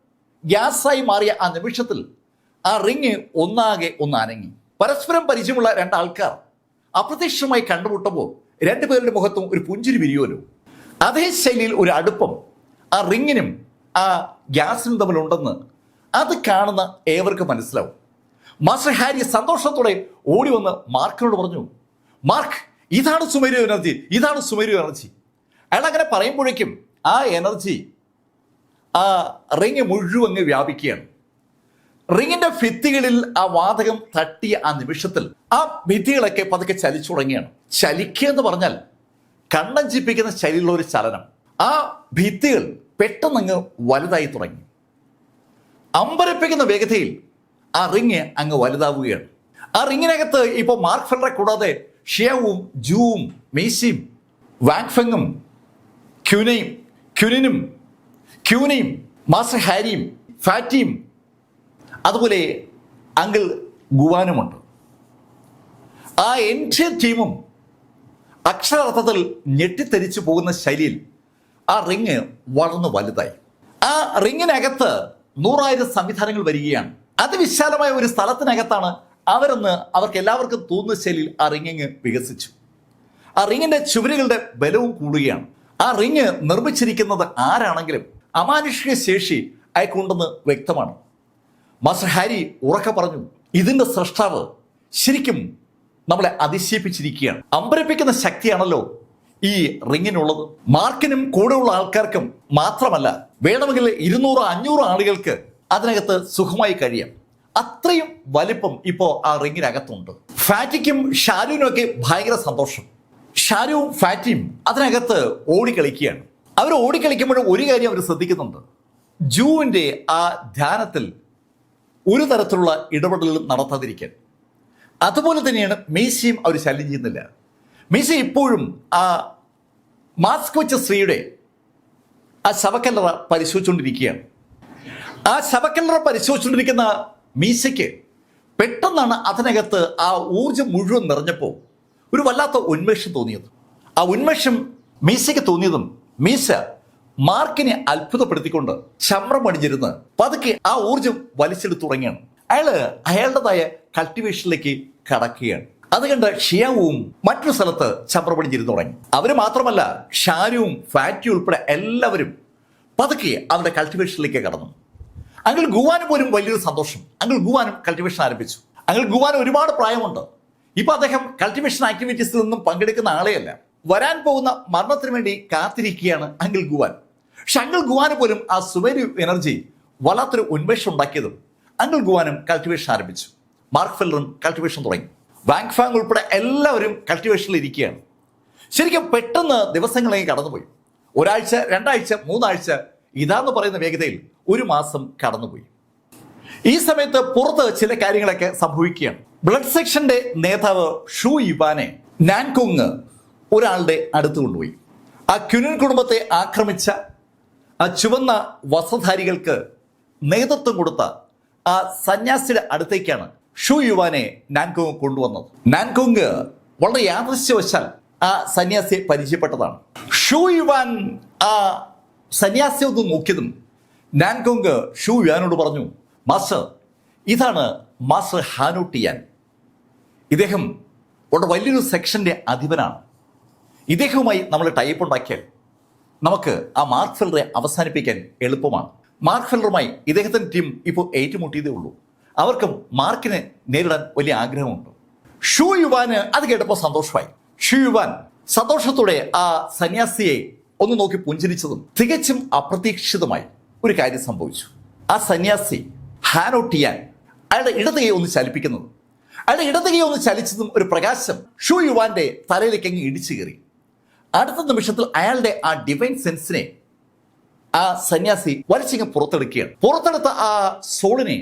[SPEAKER 1] ഗ്യാസായി മാറിയ ആ നിമിഷത്തിൽ ആ റിങ് ഒന്നാകെ ഒന്ന് അനങ്ങി. പരസ്പരം പരിചയമുള്ള 2 ആൾക്കാർ അപ്രത്യക്ഷമായി കണ്ടുമുട്ടുമ്പോൾ 2 പേരുടെ മുഖത്തും ഒരു പുഞ്ചിരി വിരിയുമല്ലോ. അതേ ശൈലിയിൽ ഒരു അടുപ്പം ആ റിങ്ങിനും ആ ഗ്യാസിനും തമ്മിലുണ്ടെന്ന് അത് കാണുന്ന ഏവർക്ക് മനസ്സിലാവും. മാസ്റ്റർ ഹാരി സന്തോഷത്തോടെ ഓടി വന്ന് മാർക്കിനോട് പറഞ്ഞു, മാർക്ക്, ഇതാണ് സുമേരു എനർജി, ഇതാണ് സുമേരു എനർജി. അയാൾ അങ്ങനെ പറയുമ്പോഴേക്കും ആ എനർജി ആ റിങ് മുഴുവൻ വ്യാപിക്കുകയാണ്. റിങ്ങിന്റെ ഭിത്തികളിൽ ആ വാതകം തട്ടിയ ആ നിമിഷത്തിൽ ആ ഭിത്തികളൊക്കെ പതുക്കെ ചലിച്ചു തുടങ്ങിയാണ്. ചലിക്കുക എന്ന് പറഞ്ഞാൽ കണ്ണഞ്ചിപ്പിക്കുന്ന ശൈലിയുള്ള ഒരു ചലനം. ആ ഭിത്തികൾ പെട്ടെന്നങ്ങ് വലുതായി തുടങ്ങി. അമ്പരപ്പിക്കുന്ന വേഗതയിൽ ആ റിങ് അങ്ങ് വലുതാവുകയാണ്. ആ റിങ്ങിനകത്ത് ഇപ്പോൾ മാർക്ക് ഫെല്ലറെ കൂടാതെ ഷിയാവും ജൂവും മീസിയും വാങ്ഫെങ്ങും ക്യൂനയും മാസ്റ്റർ ഹാരിയും ഫാറ്റിയും അതുപോലെ അങ്കിൾ ഗുവാനുമുണ്ട്. ആ എൻ്റെ ടീമും അക്ഷരാർത്ഥത്തിൽ ഞെട്ടിത്തെരിച്ചു പോകുന്ന ശൈലിയിൽ ആ റിങ് വളർന്നു വലുതായി. ആ റിങ്ങിനകത്ത് 100,000 സംവിധാനങ്ങൾ വരികയാണ്. അതിവിശാലമായ ഒരു സ്ഥലത്തിനകത്താണ് അവർക്ക് എല്ലാവർക്കും തോന്നുന്ന ശൈലിയിൽ ആ റിങ്ങിങ് വികസിച്ചു. ആ റിങ്ങിന്റെ ചുവരുകളുടെ ബലവും കൂടുകയാണ്. ആ റിങ് നിർമ്മിച്ചിരിക്കുന്നത് ആരാണെങ്കിലും അമാനുഷിക ശേഷി അയക്കുണ്ടെന്ന് വ്യക്തമാണ്. മാസ്റ്റർ ഹാരി ഉറക്കെ പറഞ്ഞു, ഇതിന്റെ സൃഷ്ടാവ് ശരിക്കും നമ്മളെ അതിശയിപ്പിച്ചിരിക്കുകയാണ്. അമ്പരപ്പിക്കുന്ന ശക്തിയാണല്ലോ ഈ റിങ്ങിനുള്ളത്. മാർക്കിനും കൂടെയുള്ള ആൾക്കാർക്കും മാത്രമല്ല, വേണമെങ്കിൽ 200-500 ആളുകൾക്ക് അതിനകത്ത് സുഖമായി കഴിയാം. അത്രയും വലിപ്പം ഇപ്പോൾ ആ റിങ്ങിനകത്തുണ്ട്. ഫാറ്റിക്കും ഷാരുവിനും ഒക്കെ ഭയങ്കര സന്തോഷം. ഷാരുവും ഫാറ്റിയും അതിനകത്ത് ഓടിക്കളിക്കുകയാണ്. അവർ ഓടിക്കളിക്കുമ്പോഴും ഒരു കാര്യം അവർ ശ്രദ്ധിക്കുന്നുണ്ട്, ജൂവിൻ്റെ ആ ധ്യാനത്തിൽ ഒരു തരത്തിലുള്ള ഇടപെടലുകൾ നടത്താതിരിക്കാൻ. അതുപോലെ തന്നെയാണ് മീശയും അവർ ശല്യം ചെയ്യുന്നില്ല. മീശ ഇപ്പോഴും ആ മാസ്ക് വെച്ച സ്ത്രീയുടെ ആ ശവക്കല്ലറ പരിശോധിച്ചുകൊണ്ടിരിക്കുകയാണ്. ആ ശവക്കല്ലറ പരിശോധിച്ചുകൊണ്ടിരിക്കുന്ന മീശയ്ക്ക് പെട്ടെന്നാണ് അതിനകത്ത് ആ ഊർജം മുഴുവൻ നിറഞ്ഞപ്പോൾ ഒരു വല്ലാത്ത ഉന്മേഷം തോന്നിയത്. ആ ഉന്മേഷം മീശയ്ക്ക് തോന്നിയതും മീശ മാർക്കിനെ അത്ഭുതപ്പെടുത്തിക്കൊണ്ട് ചമ്രം അണിഞ്ഞിരുന്ന് പതുക്കെ ആ ഊർജം വലിച്ചെടുത്തു തുടങ്ങിയാണ്. അയാളുടേതായ കൾട്ടിവേഷനിലേക്ക് കടക്കുകയാണ്. അത് കണ്ട് ഷിയാവും മറ്റൊരു സ്ഥലത്ത് ചമ്രം അണിഞ്ഞിരുന്നു തുടങ്ങി. അവർ മാത്രമല്ല, ഷാരുവും ഫാറ്റിയും ഉൾപ്പെടെ എല്ലാവരും പതുക്കെ അവരുടെ കൾട്ടിവേഷനിലേക്ക് കടന്നു. അങ്കിൾ ഗുവാന് പോലും വലിയൊരു സന്തോഷം. അങ്കിൾ ഗുവാനും കൾട്ടിവേഷൻ ആരംഭിച്ചു. അങ്കിൾ ഗുവാന് ഒരുപാട് പ്രായമുണ്ട്. ഇപ്പൊ അദ്ദേഹം കൾട്ടിവേഷൻ ആക്ടിവിറ്റീസിൽ നിന്നും പങ്കെടുക്കുന്ന ആളെയല്ല. വരാൻ പോകുന്ന മരണത്തിന് വേണ്ടി കാത്തിരിക്കുകയാണ് അങ്കിൾ ഗുവാൻ. പക്ഷെ അങ്കിൾ ഗുവാന് പോലും ആ സുമേരു എനർജി വല്ലാത്തൊരു ഉന്മേഷം ഉണ്ടാക്കിയതും അങ്കിൾ ഗുവാനും കൾട്ടിവേഷൻ ആരംഭിച്ചു. മാർക്ക് ഫെല്ലറും കൾട്ടിവേഷൻ തുടങ്ങി. വാങ് ഫാങ് ഉൾപ്പെടെ എല്ലാവരും കൾട്ടിവേഷനിൽ ഇരിക്കുകയാണ്. ശരിക്കും പെട്ടെന്ന് ദിവസങ്ങളെ കടന്നുപോയി. ഒരാഴ്ച, 2 ആഴ്ച, 3 ആഴ്ച, ഇതാന്ന് പറയുന്ന വേഗതയിൽ 1 മാസം കടന്നുപോയി. ഈ സമയത്ത് പുറത്ത് ചില കാര്യങ്ങളൊക്കെ സംഭവിക്കുകയാണ്. ബ്ലഡ് സെക്ഷന്റെ നേതാവ് ഷൂ യുവാനെ നാൻകോങ് ഒരാളുടെ അടുത്ത് കൊണ്ടുപോയി. ആ ക്യുനിൻ കുടുംബത്തെ ആക്രമിച്ച ആ ചുവന്ന വസ്ത്രധാരികൾക്ക് നേതൃത്വം കൊടുത്ത ആ സന്യാസിയുടെ അടുത്തേക്കാണ് ഷൂ യുവാനെ നാൻകോങ് കൊണ്ടുവന്നത്. നാൻകോങ് വളരെ യാദൃശ്യവശാൽ ആ സന്യാസിയെ പരിചയപ്പെട്ടതാണ്. ഷൂ യുവാൻ ആ സന്യാസിയെ ഒന്ന് നോക്കിയതും നാൻകോങ് ഷൂ യുവാനോട് പറഞ്ഞു, മാസ്റ്റർ, ഇതാണ് മാസ്റ്റർ ഹാനോ ടിയാൻ. ഇദ്ദേഹം വളരെ വലിയൊരു സെക്ഷന്റെ അധിപനാണ്. ഇദ്ദേഹവുമായി നമ്മൾ ടൈപ്പ് ഉണ്ടാക്കിയാൽ നമുക്ക് ആ മാർക്ക് ഫെല്ലറെ അവസാനിപ്പിക്കാൻ എളുപ്പമാണ്. മാർക്ക് ഫെല്ലറുമായി ഇദ്ദേഹത്തിൻ്റെ ടീം ഇപ്പോൾ ഏറ്റുമുട്ടിയതേ ഉള്ളൂ. അവർക്കും മാർക്കിനെ നേരിടാൻ വലിയ ആഗ്രഹമുണ്ട്. ഷൂ യുവാന് അത് കേട്ടപ്പോൾ സന്തോഷമായി. ഷൂ യുവാൻ സന്തോഷത്തോടെ ആ സന്യാസിയെ ഒന്ന് നോക്കി പുഞ്ചിരിച്ചതും തികച്ചും അപ്രതീക്ഷിതമായി ഒരു കാര്യം സംഭവിച്ചു. ആ സന്യാസി ഹാനോ ടിയാൻ അയാളുടെ ഇടത് കൈ ഒന്ന് ചലിപ്പിക്കുന്നത്, അയാളുടെ ഇടത് കൈ ഒന്ന് ചലിച്ചതും ഒരു പ്രകാശം ഷൂ യുവാന്റെ തലയിലേക്ക് അങ്ങ് ഇടിച്ചു കയറി. അടുത്ത നിമിഷത്തിൽ അയാളുടെ ആ ഡിവൈൻ സെൻസിനെ ആ സന്യാസി വലിച്ചങ്ങ് പുറത്തെടുക്കുകയാണ്. പുറത്തെടുത്ത ആ സോളിനെ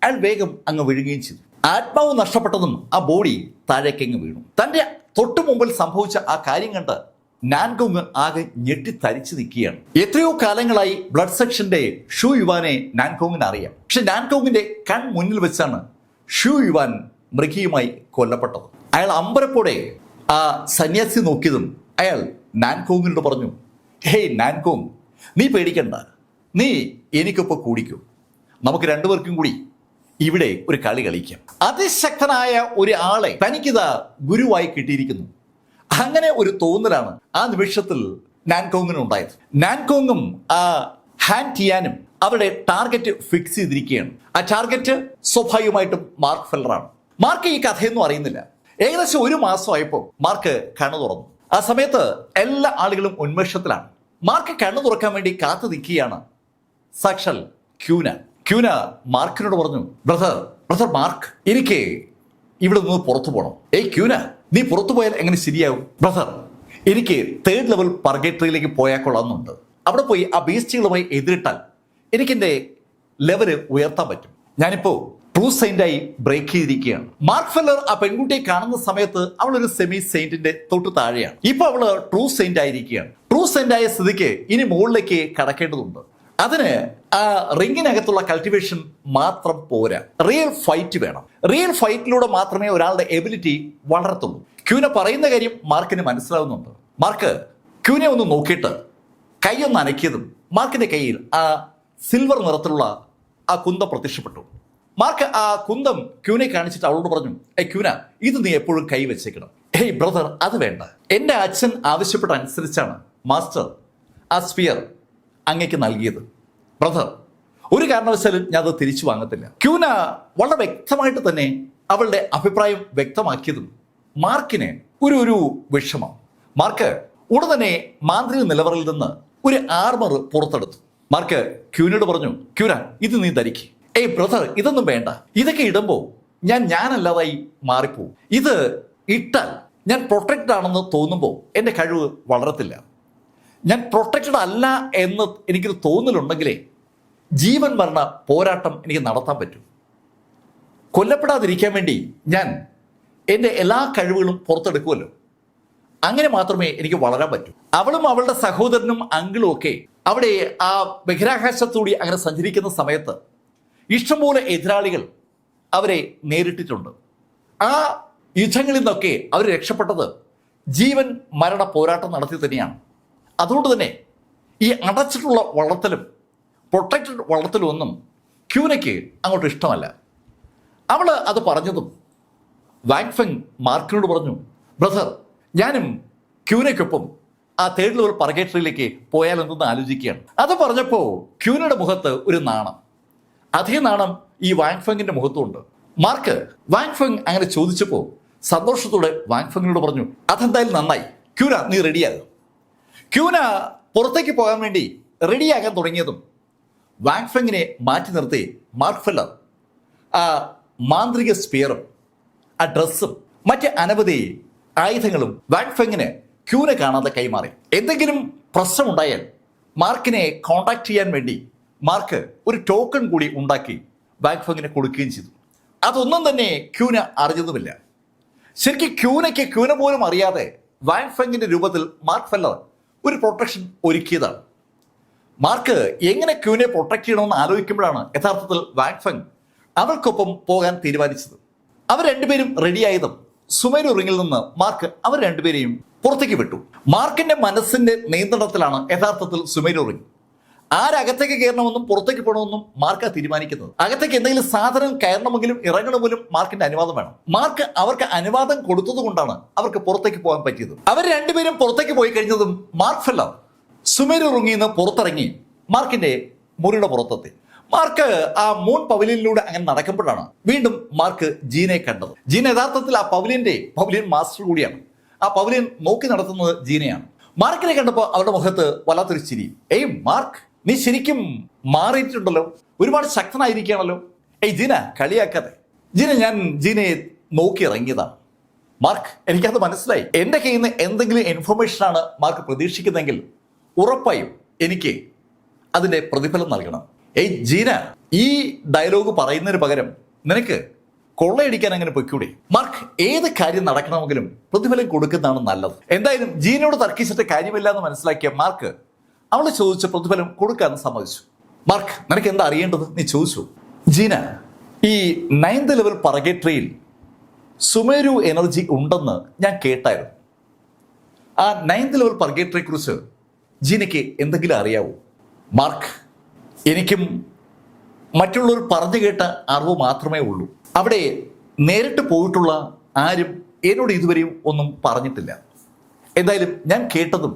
[SPEAKER 1] അയാൾ വേഗം അങ്ങ് വിഴുങ്ങുകയും ചെയ്തു. ആത്മാവ് നഷ്ടപ്പെട്ടതും ആ ബോഡി താഴേക്കങ്ങ് വീണു. തന്റെ തൊട്ടു മുമ്പിൽ സംഭവിച്ച ആ കാര്യം കണ്ട് നാൻകോങ് ആകെ ഞെട്ടിത്തരിച്ചു നിൽക്കുകയാണ്. എത്രയോ കാലങ്ങളായി ബ്ലഡ് സെക്ഷന്റെ ഷൂ യുവാനെ നാൻകോങ്ങിന് അറിയാം. പക്ഷെ നാൻകോങ്ങിന്റെ കൺ മുന്നിൽ വെച്ചാണ് ഷൂ യുവാൻ മൃഗീയമായി കൊല്ലപ്പെട്ടത്. അയാൾ അമ്പരപ്പോടെ ആ സന്യാസി നോക്കിയതും അയാൾ നാൻകോങ്ങിനോട് പറഞ്ഞു, ഹേയ് നാൻകോങ്, നീ പേടിക്കണ്ട, നീ എനിക്കൊപ്പം കൂടിക്കൂ, നമുക്ക് 2 പേർക്കും കൂടി ഇവിടെ ഒരു കളി കളിക്കാം. അതിശക്തനായ ഒരു ആളെ തനിക്കിതാ ഗുരുവായി കിട്ടിയിരിക്കുന്നു. അങ്ങനെ ഒരു തോന്നലാണ് ആ നിമിഷത്തിൽ നാൻകോങ്ങിന് ഉണ്ടായത്. നാൻകോങ്ങും ആ ഹാൻ ടിയാനും അവരുടെ ടാർഗറ്റ് ഫിക്സ് ചെയ്തിരിക്കുകയാണ്. ആ ടാർഗറ്റ് സ്വാഭാവികമായിട്ടും മാർക്ക് ഫെല്ലറാണ്. മാർക്ക് ഈ കഥയൊന്നും അറിയുന്നില്ല. ഏകദേശം 1 മാസമായപ്പോൾ മാർക്ക് കണ്ണു തുറന്നു. ആ സമയത്ത് എല്ലാ ആളുകളും ഉന്മേഷത്തിലാണ്. മാർക്ക് കണ്ണു തുറക്കാൻ വേണ്ടി കാത്തു നിൽക്കുകയാണ് സാക്ഷാൽ ക്യൂന. ക്യൂന മാർക്കിനോട് പറഞ്ഞു, ബ്രദർ മാർക്ക്, എനിക്ക് ഇവിടെ നിന്ന് പുറത്തു പോകണം. ഏയ് ക്യൂന, നീ പുറത്തു പോയാൽ എങ്ങനെ ശരിയാവും? ബ്രദർ, എനിക്ക് 3rd ലെവൽ പർഗേറ്ററിയിലേക്ക് പോയാൽ കൊള്ളാമെന്നുണ്ട്. അവിടെ പോയി ആ ബീസ്റ്റുകളുമായി എതിരിട്ടാൽ എനിക്കെൻ്റെ ലെവല് ഉയർത്താൻ പറ്റും. ഞാനിപ്പോ ട്രൂ സെയിന്റായി ബ്രേക്ക് ചെയ്തിരിക്കുകയാണ്. മാർക്ക് ഫെല്ലർ ആ പെൺകുട്ടിയെ കാണുന്ന സമയത്ത് അവളൊരു സെമി സെയിന്റിന്റെ തൊട്ട് താഴെയാണ്. ഇപ്പൊ അവള് ട്രൂ സെയിന്റ് ആയിരിക്കുകയാണ്. ട്രൂ സെയിന്റ് ആയ സ്ഥിതിക്ക് ഇനി മുകളിലേക്ക് കടക്കേണ്ടതുണ്ട്. അതിന് ആ റിങ്ങിനകത്തുള്ള കൾട്ടിവേഷൻ മാത്രം പോരാ, റിയൽ ഫൈറ്റ് വേണം. റിയൽ ഫൈറ്റിലൂടെ മാത്രമേ ഒരാളുടെ എബിലിറ്റി വളരത്തുള്ളൂ. ക്യൂന പറയുന്ന കാര്യം മാർക്കിന് മനസ്സിലാവുന്നുണ്ട്. മാർക്ക് ക്യൂനെ ഒന്ന് നോക്കിയിട്ട് കൈയൊന്ന് അനക്കിയതും മാർക്കിന്റെ കയ്യിൽ ആ സിൽവർ നിറത്തിലുള്ള ആ കുന്തം പ്രത്യക്ഷപ്പെട്ടു. മാർക്ക് ആ കുന്തം ക്യൂനെ കാണിച്ചിട്ട് അവളോട് പറഞ്ഞു, ക്യൂന, ഇത് നീ എപ്പോഴും കൈ വെച്ചേക്കണം. ഹേയ് ബ്രദർ, അത് വേണ്ട. എൻ്റെ അച്ഛൻ ആവശ്യപ്പെട്ട അനുസരിച്ചാണ് മാസ്റ്റർ ആ സ്പിയർ അങ്ങേക്ക് നൽകിയത്. ബ്രദർ, ഒരു കാരണവശാലും ഞാൻ അത് തിരിച്ചു വാങ്ങത്തില്ല. ക്യൂന വളരെ വ്യക്തമായിട്ട് തന്നെ അവളുടെ അഭിപ്രായം വ്യക്തമാക്കിയതും മാർക്കിന് ഒരു വിഷമം. മാർക്ക് ഉടൻ തന്നെ മാന്ത്രിക നിലവറയിൽ നിന്ന് ഒരു ആർമർ പുറത്തെടുത്തു. മാർക്ക് ക്യൂനോട് പറഞ്ഞു, ക്യൂന, ഇത് നീ ധരിക്ക്. ഏയ് ബ്രദർ, ഇതൊന്നും വേണ്ട. ഇതൊക്കെ ഇടുമ്പോൾ ഞാനല്ലാതായി മാറിപ്പോവും. ഇത് ഇട്ടാൽ ഞാൻ പ്രൊട്ടക്റ്റഡ് ആണെന്ന് തോന്നുമ്പോൾ എൻ്റെ കഴിവ് വളരത്തില്ല. ഞാൻ പ്രൊട്ടക്റ്റഡ് അല്ല എന്ന് എനിക്കൊരു തോന്നലുണ്ടെങ്കിലേ ജീവൻ മരണ പോരാട്ടം എനിക്ക് നടത്താൻ പറ്റും. കൊല്ലപ്പെടാതിരിക്കാൻ വേണ്ടി ഞാൻ എൻ്റെ എല്ലാ കഴിവുകളും പുറത്തെടുക്കുമല്ലോ. അങ്ങനെ മാത്രമേ എനിക്ക് വളരാൻ പറ്റൂ. അവളും അവളുടെ സഹോദരനും അങ്കിളും ഒക്കെ അവിടെ ആ ബഹിരാകാശത്തൂടി അങ്ങനെ സഞ്ചരിക്കുന്ന സമയത്ത് ഇഷ്ടംപോലെ എതിരാളികൾ അവരെ നേരിട്ടിട്ടുണ്ട്. ആ യുദ്ധങ്ങളിൽ നിന്നൊക്കെ അവർ രക്ഷപ്പെട്ടത് ജീവൻ മരണ പോരാട്ടം നടത്തി തന്നെയാണ്. അതുകൊണ്ട് തന്നെ ഈ അടച്ചിട്ടുള്ള വളർത്തലും പ്രൊട്ടക്റ്റഡ് വളർത്തലും ഒന്നും ക്യൂനയ്ക്ക് അങ്ങോട്ട് ഇഷ്ടമല്ല. അവൾ അത് പറഞ്ഞതും വാങ് ഫെങ് മാർക്കിനോട് പറഞ്ഞു, ബ്രദർ, ഞാനും ക്യൂനയ്ക്കൊപ്പം ആ 3rd ലെവൽ പർഗേറ്ററിയിലേക്ക് പോയാലെന്തെന്ന് ആലോചിക്കുകയാണ്. അത് പറഞ്ഞപ്പോൾ ക്യൂനയുടെ മുഖത്ത് ഒരു നാണം. അതേ നാണം ഈ വാങ് ഫെങ്ങിന്റെ മുഖത്തുണ്ട്. മാർക്ക് വാങ് ഫെങ് അങ്ങനെ ചോദിച്ചപ്പോൾ സന്തോഷത്തോടെ വാങ് ഫെങ്ങിനോട് പറഞ്ഞു, അതെന്തായാലും നന്നായി. ക്യൂന, നീ റെഡിയാകും. ക്യൂന പുറത്തേക്ക് പോകാൻ വേണ്ടി റെഡിയാകാൻ തുടങ്ങിയതും വാങ് ഫെങ്ങിനെ മാറ്റി നിർത്തി മാർക്ക് ഫെല്ലർ ആ മാന്ത്രിക സ്പിയറും ആ ഡ്രസ്സും മറ്റ് അനവധി ആയുധങ്ങളും വാങ് ഫെങ്ങിന് ക്യൂനെ കാണാതെ കൈമാറി. എന്തെങ്കിലും പ്രശ്നമുണ്ടായാൽ മാർക്കിനെ കോണ്ടാക്ട് ചെയ്യാൻ വേണ്ടി മാർക്ക് ഒരു ടോക്കൺ കൂടി ഉണ്ടാക്കി വാങ് ഫെങ്ങിന് കൊടുക്കുകയും ചെയ്തു. അതൊന്നും തന്നെ ക്യൂന് അറിഞ്ഞതുമില്ല. ശരിക്കും ക്യൂന പോലും അറിയാതെ വാങ് ഫെങ്ങിന്റെ രൂപത്തിൽ മാർക്ക് ഫെല്ലർ ഒരു പ്രൊട്ടക്ഷൻ ഒരുക്കിയതാണ്. മാർക്ക് എങ്ങനെ ക്യൂനെ പ്രൊട്ടക്ട് ചെയ്യണമെന്ന് ആലോചിക്കുമ്പോഴാണ് യഥാർത്ഥത്തിൽ വാങ് ഫെങ് അവർക്കൊപ്പം പോകാൻ തീരുമാനിച്ചത്. അവർ രണ്ടുപേരും റെഡിയായതും സുമേരു റിങ്ങിൽ നിന്ന് മാർക്ക് അവർ രണ്ടുപേരെയും പുറത്തേക്ക് വിട്ടു. മാർക്കിന്റെ മനസ്സിന്റെ നിയന്ത്രണത്തിലാണ് യഥാർത്ഥത്തിൽ സുമേരു റിങ്. ആരകത്തേക്ക് കയറണമെന്നും പുറത്തേക്ക് പോകണമെന്നും മാർക്ക് തീരുമാനിക്കുന്നത്. അകത്തേക്ക് എന്തെങ്കിലും സാധനം കയറണമെങ്കിലും ഇറങ്ങണമെങ്കിലും മാർക്കിന്റെ അനുവാദം വേണം. മാർക്ക് അവർക്ക് അനുവാദം കൊടുത്തത് കൊണ്ടാണ് അവർക്ക് പുറത്തേക്ക് പോകാൻ പറ്റിയത്. അവർ രണ്ടുപേരും പുറത്തേക്ക് പോയി കഴിഞ്ഞതും മാർക്ക് ഫെല്ലർ സുമേരു റിങ്ങിൽ നിന്ന് പുറത്തിറങ്ങി മാർക്കിന്റെ മുറിയുടെ പുറത്തെത്തി. മാർക്ക് ആ മൂൺ പവലിയനിലൂടെ അങ്ങനെ നടക്കുമ്പോഴാണ് വീണ്ടും മാർക്ക് ജീനയെ കണ്ടത്. ജീന യഥാർത്ഥത്തിൽ ആ പവലിയൻ മാസ്റ്റർ കൂടിയാണ്. ആ പവലിയൻ നോക്കി നടത്തുന്നത് ജീനയാണ്. മാർക്കിനെ കണ്ടപ്പോൾ അവരുടെ മുഖത്ത് വല്ലാത്തൊരു ചിരി. ഏയ് മാർക്ക്, നീ ശരിക്കും മാറിയിട്ടുണ്ടല്ലോ, ഒരുപാട് ശക്തനായിരിക്കുകയാണല്ലോ. ഏയ് ജീന, കളിയാക്കാതെ. ഞാൻ ജീനയെ നോക്കി ഇറങ്ങിയതാണ്. മാർക്ക്, എനിക്കത് മനസ്സിലായി. എന്റെ കയ്യിൽ നിന്ന് എന്തെങ്കിലും ഇൻഫർമേഷൻ ആണ് മാർക്ക് പ്രതീക്ഷിക്കുന്നതെങ്കിൽ ഉറപ്പായും എനിക്ക് അതിന്റെ പ്രതിഫലം നൽകണം. ഏയ് ജീന, ഈ ഡയലോഗ് പറയുന്നതിന് പകരം നിനക്ക് കൊള്ളയടിക്കാൻ അങ്ങനെ പൊയ്ക്കൂടെ? മാർക്ക്, ഏത് കാര്യം നടക്കണമെങ്കിലും പ്രതിഫലം കൊടുക്കുന്നതാണ് നല്ലത്. എന്തായാലും ജീനയോട് തർക്കിച്ചിട്ട് കാര്യമില്ല എന്ന് മനസ്സിലാക്കിയ മാർക്ക് അവള് ചോദിച്ച പ്രതിഫലം കൊടുക്കാന്ന് സമ്മതിച്ചു. മാർക്ക്, നിനക്ക് എന്താ അറിയേണ്ടത്? നീ ചോദിച്ചു. ജീന, ഈ 9th ലെവൽ പർഗേറ്ററിയിൽ സുമേരു എനർജി ഉണ്ടെന്ന് ഞാൻ കേട്ടായിരുന്നു. ആ 9th ലെവൽ പർഗേറ്ററിയെ കുറിച്ച് ജീനയ്ക്ക് എന്തെങ്കിലും അറിയാവോ? മാർക്ക്, എനിക്കും മറ്റുള്ളവർ പറഞ്ഞു കേട്ട അറിവ് മാത്രമേ ഉള്ളൂ. അവിടെ നേരിട്ട് പോയിട്ടുള്ള ആരും എന്നോട് ഇതുവരെയും ഒന്നും പറഞ്ഞിട്ടില്ല. എന്തായാലും ഞാൻ കേട്ടതും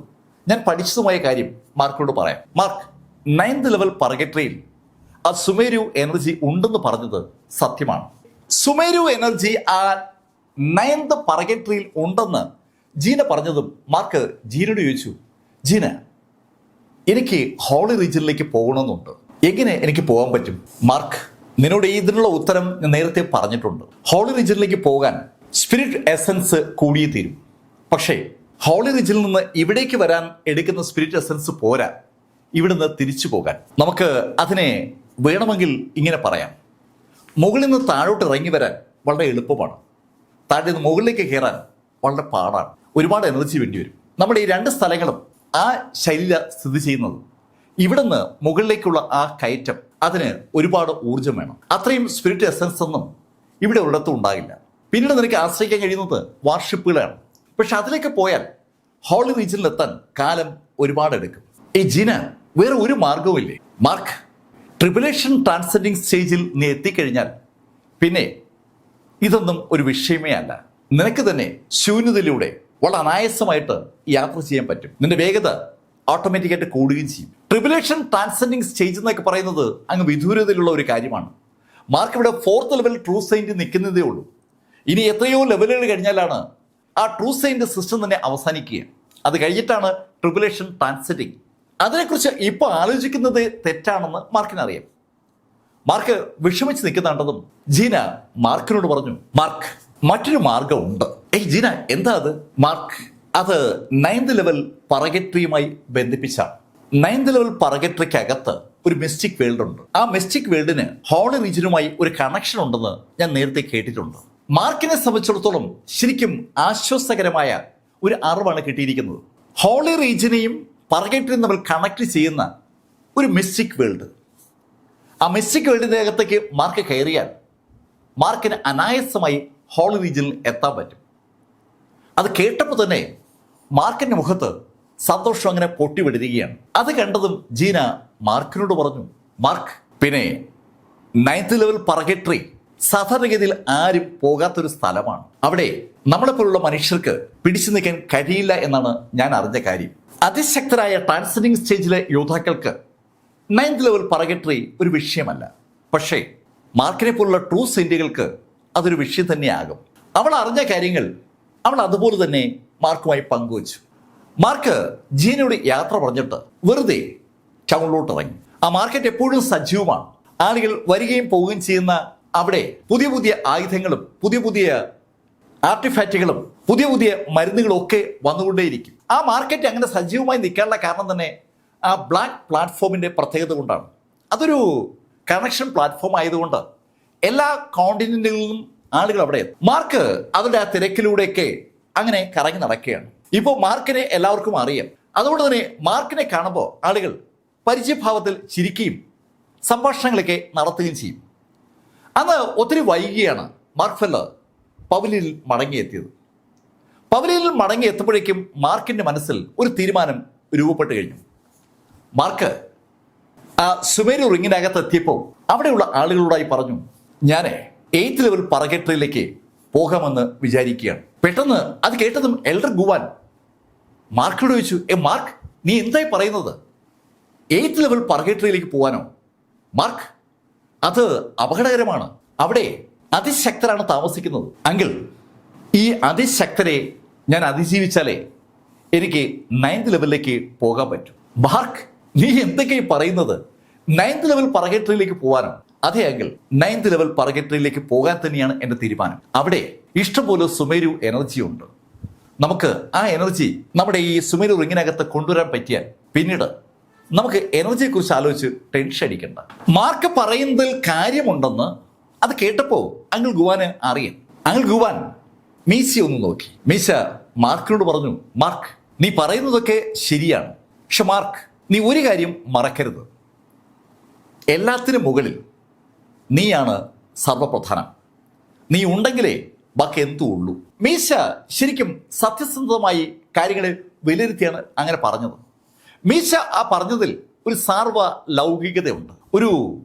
[SPEAKER 1] ഞാൻ പഠിച്ചതുമായ കാര്യം മാർക്കിനോട് പറയാം. മാർക്ക്, 9th ലെവൽ പർഗേറ്ററിയിൽ ആ സുമേരു എനർജി ഉണ്ടെന്ന് പറഞ്ഞത് സത്യമാണ്. സുമേരു എനർജി ആ 9th പർഗേറ്ററിയിൽ ഉണ്ടെന്ന് ജീന പറഞ്ഞതും മാർക്ക് ജീനയോട് ചോദിച്ചു, ജീന, എനിക്ക് ഹോളി റീജിയനിലേക്ക് പോകണമെന്നുണ്ട്. എങ്ങനെ എനിക്ക് പോകാൻ പറ്റും? മാർക്ക്, നിന്നോട് ഇതിനുള്ള ഉത്തരം ഞാൻ നേരത്തെ പറഞ്ഞിട്ടുണ്ട്. ഹോളി റീജിയനിലേക്ക് പോകാൻ സ്പിരിറ്റ് എസൻസ് കൂടിയേ തീരും. പക്ഷേ ഹോളി റീജിയനിൽ നിന്ന് ഇവിടേക്ക് വരാൻ എടുക്കുന്ന സ്പിരിറ്റ് എസൻസ് പോരാ ഇവിടുന്ന് തിരിച്ചു പോകാൻ. നമുക്ക് അതിനെ വേണമെങ്കിൽ ഇങ്ങനെ പറയാം, മുകളിൽ നിന്ന് താഴോട്ട് ഇറങ്ങി വരാൻ വളരെ എളുപ്പമാണ്, താഴെ നിന്ന് മുകളിലേക്ക് കയറാൻ വളരെ പാടാണ്. ഒരുപാട് എനർജി വേണ്ടി വരും. നമ്മുടെ ഈ രണ്ട് സ്ഥലങ്ങളും ആ ശൈലിയില സ്ഥിതി ചെയ്യുന്നത്. ഇവിടുന്ന് മുകളിലേക്കുള്ള ആ കയറ്റം, അതിന് ഒരുപാട് ഊർജ്ജം വേണം. അത്രയും സ്പിരിറ്റ് എസൻസ് ഒന്നും ഇവിടെ ഒരിടത്തും ഉണ്ടാകില്ല. പിന്നീട് നിനക്ക് ആശ്രയിക്കാൻ കഴിയുന്നത് വാർഷിപ്പുകളാണ്. പക്ഷെ അതിലേക്ക് പോയാൽ ഹോളി റീജിയനിൽ എത്താൻ കാലം ഒരുപാട് എടുക്കും. ഈ ജീന, വേറെ ഒരു മാർഗവുമില്ലേ? മാർക്ക്, ട്രിബുലേഷൻ ട്രാൻസെൻഡിങ് സ്റ്റേജിൽ നീ എത്തിക്കഴിഞ്ഞാൽ പിന്നെ ഇതൊന്നും ഒരു വിഷയമേ അല്ല. നിനക്ക് തന്നെ ശൂന്യതയിലൂടെ വളരെ അനായാസമായിട്ട് യാത്ര ചെയ്യാൻ പറ്റും. നിന്റെ വേഗത ഓട്ടോമാറ്റിക്കായിട്ട് കൂടുകയും ചെയ്യും. ട്രിബുലേഷൻ ട്രാൻസെൻഡിങ് സ്റ്റേജ് എന്നൊക്കെ പറയുന്നത് അങ്ങ് വിദൂരതയിലുള്ള ഒരു കാര്യമാണ്. മാർക്ക് ഇവിടെ 4th ലെവൽ ട്രൂ സെയിന്റ് നിൽക്കുന്നതേ ഉള്ളൂ. ഇനി എത്രയോ ലെവലുകൾ കഴിഞ്ഞാലാണ് ആ ട്രൂ സെയിന്റ് സിസ്റ്റം തന്നെ അവസാനിക്കുക. അത് കഴിഞ്ഞിട്ടാണ് ട്രിബുലേഷൻ ട്രാൻസെൻഡിങ്. അതിനെക്കുറിച്ച് ഇപ്പോൾ ആലോചിക്കുന്നത് തെറ്റാണെന്ന് മാർക്കിനറിയാം. മാർക്ക് വിഷമിച്ച് നിൽക്കുന്നുണ്ടെന്നും ജീന മാർക്കിനോട് പറഞ്ഞു. മാർക്ക്, മറ്റൊരു മാർഗമുണ്ട്. ഏയ് ജീന, എന്താ അത്? മാർക്ക്, അത് 9th ലെവൽ പർഗേറ്ററിയുമായി ബന്ധിപ്പിച്ചാണ്. 9th ലെവൽ പർഗേറ്ററിക്കകത്ത് ഒരു മിസ്റ്റിക് വേൾഡ് ഉണ്ട്. ആ മിസ്റ്റിക് വേൾഡിന് ഹോളി റീജിയനുമായി ഒരു കണക്ഷൻ ഉണ്ടെന്ന് ഞാൻ നേരത്തെ കേട്ടിട്ടുണ്ട്. മാർക്കിനെ സംബന്ധിച്ചിടത്തോളം ശരിക്കും ആശ്വാസകരമായ ഒരു അറിവാണ് കിട്ടിയിരിക്കുന്നത്. ഹോളി റീജിയനെയും പർഗേറ്ററിയും തമ്മിൽ കണക്ട് ചെയ്യുന്ന ഒരു മിസ്റ്റിക് വേൾഡ്. ആ മിസ്റ്റിക് വേൾഡിന്റെ അകത്തേക്ക് മാർക്ക് കയറിയാൽ മാർക്കിന് അനായാസമായി ഹോളി റീജിയനിൽ എത്താൻ പറ്റും. അത് കേട്ടപ്പോൾ തന്നെ മാർക്കിന്റെ മുഖത്ത് സന്തോഷം അങ്ങനെ പൊട്ടിവിടുകയാണ്. അത് കണ്ടതും ജീന മാർക്കിനോട് പറഞ്ഞു, മാർക്ക്, പിന്നെ 9th ലെവൽ പർഗേറ്ററി സാധാരണഗതിയിൽ ആരും പോകാത്തൊരു സ്ഥലമാണ്. അവിടെ നമ്മളെപ്പോലുള്ള മനുഷ്യർക്ക് പിടിച്ചു നിൽക്കാൻ കഴിയില്ല എന്നാണ് ഞാൻ അറിഞ്ഞ കാര്യം. അതിശക്തരായ ട്രാൻസെൻഡിങ് സ്റ്റേജിലെ യോദ്ധാക്കൾക്ക് 9th ലെവൽ പർഗേറ്ററി ഒരു വിഷയമല്ല. പക്ഷേ മാർക്കിനെ പോലുള്ള ട്രൂ സെയിന്റുകൾക്ക് അതൊരു വിഷയം തന്നെയാകും. അവൾ അറിഞ്ഞ കാര്യങ്ങൾ അവൾ അതുപോലെ തന്നെ മാർക്കുമായി പങ്കുവച്ചു. മാർക്ക് ജീനയോട് യാത്ര പറഞ്ഞിട്ട് വെറുതെ ടൗണിലോട്ട് ഇറങ്ങി. ആ മാർക്കറ്റ് എപ്പോഴും സജീവമാണ്. ആളുകൾ വരികയും പോവുകയും ചെയ്യുന്ന അവിടെ പുതിയ പുതിയ ആയുധങ്ങളും പുതിയ പുതിയ ആർട്ടിഫാക്റ്റുകളും പുതിയ പുതിയ മരുന്നുകളും ഒക്കെ വന്നുകൊണ്ടേയിരിക്കും. ആ മാർക്കറ്റ് അങ്ങനെ സജീവമായി നിൽക്കാനുള്ള കാരണം തന്നെ ആ ബ്ലാക്ക് പ്ലാറ്റ്ഫോമിൻ്റെ പ്രത്യേകത കൊണ്ടാണ്. അതൊരു കണക്ഷൻ പ്ലാറ്റ്ഫോം ആയതുകൊണ്ട് എല്ലാ കോണ്ടിനെന്റുകളിൽ നിന്നും ആളുകൾ അവിടെ എത്തും. മാർക്ക് അവരുടെ ആ തിരക്കിലൂടെയൊക്കെ അങ്ങനെ കറങ്ങി നടക്കുകയാണ്. ഇപ്പോൾ മാർക്കിനെ എല്ലാവർക്കും അറിയാം. അതുകൊണ്ട് തന്നെ മാർക്കിനെ കാണുമ്പോൾ ആളുകൾ പരിചയഭാവത്തിൽ ചിരിക്കുകയും സംഭാഷണങ്ങളൊക്കെ നടത്തുകയും ചെയ്യും. അന്ന് ഒത്തിരി വൈകിയാണ് മാർക്ക് ഫെല്ലർ പവലിയനിൽ മടങ്ങിയെത്തിയത്. പവലിയനിൽ മടങ്ങിയെത്തുമ്പോഴേക്കും മാർക്കിൻ്റെ മനസ്സിൽ ഒരു തീരുമാനം രൂപപ്പെട്ടു കഴിഞ്ഞു. മാർക്ക് ആ സുമേരു റിങ്ങിനകത്ത് എത്തിയപ്പോൾ അവിടെയുള്ള ആളുകളോടായി പറഞ്ഞു, ഞാൻ 8th ലെവൽ പറകേട്ടറിയിലേക്ക് പോകാമെന്ന് വിചാരിക്കുകയാണ്. പെട്ടെന്ന് അത് കേട്ടതും എൽഡർ ഗുവാൻ മാർക്കിനോട് ചോദിച്ചു, മാർക്ക്, നീ എന്തായി പറയുന്നത്? 8th ലെവൽ പറകേട്ടറിയിലേക്ക് പോകാനോ? മാർക്ക്, അത് അപകടകരമാണ്. അവിടെ അതിശക്തരാണ് താമസിക്കുന്നത്. അങ്കിൾ, ഈ അതിശക്തരെ ഞാൻ അതിജീവിച്ചാലേ എനിക്ക് 9th ലെവലിലേക്ക് പോകാൻ പറ്റും. മാർക്ക്, നീ എന്തൊക്കെയായി പറയുന്നത്? 9th ലെവൽ പറകേട്ടറിയിലേക്ക് പോകാനോ? അതെ അങ്കിൾ, 9th ലെവൽ പറകേട്ടറിയിലേക്ക് പോകാൻ തന്നെയാണ് എൻ്റെ തീരുമാനം. അവിടെ ഇഷ്ടംപോലെ സുമേരു എനർജി ഉണ്ട്. നമുക്ക് ആ എനർജി നമ്മുടെ ഈ സുമേരു റിങ്ങിനകത്ത് കൊണ്ടുവരാൻ പറ്റിയാൽ പിന്നീട് നമുക്ക് എനർജിയെക്കുറിച്ച് ആലോചിച്ച് ടെൻഷൻ അടിക്കണ്ട. മാർക്ക് പറയുന്നതിൽ കാര്യമുണ്ടെന്ന് അത് കേട്ടപ്പോൾ അങ്കിൾ ഗുവാന് അറിയാം. അങ്കിൾ ഗുവാൻ മീശ ഒന്ന് നോക്കി. മീശ മാർക്കിനോട് പറഞ്ഞു, മാർക്ക്, നീ പറയുന്നതൊക്കെ ശരിയാണ്. പക്ഷെ മാർക്ക്, നീ ഒരു കാര്യം മറക്കരുത്. എല്ലാത്തിനും മുകളിൽ നീയാണ് സർവപ്രധാനം. നീ ഉണ്ടെങ്കിലേ ബാക്കി എന്തും ഉള്ളൂ. മീശ ശരിക്കും സത്യസന്ധമായി കാര്യങ്ങളെ വിലയിരുത്തിയാണ് അങ്ങനെ പറഞ്ഞത്. മീശ ആ പറഞ്ഞതിൽ ഒരു സാർവ ലൗകികതയുണ്ട്. ഒരു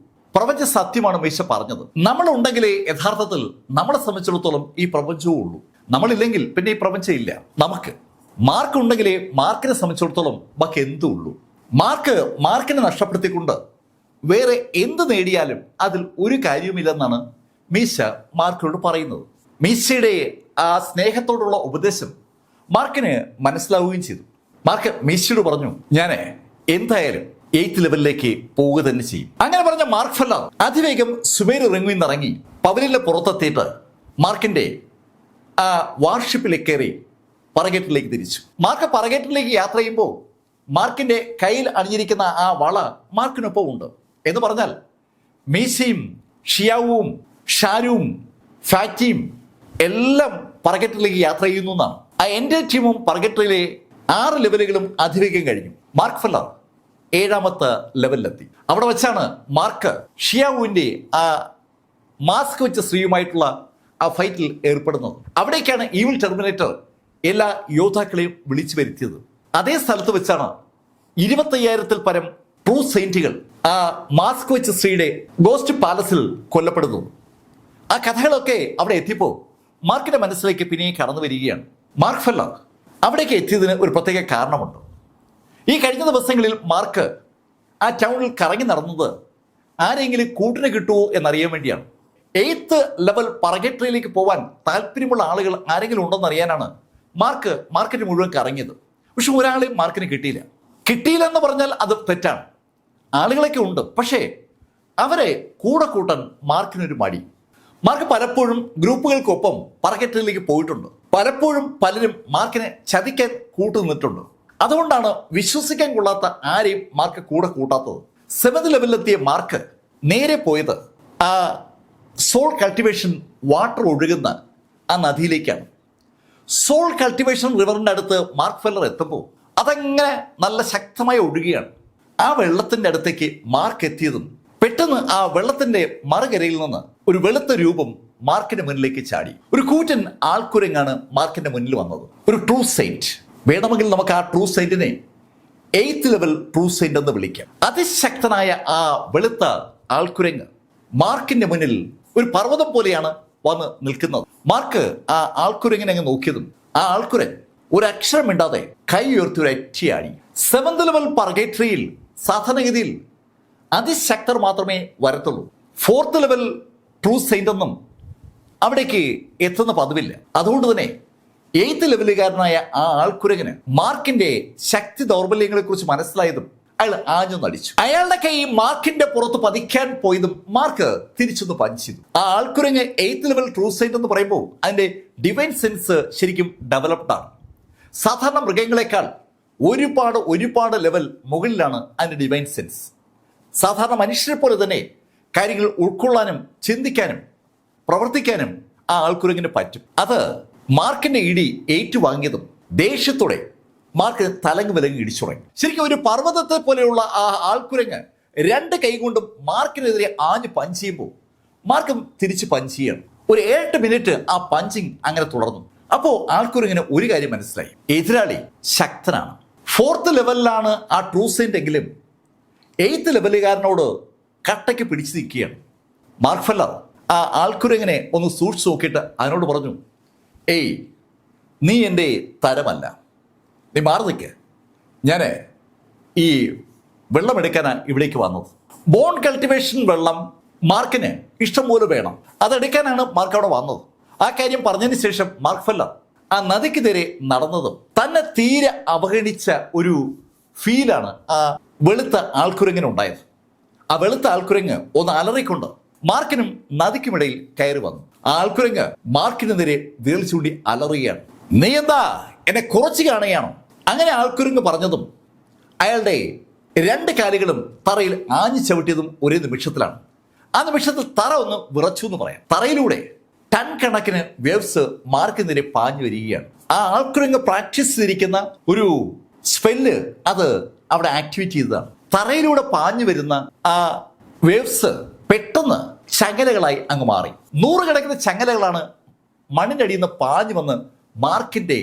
[SPEAKER 1] പ്രപഞ്ച സത്യമാണ് മീശ പറഞ്ഞത്. നമ്മളുണ്ടെങ്കിലേ യഥാർത്ഥത്തിൽ നമ്മളെ സംബന്ധിച്ചിടത്തോളം ഈ പ്രപഞ്ചവും ഉള്ളൂ. നമ്മളില്ലെങ്കിൽ പിന്നെ ഈ പ്രപഞ്ചം ഇല്ല. നമുക്ക് മാർക്ക് ഉണ്ടെങ്കിലേ മാർക്കിനെ സംബന്ധിച്ചിടത്തോളം ബാക്കി എന്തും ഉള്ളൂ. മാർക്കിനെ നഷ്ടപ്പെടുത്തിക്കൊണ്ട് വേറെ എന്ത് നേടിയാലും അതിൽ ഒരു കാര്യവുമില്ലെന്നാണ് മീശ മാർക്കിനോട് പറയുന്നത്. മീശയുടെ ആ സ്നേഹത്തോടുള്ള ഉപദേശം മാർക്കിന് മനസ്സിലാവുകയും ചെയ്തു. മാർക്ക് മീശയോട് പറഞ്ഞു, ഞാൻ എന്തായാലും 8th ലെവലിലേക്ക് പോവുക തന്നെ ചെയ്യും. അങ്ങനെ പറഞ്ഞ മാർക്ക് ഫെല്ലർ അതിവേഗം സുമേരു റിങ്ങിൽ നിന്ന് ഇറങ്ങി പവലിയനിലെ പുറത്തെത്തിയിട്ട് മാർക്കിന്റെ ആ വാർഷിപ്പിലേക്ക് കയറി പറകേറ്റിലേക്ക് തിരിച്ചു. മാർക്ക് പറകേറ്റിലേക്ക് യാത്ര ചെയ്യുമ്പോൾ മാർക്കിന്റെ കയ്യിൽ അണിഞ്ഞിരിക്കുന്ന ആ വള മാർക്കിനൊപ്പം ഉണ്ട്. എന്ന് പറഞ്ഞാൽ മീശയും ഷിയാവും ഷാരുവും ഫാറ്റിയും എല്ലാം പറകേറ്റിലേക്ക് യാത്ര ചെയ്യുന്നു എന്നാണ്. ആ എൻ്റെ ടീമും പറകേറ്റിലെ 6 ലെവലുകളും അതിവേഗം കഴിഞ്ഞു. മാർക്ക് ഫെല്ലർ 7ാമത്തെ ലെവലിലെത്തി. അവിടെ വെച്ചാണ് മാർക്ക് ഷിയാവുവിൻ്റെ ആ മാസ്ക് വെച്ച സ്ത്രീയുമായിട്ടുള്ള ആ ഫൈറ്റിൽ ഏർപ്പെടുന്നത്. അവിടേക്കാണ് ഈവിൽ ടെർമിനേറ്റർ എല്ലാ യോദ്ധാക്കളെയും വിളിച്ചു വരുത്തിയത്. അതേ സ്ഥലത്ത് വെച്ചാണ് 25,000-ൽ പരം ട്രൂ സെയിന്റുകൾ ആ മാസ്ക് വെച്ച സ്ത്രീയുടെ ഗോസ്റ്റ് പാലസിൽ കൊല്ലപ്പെടുന്നു. ആ കഥകളൊക്കെ അവിടെ എത്തിയപ്പോൾ മാർക്കിന്റെ മനസ്സിലേക്ക് പിന്നെയും കടന്നു വരികയാണ്. മാർക്ക് ഫെല്ലർ അവിടേക്ക് എത്തിയതിന് ഒരു പ്രത്യേക കാരണമുണ്ട്. ഈ കഴിഞ്ഞ ദിവസങ്ങളിൽ മാർക്ക് ആ ടൗണിൽ കറങ്ങി നടന്നത് ആരെങ്കിലും കൂട്ടിന് കിട്ടുമോ എന്നറിയാൻ വേണ്ടിയാണ്. 8th ലെവൽ പറകേറ്ററിയിലേക്ക് പോകാൻ താല്പര്യമുള്ള ആളുകൾ ആരെങ്കിലും ഉണ്ടെന്ന് അറിയാനാണ് മാർക്കറ്റ് മുഴുവൻ കറങ്ങിയത്. പക്ഷെ ഒരാളെയും മാർക്കിന് കിട്ടിയില്ല എന്ന് പറഞ്ഞാൽ അത് തെറ്റാണ്. ആളുകളൊക്കെ ഉണ്ട്, പക്ഷേ അവരെ കൂടെ കൂട്ടാൻ മാർക്കിനൊരു മടി. മാർക്ക് പലപ്പോഴും ഗ്രൂപ്പുകൾക്കൊപ്പം പറകേറ്ററിലേക്ക് പോയിട്ടുണ്ട്. പലപ്പോഴും പലരും മാർക്കിനെ ചതിക്കാൻ കൂട്ടുനിന്നിട്ടുണ്ട്. അതുകൊണ്ടാണ് വിശ്വസിക്കാൻ കൊള്ളാത്ത ആരെയും മാർക്ക് കൂടെ കൂട്ടാത്തത്. 7th ലെവലിലെത്തിയ മാർക്ക് നേരെ പോയത് ആ സോൾ കൾട്ടിവേഷൻ വാട്ടർ ഒഴുകുന്ന ആ നദിയിലേക്കാണ്. സോൾ കൾട്ടിവേഷൻ റിവറിൻ്റെ അടുത്ത് മാർക്ക് ഫെല്ലർ എത്തുമ്പോൾ അതങ്ങനെ നല്ല ശക്തമായി ഒഴുകുകയാണ്. ആ വെള്ളത്തിൻ്റെ അടുത്തേക്ക് മാർക്ക് എത്തിയതും പെട്ടെന്ന് ആ വെള്ളത്തിൻ്റെ മറുകരയിൽ നിന്ന് ഒരു വെളുത്ത രൂപം മാർക്കിന്റെ മുന്നിലേക്ക് ചാടി. ഒരു കൂറ്റൻ ആൾക്കുരങ്ങാണ് മാർക്കിന്റെ മുന്നിൽ വന്നത്. ഒരു ട്രൂ സെയിന്റ്. വേണമെങ്കിൽ നമുക്ക് ആ ട്രൂ സെയിന്റിനെ 8th ലെവൽ ട്രൂ സെയിന്റ് എന്ന് വിളിക്കാം. അതിശക്തനായ ആ വെളുത്ത ആൾക്കുരങ്ങ് മാർക്കിന്റെ മുന്നിൽ ഒരു പർവ്വതം പോലെയാണ് വന്ന് നിൽക്കുന്നത്. മാർക്ക് ആ ആൾക്കുരങ്ങിനെ അങ്ങ് നോക്കിയതും ആ ആൾക്കുരൻ ഒരു അക്ഷരം മിണ്ടാതെ കൈ ഉയർത്തി ഒരു ഒറ്റയാടി. 7th ലെവൽ പർഗേറ്ററിയിൽ സാധാരണഗതിയിൽ അതിശക്തർ മാത്രമേ വരത്തുള്ളൂ. 4th ലെവൽ ട്രൂ സെയിന്റ് ഒന്നും അവിടേക്ക് എത്തുന്ന പതിവില്ല. അതുകൊണ്ട് തന്നെ 8th ലെവലുകാരനായ ആ ആൾക്കുരങ്ങന് മാർക്കിന്റെ ശക്തി ദൗർബല്യങ്ങളെ കുറിച്ച് മനസ്സിലായതും അയാൾ ആഞ്ഞൊന്ന് അടിച്ചു. അയാളുടെ കൈ മാർക്കിന്റെ പുറത്ത് പതിക്കാൻ പോയതും മാർക്ക് തിരിച്ചൊന്ന് പഞ്ച് ചെയ്തു. ആ ആൾക്കുരങ്ങ് 8th ലെവൽ ട്രൂ സൈറ്റ് എന്ന് പറയുമ്പോൾ അതിന്റെ ഡിവൈൻ സെൻസ് ശരിക്കും ഡെവലപ്ഡ് ആണ്. സാധാരണ മൃഗങ്ങളെക്കാൾ ഒരുപാട് ലെവൽ മുകളിലാണ് അതിന്റെ ഡിവൈൻ സെൻസ്. സാധാരണ മനുഷ്യരെ പോലെ തന്നെ കാര്യങ്ങൾ ഉൾക്കൊള്ളാനും ചിന്തിക്കാനും പ്രവർത്തിക്കാനും ആ ആൾക്കുരങ്ങിന് പറ്റും. അത് മാർക്കിന്റെ ഇടി ഏറ്റുവാങ്ങിയതും ദേഷ്യത്തോടെ മാർക്ക് തലങ്ങ് വിലങ്ങ് ഇടിച്ചു തുടങ്ങി. ശരിക്കും ഒരു പർവ്വതത്തെ പോലെയുള്ള ആ ആൾക്കുരങ്ങ് 2 കൈ കൊണ്ടും മാർക്കിനെതിരെ ആഞ്ഞ് പഞ്ച് ചെയ്യുമ്പോൾ മാർക്കും തിരിച്ച് പഞ്ച് ചെയ്യണം. ഒരു 7 മിനിറ്റ് ആ പഞ്ചിങ് അങ്ങനെ തുടർന്നു. അപ്പോൾ ആൾക്കുരങ്ങിന് ഒരു കാര്യം മനസ്സിലായി, എതിരാളി ശക്തനാണ്. 4th ലെവലിലാണ് ആ ട്രൂ സെയിന്റ് എങ്കിലും 8th ലെവലുകാരനോട് കട്ടയ്ക്ക് പിടിച്ചു നിൽക്കുകയാണ്. മാർക്ക് ഫെല്ലർ ആ ആൾക്കുരങ്ങിനെ ഒന്ന് സൂക്ഷിച്ചു നോക്കിയിട്ട് അതിനോട് പറഞ്ഞു, ഏയ് നീ എൻ്റെ തരമല്ല, നീ മാറി നിൽക്ക്. ഞാൻ ഈ വെള്ളമെടുക്കാനാണ് ഇവിടേക്ക് വന്നത്. ബോൺ കൾട്ടിവേഷൻ വെള്ളം മാർക്കിന് ഇഷ്ടംപോലെ വേണം, അതെടുക്കാനാണ് മാർക്ക് അവിടെ വന്നത്. ആ കാര്യം പറഞ്ഞതിന് ശേഷം മാർക്ക് ഫെല്ലർ ആ നദിക്കെതിരെ നടന്നതും തന്നെ തീരെ അവഗണിച്ച ഒരു ഫീലാണ് ആ വെളുത്ത ആൾക്കുരങ്ങിനുണ്ടായത്. ആ വെളുത്ത ആൾക്കുരങ്ങ് ഒന്ന് അലറിക്കൊണ്ട് മാർക്കിനും നദിക്കുമിടയിൽ കയറി വന്നു. ആ ആൾക്കുരങ്ങ് മാർക്കിനെതിരെ വിരൽ ചൂണ്ടി അലറുകയാണ്. നീ എന്താ എന്നെ കുറച്ച് കാണുകയാണോ? അങ്ങനെ ആൾക്കുരങ്ങ് പറഞ്ഞതും അയാളുടെ 2 കാലുകളും തറയിൽ ആഞ്ഞു ചവിട്ടിയതും ഒരേ നിമിഷത്തിലാണ്. ആ നിമിഷത്തിൽ തറ ഒന്ന് വിറച്ചു എന്ന് പറയാം. തറയിലൂടെ ടൺ കണക്കിന് വേവ്സ് മാർക്കിനെതിരെ പാഞ്ഞു വരികയാണ്. ആ ആൾക്കുരങ്ങ് പ്രാക്ടീസ് ചെയ്തിരിക്കുന്ന ഒരു സ്പെല്ല് അത് അവിടെ ആക്ടിവേറ്റ് ചെയ്തതാണ്. തറയിലൂടെ പാഞ്ഞു വരുന്ന ആ വേവ്സ് പെട്ടെന്ന് ചങ്ങലകളായി അങ്ങ് മാറി. 100 കണക്കിന് ചങ്ങലകളാണ് മണ്ണിൻ്റെ അടിയിൽ നിന്ന് പാഞ്ഞു വന്ന് മാർക്കിന്റെ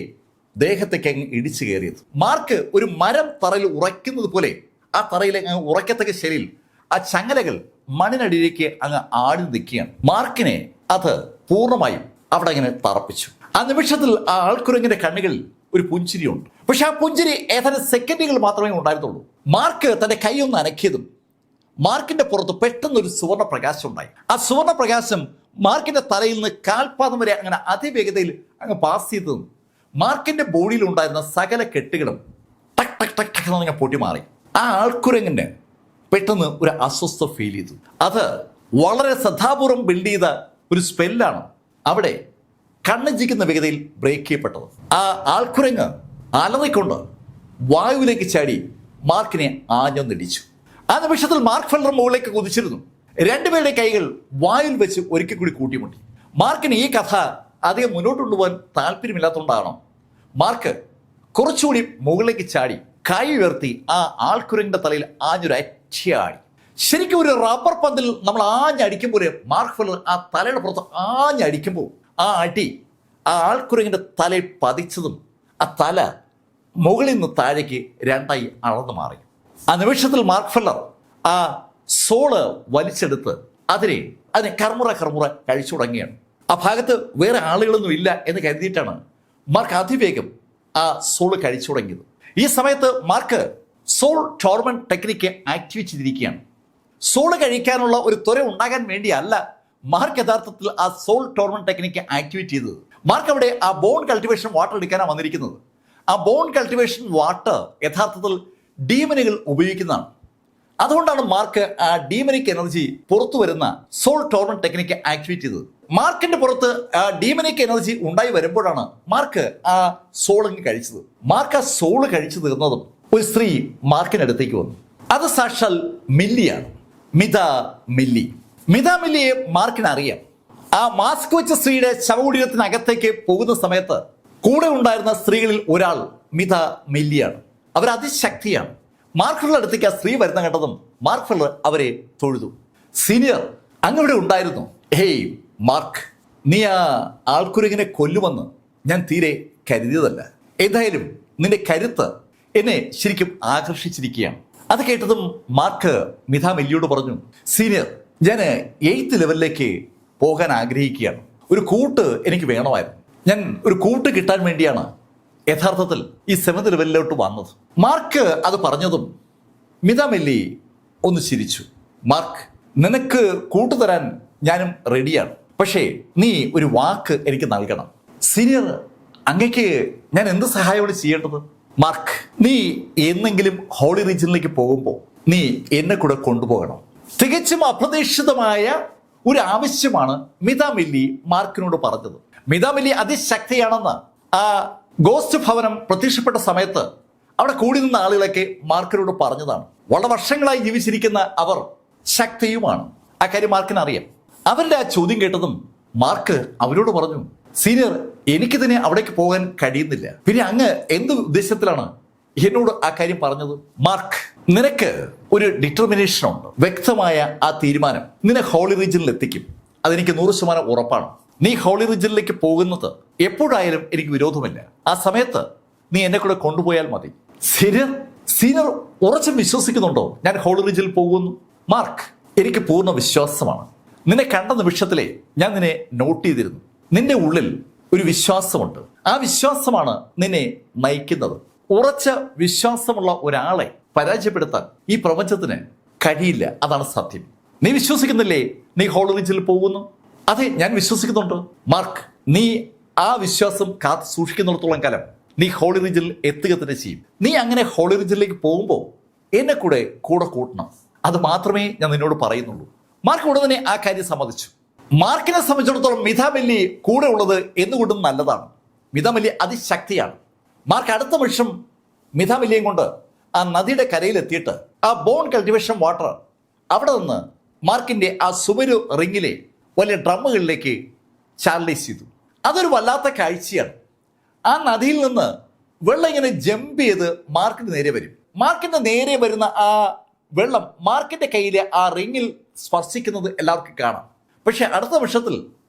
[SPEAKER 1] ദേഹത്തേക്ക് അങ്ങ് ഇടിച്ചു കയറിയത്. മാർക്ക് ഒരു മരം തറയിൽ ഉറയ്ക്കുന്നത് പോലെ ആ തറയിൽ അങ്ങ് ഉറയ്ക്കത്തക്ക ശരിയിൽ ആ ചങ്ങലകൾ മണ്ണിനടിയിലേക്ക് അങ്ങ് ആടി നിൽക്കുകയാണ്. മാർക്കിനെ അത് പൂർണ്ണമായും അവിടെ അങ്ങനെ തറപ്പിച്ചു. ആ നിമിഷത്തിൽ ആ ആൾക്കുരങ്ങിന്റെ കണ്ണുകളിൽ ഒരു പുഞ്ചിരിയുണ്ട്. പക്ഷെ ആ പുഞ്ചിരി ഏതാനും സെക്കൻഡുകൾ മാത്രമേ ഉണ്ടായിരുന്നുള്ളൂ. മാർക്ക് തന്റെ കൈ ഒന്ന് അനക്കിയതും മാർക്കിന്റെ പുറത്ത് പെട്ടെന്ന് ഒരു സുവർണ പ്രകാശം ഉണ്ടായി. ആ സുവർണ പ്രകാശം മാർക്കിന്റെ തലയിൽ നിന്ന് കാൽപാദം വരെ അങ്ങനെ അതിവേഗതയിൽ അങ്ങ് പാസ് ചെയ്തതും മാർക്കിന്റെ ബോഡിയിൽ ഉണ്ടായിരുന്ന സകല കെട്ടുകളും ടക് ടക് ടക് ടക് എന്നങ്ങനെ പൊട്ടി മാറി. ആ ആൾക്കുരങ്ങിന് പെട്ടെന്ന് ഒരു അസ്വസ്ഥ ഫീൽ ചെയ്തു. അത് വളരെ ശ്രദ്ധാപൂർവം ബിൽഡ് ചെയ്ത ഒരു സ്പെല്ലാണ് അവിടെ കണ്ണഞ്ചിക്കുന്ന വേഗതയിൽ ബ്രേക്ക് ചെയ്യപ്പെട്ടത്. ആ ആൾക്കുരങ്ങ് അലറിക്കൊണ്ട് വായുവിലേക്ക് ചാടി മാർക്കിനെ ആഞ്ഞൊന്നിടിച്ചു. ആ നിമിഷത്തിൽ മാർക്ക് ഫെല്ലർ മുകളിലേക്ക് കുതിച്ചിരുന്നു. 2 പേരുടെ കൈകൾ വായിൽ വെച്ച് ഒരിക്കൽ കൂടി കൂട്ടിമുട്ടി. മാർക്കിന് ഈ കഥ അധികം മുന്നോട്ട് കൊണ്ടുപോകാൻ താല്പര്യമില്ലാത്തതുകൊണ്ടാണോ മാർക്ക് കുറച്ചുകൂടി മുകളിലേക്ക് ചാടി കൈ ഉയർത്തി ആ ആൾക്കുരങ്ങിന്റെ തലയിൽ ആഞ്ഞൊരച്ചാടി. ശരിക്കും ഒരു റബ്ബർ പന്തിൽ നമ്മൾ ആഞ്ഞടിക്കുമ്പോൾ മാർക്ക് ഫെല്ലർ ആ തലയുടെ പുറത്ത് ആഞ്ഞടിക്കുമ്പോൾ ആ അടി ആ ആൾക്കുരങ്ങിന്റെ തലയിൽ പതിച്ചതും ആ തല മുകളിൽ നിന്ന് താഴേക്ക് 2ആയി അളന്നു മാറി. ആ നിമിഷത്തിൽ മാർക്ക് ഫെല്ലർ ആ സോള് വലിച്ചെടുത്ത് അതിനെ കർമുറ കഴിച്ചു തുടങ്ങിയാണ്. ആ ഭാഗത്ത് വേറെ ആളുകളൊന്നും ഇല്ല എന്ന് കരുതിയിട്ടാണ് മാർക്ക് അതിവേഗം ആ സോള് കഴിച്ചു തുടങ്ങിയത്. ഈ സമയത്ത് Mark soul torment technique activate ചെയ്തിരിക്കുകയാണ്. സോള് കഴിക്കാനുള്ള ഒരു ത്വര ഉണ്ടാകാൻ വേണ്ടിയല്ല മാർക്ക് യഥാർത്ഥത്തിൽ ആ സോൾ ടോർമെന്റ് ടെക്നിക്ക് ആക്ടിവേറ്റ് ചെയ്തത്. മാർക്ക് അവിടെ ആ ബോൺ കൾട്ടിവേഷൻ വാട്ടർ എടുക്കാനാണ് വന്നിരിക്കുന്നത്. ആ ബോൺ കൾട്ടിവേഷൻ വാട്ടർ യഥാർത്ഥത്തിൽ ഡീമനുകൾ ഉപയോഗിക്കുന്നതാണ്. അതുകൊണ്ടാണ് മാർക്ക് ആ ഡീമനിക് എനർജി പുറത്തു വരുന്ന സോൾ ടോർമെന്റ് ടെക്നിക്ക് ആക്ടിവേറ്റ് ചെയ്തത്. മാർക്കിന്റെ പുറത്ത് ആ ഡീമനിക് എനർജി ഉണ്ടായി വരുമ്പോഴാണ് മാർക്ക് ആ സോളിങ് കഴിച്ചത്. മാർക്ക് ആ സോള് കഴിച്ചു തീർന്നതും ഒരു സ്ത്രീ മാർക്കിനടുത്തേക്ക് വന്നു. അത് സാക്ഷാൽ മില്ലിയാണ്, മിത മില്ലി. മിത മില്ലിയെ മാർക്കിന് അറിയാം. ആ മാസ്ക് വെച്ച സ്ത്രീയുടെ ശവകുടീരത്തിനകത്തേക്ക് പോകുന്ന സമയത്ത് കൂടെ ഉണ്ടായിരുന്ന സ്ത്രീകളിൽ ഒരാൾ മിത മില്ലിയാണ്. അവർ അതിശക്തിയാണ്. മാർക്ക് ഫെല്ലർ അടുത്തേക്ക് ആ സ്ത്രീ വരുന്ന കണ്ടതും മാർക്ക് ഫെല്ലർ അവരെ തൊഴുതു. സീനിയർ, അങ്ങവിടെ ഉണ്ടായിരുന്നു. ഹേയ് മാർക്ക്, നീ ആ ആൾക്കുരങ്ങിനെ കൊല്ലുമെന്ന് ഞാൻ തീരെ കരുതിയതല്ല. എന്തായാലും നിന്റെ കരുത്ത് എന്നെ ശരിക്കും ആകർഷിച്ചിരിക്കുകയാണ്. അത് കേട്ടതും മാർക്ക് മിഥ മെല്ലിയോട് പറഞ്ഞു, സീനിയർ, ഞാൻ 8th ലെവലിലേക്ക് പോകാൻ ആഗ്രഹിക്കുകയാണ്. ഒരു കൂട്ട് എനിക്ക് വേണമായിരുന്നു. ഞാൻ ഒരു കൂട്ട് കിട്ടാൻ വേണ്ടിയാണ് യഥാർത്ഥത്തിൽ ഈ 7th ലെവലിലോട്ട് വന്നത്. മാർക്ക് അത് പറഞ്ഞതും മിത മെല്ലി ഒന്ന് ചിരിച്ചു. മാർക്ക്, നിനക്ക് കൂട്ടുതരാൻ ഞാനും റെഡിയാണ്. പക്ഷേ നീ ഒരു വാക്ക് എനിക്ക് നൽകണം. സീനിയർ, അങ്ങക്ക് ഞാൻ എന്ത് സഹായമാണ് ചെയ്യേണ്ടത്? മാർക്ക്, നീ എന്നെങ്കിലും ഹോളി റീജിയനിലേക്ക് പോകുമ്പോൾ നീ എന്നെ കൂടെ കൊണ്ടുപോകണം. തികച്ചും അപ്രതീക്ഷിതമായ ഒരു ആവശ്യമാണ് മിതാമില്ലി മാർക്കിനോട് പറഞ്ഞത്. മിതാമില്ലി അതിശക്തിയാണെന്ന് ആ ഗോസ്റ്റ് ഭവനം പ്രത്യക്ഷപ്പെട്ട സമയത്ത് അവിടെ കൂടി നിന്ന ആളുകളൊക്കെ മാർക്കിനോട് പറഞ്ഞതാണ്. വളരെ വർഷങ്ങളായി ജീവിച്ചിരിക്കുന്ന അവർ ശക്തിയുമാണ്. ആ കാര്യം മാർക്കിന് അറിയാം. അവരുടെ ആ ചോദ്യം കേട്ടതും മാർക്ക് അവരോട് പറഞ്ഞു, സീനിയർ, എനിക്ക് തന്നെ അവിടേക്ക് പോകാൻ കഴിയുന്നില്ല. പിന്നെ അങ്ങ് എന്ത് ഉദ്ദേശത്തിലാണ് എന്നോട് ആ കാര്യം പറഞ്ഞത്? മാർക്ക്, നിനക്ക് ഒരു ഡിറ്റർമിനേഷൻ ഉണ്ട്. വ്യക്തമായ ആ തീരുമാനം നിന്നെ ഹോളി റീജിയനിൽ എത്തിക്കും. അതെനിക്ക് 100% ഉറപ്പാണ്. നീ ഹോളി റീജിയനിലേക്ക് പോകുന്നത് എപ്പോഴായാലും എനിക്ക് വിരോധമില്ല. ആ സമയത്ത് നീ എന്നെ കൂടെ കൊണ്ടുപോയാൽ മതി. സീനിയർ ഉറച്ചും വിശ്വസിക്കുന്നുണ്ടോ ഞാൻ ഹോളി റീജിയനിൽ പോകുന്നു? മാർക്ക്, എനിക്ക് പൂർണ്ണ വിശ്വാസമാണ്. നിന്നെ കണ്ട നിമിഷത്തിലെ ഞാൻ നിന്നെ നോട്ട് ചെയ്തിരുന്നു. നിന്റെ ഉള്ളിൽ ഒരു വിശ്വാസമുണ്ട്. ആ വിശ്വാസമാണ് നിന്നെ നയിക്കുന്നത്. ഉറച്ച വിശ്വാസമുള്ള ഒരാളെ പരാജയപ്പെടുത്താൻ ഈ പ്രപഞ്ചത്തിന് കഴിയില്ല. അതാണ് സത്യം. നീ വിശ്വസിക്കുന്നില്ലേ നീ ഹോളി റീജിയനിൽ പോകുന്നു? അതെ, ഞാൻ വിശ്വസിക്കുന്നുണ്ട്. മാർക്ക്, നീ ആ വിശ്വാസം കാത്തു സൂക്ഷിക്കുന്നിടത്തോളം കാലം നീ ഹോളി റീജിയനിൽ എത്തുക തന്നെ ചെയ്യും. നീ അങ്ങനെ ഹോളി റീജിയനിലേക്ക് പോകുമ്പോൾ എന്നെ കൂടെ കൂട്ടണം. അത് മാത്രമേ ഞാൻ നിന്നോട് പറയുന്നുള്ളൂ. മാർക്ക് ഉടനെ തന്നെ ആ കാര്യം സമ്മതിച്ചു. മാർക്കിനെ സംബന്ധിച്ചിടത്തോളം മിതാമില്ലി കൂടെ ഉള്ളത് എന്തുകൊണ്ടും നല്ലതാണ്. മിതാമില്ലി അതിശക്തിയാണ്. മാർക്ക് അടുത്ത വർഷം മിതാമില്ലിയും കൊണ്ട് ആ നദിയുടെ കരയിലെത്തിയിട്ട് ആ ബോൺ കൾട്ടിവേഷൻ വാട്ടർ അവിടെ നിന്ന് മാർക്കിന്റെ ആ സുമരു റിങ്ങിലെ വലിയ ഡ്രമ്മുകളിലേക്ക് ചാനലൈസ് ചെയ്തു. അതൊരു വല്ലാത്ത കാഴ്ചയാണ്. ആ നദിയിൽ നിന്ന് വെള്ളം ഇങ്ങനെ ജമ്പ് ചെയ്ത് മാർക്കിന് നേരെ വരും. മാർക്കിന്റെ നേരെ വരുന്ന ആ വെള്ളം മാർക്കിന്റെ കയ്യിലെ ആ റിങ്ങിൽ സ്പർശിക്കുന്നത് എല്ലാവർക്കും കാണാം. പക്ഷെ അടുത്ത വർഷത്തിൽ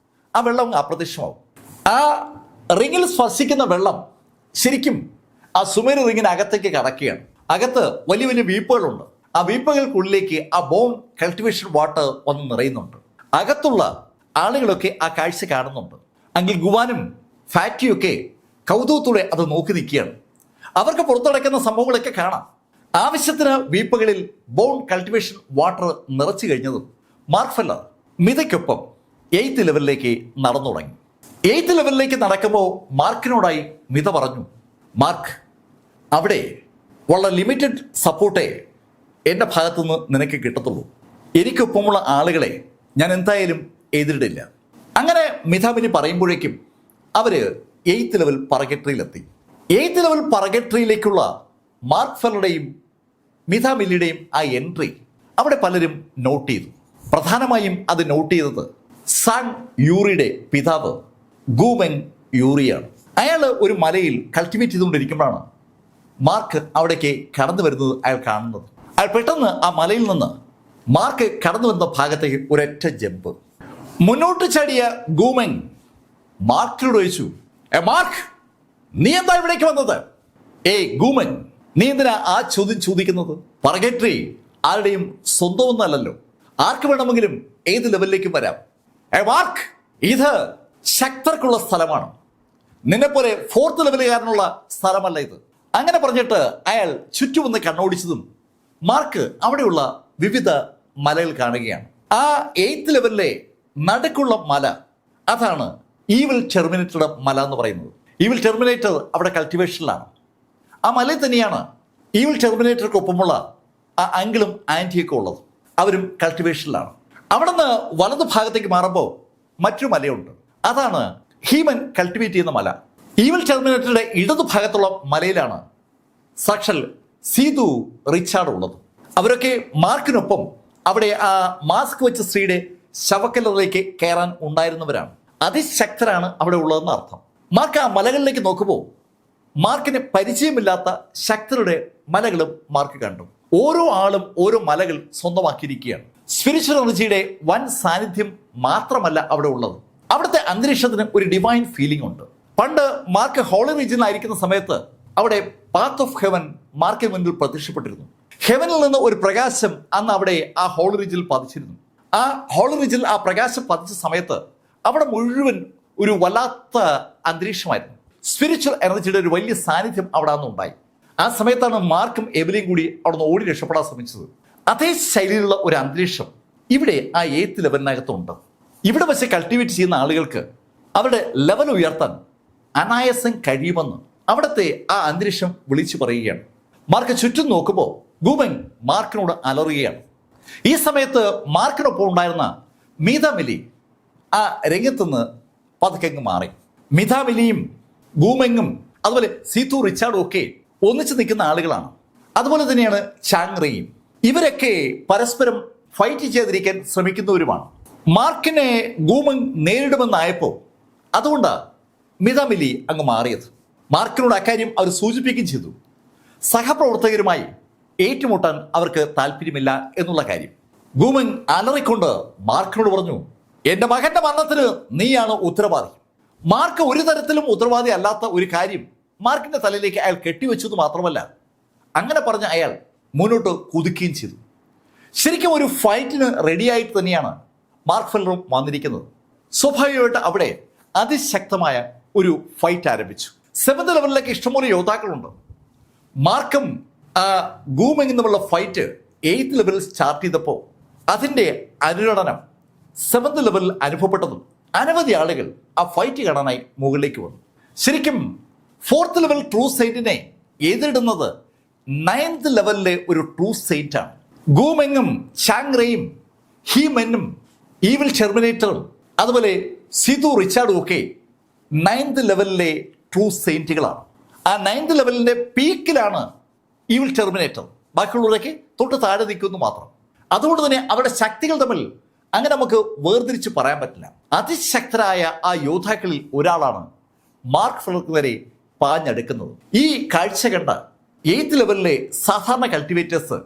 [SPEAKER 1] ആ വെള്ളം അപ്രത്യക്ഷമാവും. ആ റിങ്ങിൽ സ്പർശിക്കുന്ന വെള്ളം ശരിക്കും ആ സുമേരു റിങ്ങിനകത്തേക്ക് കടക്കുകയാണ്. അകത്ത് വലിയ വലിയ വീപ്പുകളുണ്ട്. ആ വീപ്പുകൾക്കുള്ളിലേക്ക് ആ ബോൺ കൾട്ടിവേഷൻ വാട്ടർ വന്ന് നിറയുന്നുണ്ട്. അകത്തുള്ള ആളുകളൊക്കെ ആ കാഴ്ച കാണുന്നുണ്ട്. അങ്കിൽ ഗുവാനും ഫാറ്റിയും ഒക്കെ കൗതുകത്തോടെ അത് നോക്കി നിൽക്കുകയാണ്. അവർക്ക് പുറത്തടക്കുന്ന സംഭവങ്ങളൊക്കെ കാണാം. ആവശ്യത്തിന് വീപ്പുകളിൽ ബോൺ കൾട്ടിവേഷൻ വാട്ടർ നിറച്ചു കഴിഞ്ഞതും മാർക്ക് ഫെല്ലർ മിതയ്ക്കൊപ്പം 8th ലെവലിലേക്ക് നടന്നു തുടങ്ങി. 8th ലെവലിലേക്ക് നടക്കുമ്പോൾ മാർക്കിനോടായി മിത പറഞ്ഞു, മാർക്ക്, അവിടെ വളരെ ലിമിറ്റഡ് സപ്പോർട്ടേ എൻ്റെ ഭാഗത്തുനിന്ന് നിനക്ക് കിട്ടത്തുള്ളൂ. എനിക്കൊപ്പമുള്ള ആളുകളെ ഞാൻ എന്തായാലും എതിരിടില്ല. അങ്ങനെ മിതാമിനി പറയുമ്പോഴേക്കും അവര് 8th ലെവൽ പറഗട്രിയിലെത്തി. 8th ലെവൽ പറഗട്രിയിലേക്കുള്ള മാർക്ക് ഫെല്ലറുടെയും മിതാമില്ലിയുടെയും ആ എൻട്രി അവിടെ പലരും നോട്ട് ചെയ്തു. പ്രധാനമായും അത് നോട്ട് ചെയ്തത് സാൻ യൂറിയുടെ പിതാവ് ഗൂമെൻ യൂറിയാണ്. അയാൾ ഒരു മലയിൽ കൾട്ടിവേറ്റ് ചെയ്തുകൊണ്ടിരിക്കുമ്പോഴാണ് മാർക്ക് അവിടേക്ക് കടന്നു വരുന്നത് അയാൾ കാണുന്നത്. അയാൾ പെട്ടെന്ന് ആ മലയിൽ നിന്ന് മാർക്ക് കടന്നു വരുന്ന ഭാഗത്തേക്ക് ഒരൊറ്റ ജമ്പ്. മുന്നോട്ട് ചാടിയ ഗൂമെൻ മാർക്കിനോട് ചോദിച്ചു, മാർക്ക്, നീ എന്താ ഇവിടേക്ക് വന്നത്? ഗൂമൻ, നീ എന്തിനാ ആ ചോദ്യം ചോദിക്കുന്നത്? പറഗട്രി ആരുടെയും സ്വന്തമൊന്നല്ലല്ലോ. ആർക്ക് വേണമെങ്കിലും ഏത് ലെവലിലേക്കും വരാം. മാർക്ക്, ഇത് ശക്തർക്കുള്ള സ്ഥലമാണ്. നിന്നെപ്പോലെ 4th ലെവലുകാരനുള്ള സ്ഥലമല്ല ഇത്. അങ്ങനെ പറഞ്ഞിട്ട് അയാൾ ചുറ്റുമൊന്ന് കണ്ണോടിച്ചതും മാർക്ക് അവിടെയുള്ള വിവിധ മലകൾ കാണുകയാണ്. ആ 8th ലെവലിലെ നടുക്കുള്ള മല, അതാണ് ഈവിൾ ടെർമിനേറ്ററുടെ മല എന്ന് പറയുന്നത്. ഈവിൾ ടെർമിനേറ്റർ അവിടെ കൾട്ടിവേഷനിലാണ്. ആ മലയിൽ തന്നെയാണ് ഈവിൾ ടെർമിനേറ്റർക്കൊപ്പമുള്ള ആ അങ്കിളും ആൻറ്റിയൊക്കെ ഉള്ളത്. അവരും കൾട്ടിവേഷനിലാണ്. അവിടെ നിന്ന് വലതു ഭാഗത്തേക്ക് മാറുമ്പോൾ മറ്റൊരു മലയുണ്ട്. അതാണ് ഹ്യൂമൻ കൾട്ടിവേറ്റ് ചെയ്യുന്ന മല. ഈവിൾ ടെർമിനേറ്ററുടെ ഇടതു ഭാഗത്തുള്ള മലയിലാണ് സാക്ഷൽ സീതു റിച്ചാർഡ് ഉള്ളത്. അവരൊക്കെ മാർക്കിനൊപ്പം അവിടെ ആ മാസ്ക് വെച്ച സ്ത്രീയുടെ ശവക്കല്ലറിലേക്ക് കയറാൻ ഉണ്ടായിരുന്നവരാണ്. അതിശക്തരാണ് അവിടെ ഉള്ളതെന്ന് അർത്ഥം. മാർക്ക് ആ മലകളിലേക്ക് നോക്കുമ്പോൾ മാർക്കിന് പരിചയമില്ലാത്ത ശക്തരുടെ മലകളും മാർക്ക് കണ്ടു. ഓരോ ആളും ഓരോ മലകൾ സ്വന്തമാക്കിയിരിക്കുകയാണ്. സ്പിരിച്വൽ എനർജിയുടെ വൻ സാന്നിധ്യം മാത്രമല്ല അവിടെ ഉള്ളത്. അവിടുത്തെ അന്തരീക്ഷത്തിന് ഒരു ഡിവൈൻ ഫീലിംഗ് ഉണ്ട്. പണ്ട് മാർക്ക് ഹോളി റീജിയനിലായിരിക്കുന്ന സമയത്ത് അവിടെ പാത്ത് ഓഫ് ഹെവൻ മാർക്കിന് മുന്നിൽ പ്രത്യക്ഷപ്പെട്ടിരുന്നു. ഹെവനിൽ നിന്ന് ഒരു പ്രകാശം അന്ന് അവിടെ ആ ഹോളി റീജിയനിൽ പതിച്ചിരുന്നു. ആ ഹോളി റീജിയനിൽ ആ പ്രകാശം പതിച്ച സമയത്ത് അവിടെ മുഴുവൻ ഒരു വല്ലാത്ത അന്തരീക്ഷമായിരുന്നു. സ്പിരിച്വൽ എനർജിയുടെ ഒരു വലിയ സാന്നിധ്യം അവിടെ നിന്ന് ഉണ്ടായി. ആ സമയത്താണ് മാർക്കും എബിലിയും കൂടി അവിടെ നിന്ന് ഓടി രക്ഷപ്പെടാൻ ശ്രമിച്ചത്. അതേ ശൈലിയിലുള്ള ഒരു അന്തരീക്ഷം ഇവിടെ ആ 8th ലെവലിനകത്തുണ്ട്. ഇവിടെ വെച്ച് കൾട്ടിവേറ്റ് ചെയ്യുന്ന ആളുകൾക്ക് അവരുടെ ലെവൽ ഉയർത്താൻ അനായാസം കഴിയുമെന്ന് അവിടുത്തെ ആ അന്തരീക്ഷം വിളിച്ചു പറയുകയാണ്. മാർക്ക് ചുറ്റും നോക്കുമ്പോൾ ഗൂമെങ് മാർക്കിനോട് അലറുകയാണ്. ഈ സമയത്ത് മാർക്കിനൊപ്പം ഉണ്ടായിരുന്ന മീതാമിലി ആ രംഗത്തുനിന്ന് പതുക്കെങ്ങ് മാറി. മിതാമിലിയും ഗൂമെങ്ങും അതുപോലെ സീതു റിച്ചാർഡും ഒക്കെ ഒന്നിച്ചു നിൽക്കുന്ന ആളുകളാണ്. അതുപോലെ തന്നെയാണ് ചാങ്റയും. ഇവരൊക്കെ പരസ്പരം ഫൈറ്റ് ചെയ്തിരിക്കാൻ ശ്രമിക്കുന്നവരുമാണ്. മാർക്കിനെ ഗൂമെങ് നേരിടുമെന്നായപ്പോൾ അതുകൊണ്ടാണ് മിതാമിലി അങ്ങ് മാറിയത്. മാർക്കിനോട് അക്കാര്യം അവർ സൂചിപ്പിക്കുകയും ചെയ്തു. സഹപ്രവർത്തകരുമായി ഏറ്റുമുട്ടാൻ അവർക്ക് താല്പര്യമില്ല എന്നുള്ള കാര്യം. ഗൂമെങ് അലറിക്കൊണ്ട് മാർക്കിനോട് പറഞ്ഞു, എന്റെ മകന്റെ മരണത്തിന് നീയാണ് ഉത്തരവാദി. മാർക്ക് ഒരു തരത്തിലും ഉത്തരവാദി അല്ലാത്ത ഒരു കാര്യം മാർക്കിന്റെ തലയിലേക്ക് അയാൾ കെട്ടിവെച്ചത് മാത്രമല്ല, അങ്ങനെ പറഞ്ഞ അയാൾ മുന്നോട്ട് കുതിക്കുകയും ചെയ്തു. ശരിക്കും ഒരു ഫൈറ്റിന് റെഡിയായിട്ട് തന്നെയാണ് മാർക്ക് ഫെല്ലറും വന്നിരിക്കുന്നത്. സ്വാഭാവികമായിട്ട് അവിടെ അതിശക്തമായ ഒരു ഫൈറ്റ് ആരംഭിച്ചു. 7th ലെവലിലേക്ക് ഇഷ്ടംപോലെ യോദ്ധാക്കളുണ്ട്. മാർക്കും ഗൂമെങ്ങും തമ്മിലുള്ള ഫൈറ്റ് 8th ലെവലിൽ സ്റ്റാർട്ട് ചെയ്തപ്പോൾ അതിൻ്റെ അനുരണനം 7th ലെവലിൽ അനുഭവപ്പെട്ടതും അനവധി ആളുകൾ ആ ഫൈറ്റ് കാണാനായി മുകളിലേക്ക് വന്നു. ശരിക്കും 4th ലെവൽ ട്രൂ സെയിന്റിനെ എതിരിടുന്നത് 9th ലെവലിലെ ഒരു ട്രൂ സെയിന്റ് ആണ്. ഗൂമെങ്ങും ചാങ്റയും ഹീമെന്നും ഈവിൽ ടെർമിനേറ്ററും അതുപോലെ സീതു റിച്ചാർഡും ഒക്കെ 9th ലെവലിലെ ട്രൂ സെയിന്റുകളാണ്. ആ 9th ലെവലിന്റെ പീക്കിലാണ് ഈവിൽ ടെർമിനേറ്റർ. ബാക്കിയുള്ളവരൊക്കെ തൊട്ട് താഴെ നിൽക്കുന്നു മാത്രം. അതുകൊണ്ട് തന്നെ അവരുടെ ശക്തികൾ തമ്മിൽ അങ്ങനെ നമുക്ക് വേർതിരിച്ച് പറയാൻ പറ്റില്ല. അതിശക്തരായ ആ യോദ്ധാക്കളിൽ ഒരാളാണ് മാർക്ക് ഫെല്ലർക്ക് നേരെ പാഞ്ഞെടുക്കുന്നത്. ഈ കാഴ്ച കണ്ട 8th ലെവലിലെ സാധാരണ കൾട്ടിവേറ്റേഴ്സ്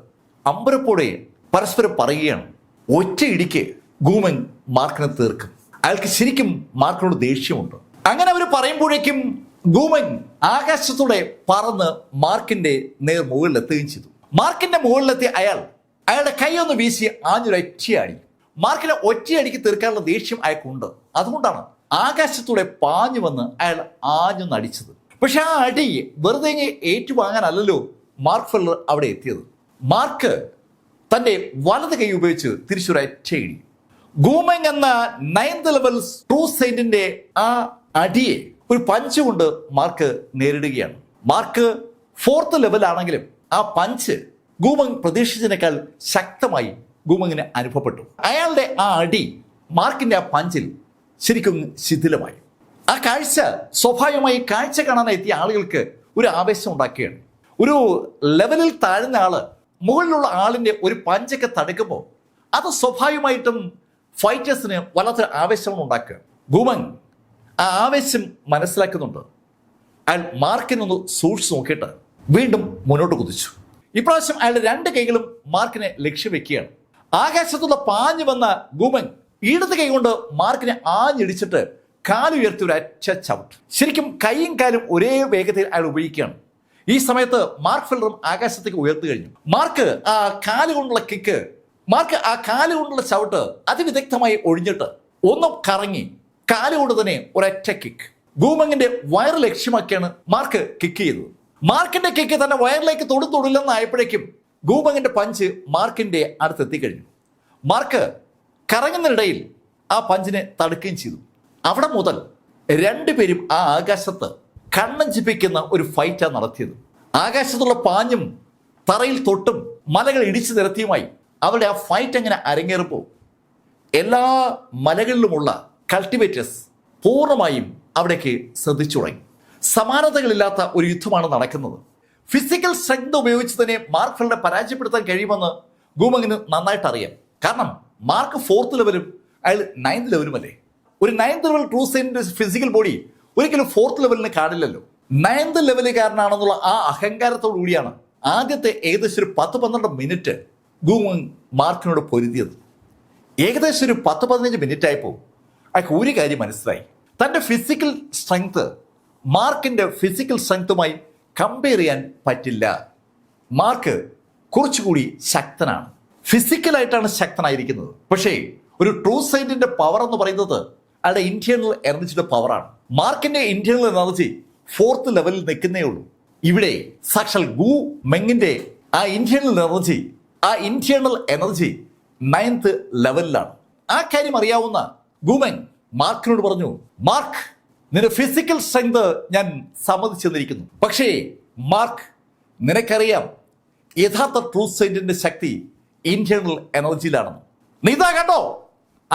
[SPEAKER 1] അമ്പരപ്പോടെ പരസ്പരം പറയുകയാണ്, ഒറ്റ ഇടിക്ക് ഗൂമെങ് മാർക്കിനെ തീർക്കും. അയാൾക്ക് ശരിക്കും മാർക്കിനോട് ദേഷ്യമുണ്ട്. അങ്ങനെ അവർ പറയുമ്പോഴേക്കും ഗൂമെങ് ആകാശത്തൂടെ പറന്ന് മാർക്കിന്റെ നേർ മുകളിലെത്തുകയും ചെയ്തു. മാർക്കിന്റെ മുകളിലെത്തി അയാളുടെ കൈ ഒന്ന് വീശി ആഞ്ഞൊരൊറ്റയാടി. മാർക്കിനെ ഒറ്റയടിക്ക് തീർക്കാനുള്ള ദേഷ്യം അയാൾക്കുണ്ട്. അതുകൊണ്ടാണ് ആകാശത്തൂടെ പാഞ്ഞു വന്ന് അയാൾ ആഞ്ഞു നടിച്ചത്. പക്ഷെ ആ അടി വെറുതെ ഏറ്റുവാങ്ങാനല്ലോ മാർക്ക് ഫെല്ലർ അവിടെ എത്തിയത്. മാർക്ക് തന്റെ വലത് കൈ ഉപയോഗിച്ച് തിരിച്ചൊരൊറ്റയിടി. ഗൂമെങ് എന്ന 9th ലെവൽ ട്രൂ സെയിന്റിന്റെ ആ അടിയെ ഒരു പഞ്ച് കൊണ്ട് മാർക്ക് നേരിടുകയാണ്. മാർക്ക് 4th ലെവലാണെങ്കിലും ആ പഞ്ച് ഗൂമെങ് പ്രതീക്ഷിച്ചതിനേക്കാൾ ശക്തമായി ഗൂമെങ്ങിന് അനുഭവപ്പെട്ടു. അയാളുടെ ആ അടി മാർക്കിന്റെ ആ പഞ്ചിൽ ശരിക്കും ശിഥിലമായി. ആ കാഴ്ച സ്വാഭാവികമായി കാഴ്ച കാണാനെത്തിയ ആളുകൾക്ക് ഒരു ആവേശം ഉണ്ടാക്കുകയാണ്. ഒരു ലെവലിൽ താഴ്ന്ന ആള് മുകളിലുള്ള ആളിന്റെ ഒരു പഞ്ചൊക്കെ തടുക്കുമ്പോൾ അത് സ്വാഭാവികമായിട്ടും ഫൈറ്റേഴ്സിന് വല്ലാത്തൊരു ആവേശമാണ് ഉണ്ടാക്കുക. ഗൂമെങ് ആ ആവേശം മനസ്സിലാക്കുന്നുണ്ട്. അയാൾ മാർക്കിനൊന്ന് സൂക്ഷിച്ച് നോക്കിയിട്ട് വീണ്ടും മുന്നോട്ട് കുതിച്ചു. ഇപ്രാവശ്യം അയാളുടെ 2 കൈകളും മാർക്കിനെ ലക്ഷ്യം വെക്കുകയാണ്. ആകാശത്തുള്ള പാഞ്ഞു വന്ന ഗൂമെങ് ഇടത് കൈ കൊണ്ട് മാർക്കിനെ ആഞ്ഞിടിച്ചിട്ട് കാലുയർത്തി ഒരു അറ്റ ചവിട്ട്. ശരിക്കും കൈയും കാലും ഒരേ വേഗതയിൽ അയാൾ ഉപയോഗിക്കുകയാണ്. ഈ സമയത്ത് മാർക്ക് ഫെല്ലറും ആകാശത്തേക്ക് ഉയർത്തി കഴിഞ്ഞു. മാർക്ക് ആ കാലുകൊണ്ടുള്ള കിക്ക്, മാർക്ക് ആ കാലുകൊണ്ടുള്ള ചവിട്ട് അതിവിദഗ്ധമായി ഒഴിഞ്ഞിട്ട് ഒന്ന് കറങ്ങി കാലുകൊണ്ട് തന്നെ ഒരൊറ്റ കിക്ക്. ഗൂമെങ്ങിന്റെ വയറ് ലക്ഷ്യമാക്കിയാണ് മാർക്ക് കിക്ക് ചെയ്തത്. മാർക്കിന്റെ കിക്ക് തന്നെ വയറിലേക്ക് തൊടില്ലെന്നായപ്പോഴേക്കും ഗൂമെങ്ങിന്റെ പഞ്ച് മാർക്കിന്റെ അടുത്തെത്തിക്കഴിഞ്ഞു. മാർക്ക് കറങ്ങുന്നതിനിടയിൽ ആ പഞ്ചിനെ തടുക്കുകയും ചെയ്തു. അവിടെ മുതൽ 2 പേരും ആ ആകാശത്ത് കണ്ണഞ്ചിപ്പിക്കുന്ന ഒരു ഫൈറ്റാണ് നടത്തിയത്. ആകാശത്തുള്ള പാഞ്ഞും തറയിൽ തൊട്ടും മലകൾ ഇടിച്ചു നിരത്തിയുമായി അവരുടെ ആ ഫൈറ്റ് അങ്ങനെ അരങ്ങേറുമ്പോൾ എല്ലാ മലകളിലുമുള്ള കൾട്ടിവേറ്റേഴ്സ് പൂർണ്ണമായും അവിടേക്ക് ശ്രദ്ധിച്ചു തുടങ്ങി. സമാനതകളില്ലാത്ത ഒരു യുദ്ധമാണ് നടക്കുന്നത്. ഫിസിക്കൽ സ്ട്രെങ്ത് ഉപയോഗിച്ച് തന്നെ മാർക്ക് ഫെല്ലറെ പരാജയപ്പെടുത്താൻ കഴിയുമെന്ന് ഗൂമെങ്ങിന് നന്നായിട്ട് അറിയാം. കാരണം മാർക്ക് 4th ലെവലും അയാൾ 9th ലെവലും അല്ലേ. ഒരു 9th ലെവൽ ട്രൂ സെയിന്റിന്റെ ഫിസിക്കൽ ബോഡി ഒരിക്കലും 4th ലെവലിന് കാണില്ലല്ലോ. 9th ലെവലുകാരനാണെന്നുള്ള ആ അഹങ്കാരത്തോടു കൂടിയാണ് ആദ്യത്തെ ഏകദേശം ഒരു 10-12 മിനിറ്റ് ഗൂമെങ് മാർക്കിനോട് പൊരുതിയത്. ഏകദേശം ഒരു 10-15 മിനിറ്റ് ആയപ്പോൾ അയാൾക്ക് ഒരു കാര്യം മനസ്സിലായി. തൻ്റെ ഫിസിക്കൽ സ്ട്രെങ്ത് മാർക്കിന്റെ ഫിസിക്കൽ സ്ട്രെങ്തുമായി കമ്പയർ ചെയ്യാൻ പറ്റില്ല. മാർക്ക് കുറച്ചുകൂടി ശക്തനാണ്, ഫിസിക്കലായിട്ടാണ് ശക്തനായിരിക്കുന്നത്. പക്ഷേ ഒരു ട്രൂ സെയിന്റിന്റെ പവർ എന്ന് പറയുന്നത് അയാളുടെ ഇന്റേണൽ എനർജിയുടെ പവറാണ്. മാർക്കിന്റെ ഇന്റേണൽ എനർജി 4th ലെവലിൽ നിൽക്കുന്നേ ഉള്ളൂ. ഇവിടെ സാക്ഷാൽ ഗൂമെങ്ങിന്റെ ആ ഇന്റേണൽ എനർജി 9th ലെവലിലാണ്. ആ കാര്യം അറിയാവുന്ന ഗൂമെങ് മാർക്കിനോട് പറഞ്ഞു, മാർക്ക്, നിന്റെ ഫിസിക്കൽ സ്ട്രെങ്ത് ഞാൻ സമ്മതിച്ചു തന്നിരിക്കുന്നു. പക്ഷേ മാർക്ക്, നിനക്കറിയാം യഥാർത്ഥ ട്രൂ സെയിന്റിന്റെ ശക്തി ഇന്റേണൽ എനർജിയിലാണെന്ന്. നീ ഇതാ കണ്ടോ.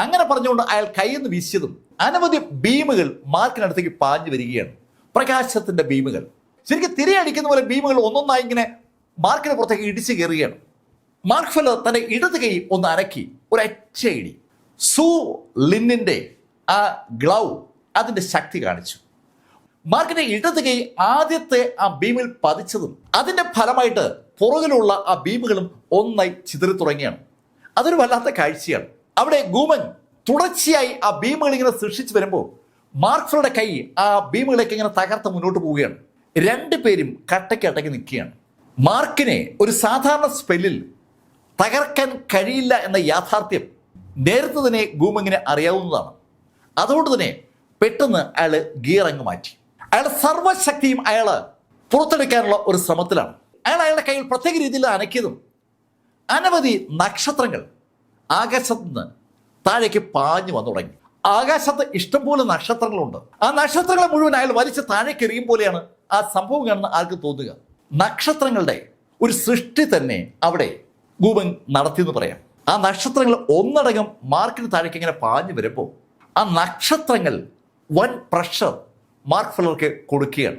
[SPEAKER 1] അങ്ങനെ പറഞ്ഞുകൊണ്ട് അയാൾ കൈയെന്ന് വീശിയതും അനവധി ബീമുകൾ മാർക്കിനടുത്തേക്ക് പാഞ്ഞു വരികയാണ്. പ്രകാശത്തിന്റെ ബീമുകൾ, ശരിക്കും തിരയടിക്കുന്ന പോലെ ബീമുകൾ ഒന്നൊന്നായി ഇങ്ങനെ മാർക്കിന് പുറത്തേക്ക് ഇടിച്ചു കയറുകയാണ്. മാർക്ക് ഫെല്ലർ തന്റെ ഇടത് കൈ ഒന്ന് അനക്കി ഒരൊറ്റ ഇടി. സൂ ലിന്നിന്റെ ആ ഗ്ലൗ അതിന്റെ ശക്തി കാണിച്ചു. മാർക്കിന്റെ ഇടത് കൈ ആദ്യത്തെ ആ ബീമിൽ പതിച്ചതും അതിന്റെ ഫലമായിട്ട് പുറകിലുള്ള ആ ബീമുകളും ഒന്നായി ചിതറി തുടങ്ങിയാണ്. അതൊരു വല്ലാത്ത കാഴ്ചയാണ്. അവിടെ ഗൂമൻ തുടർച്ചയായി ആ ബീമുകൾ ഇങ്ങനെ സൃഷ്ടിച്ചു വരുമ്പോൾ മാർക്ക് ഫെല്ലറുടെ കൈ ആ ബീമുകളേക്ക് ഇങ്ങനെ തകർത്ത് മുന്നോട്ട് പോവുകയാണ്. രണ്ടുപേരും കട്ടയ്ക്കട്ടയ്ക്ക് നിൽക്കുകയാണ്. മാർക്കിനെ ഒരു സാധാരണ സ്പെല്ലിൽ തകർക്കാൻ കഴിയില്ല എന്ന യാഥാർത്ഥ്യം നേരത്തെ തന്നെ ഗൂമങ്ങിനെ അറിയാവുന്നതാണ്. അതുകൊണ്ട് തന്നെ പെട്ടെന്ന് അയാൾ ഗിയർ അങ്ങ് മാറ്റി. അയാളുടെ സർവ്വശക്തിയും അയാൾ പുറത്തെടുക്കാനുള്ള ഒരു ശ്രമത്തിലാണ്. അയാളുടെ കയ്യിൽ പ്രത്യേക രീതിയിൽ അനക്കിയതും അനവധി നക്ഷത്രങ്ങൾ ആകാശത്ത് നിന്ന് താഴേക്ക് പാഞ്ഞു വന്നു തുടങ്ങി. ആകാശത്ത് ഇഷ്ടംപോലെ നക്ഷത്രങ്ങളുണ്ട്. ആ നക്ഷത്രങ്ങളെ മുഴുവൻ അയാൾ വലിച്ച് താഴേക്ക് എറിയും പോലെയാണ് ആ സംഭവം കാണുന്ന ആൾക്ക് തോന്നുക. നക്ഷത്രങ്ങളുടെ ഒരു സൃഷ്ടി തന്നെ അവിടെ ഗൂമൻ നടത്തിയെന്ന് പറയാം. ആ നക്ഷത്രങ്ങൾ ഒന്നടങ്കം മാർക്കിന് താഴേക്ക് ഇങ്ങനെ പാഞ്ഞു വരുമ്പോൾ ആ നക്ഷത്രങ്ങൾ വൻ പ്രഷർ മാർക്ക് ഫെല്ലർക്ക് കൊടുക്കുകയാണ്.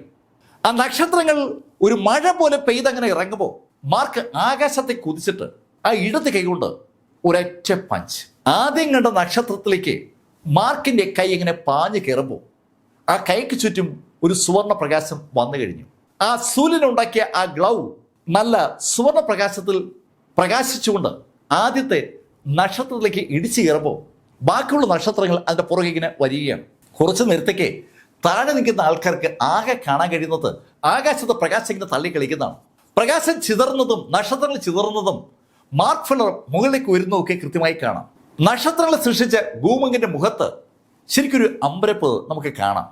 [SPEAKER 1] ആ നക്ഷത്രങ്ങൾ ഒരു മഴ പോലെ പെയ്തങ്ങനെ ഇറങ്ങുമ്പോൾ മാർക്ക് ആകാശത്തെ കുതിച്ചിട്ട് ആ ഇടത് കൈകൊണ്ട് ഒരൊറ്റ പഞ്ച്. ആദ്യം കണ്ട നക്ഷത്രത്തിലേക്ക് മാർക്കിന്റെ കൈ ഇങ്ങനെ പാഞ്ഞു കയറുമ്പോൾ ആ കൈക്ക് ചുറ്റും ഒരു സുവർണ പ്രകാശം വന്നു കഴിഞ്ഞു. ആ സൂര്യനുണ്ടാക്കിയ ആ ഗ്ലൗ നല്ല സുവർണ പ്രകാശത്തിൽ പ്രകാശിച്ചുകൊണ്ട് ആദ്യത്തെ നക്ഷത്രത്തിലേക്ക് ഇടിച്ചു കയറുമ്പോൾ ബാക്കിയുള്ള നക്ഷത്രങ്ങൾ അതിന്റെ പുറകെ ഇങ്ങനെ വരികയാണ്. കുറച്ചു നേരത്തേക്ക് താഴെ നിൽക്കുന്ന ആൾക്കാർക്ക് ആകെ കാണാൻ കഴിയുന്നത് ആകാശത്ത് പ്രകാശം ഇങ്ങനെ തള്ളിക്കളിക്കുന്നതാണ്. പ്രകാശം ചിതറുന്നതും നക്ഷത്രങ്ങൾ ചിതറുന്നതും മാർക്ക് ഫെല്ലർ മുകളിലേക്ക് വരുന്നതൊക്കെ കൃത്യമായി കാണാം. നക്ഷത്രങ്ങളെ സൃഷ്ടിച്ച ഗൂമങ്ങിന്റെ മുഖത്ത് ശരിക്കൊരു അമ്പരപ്പ് നമുക്ക് കാണാം.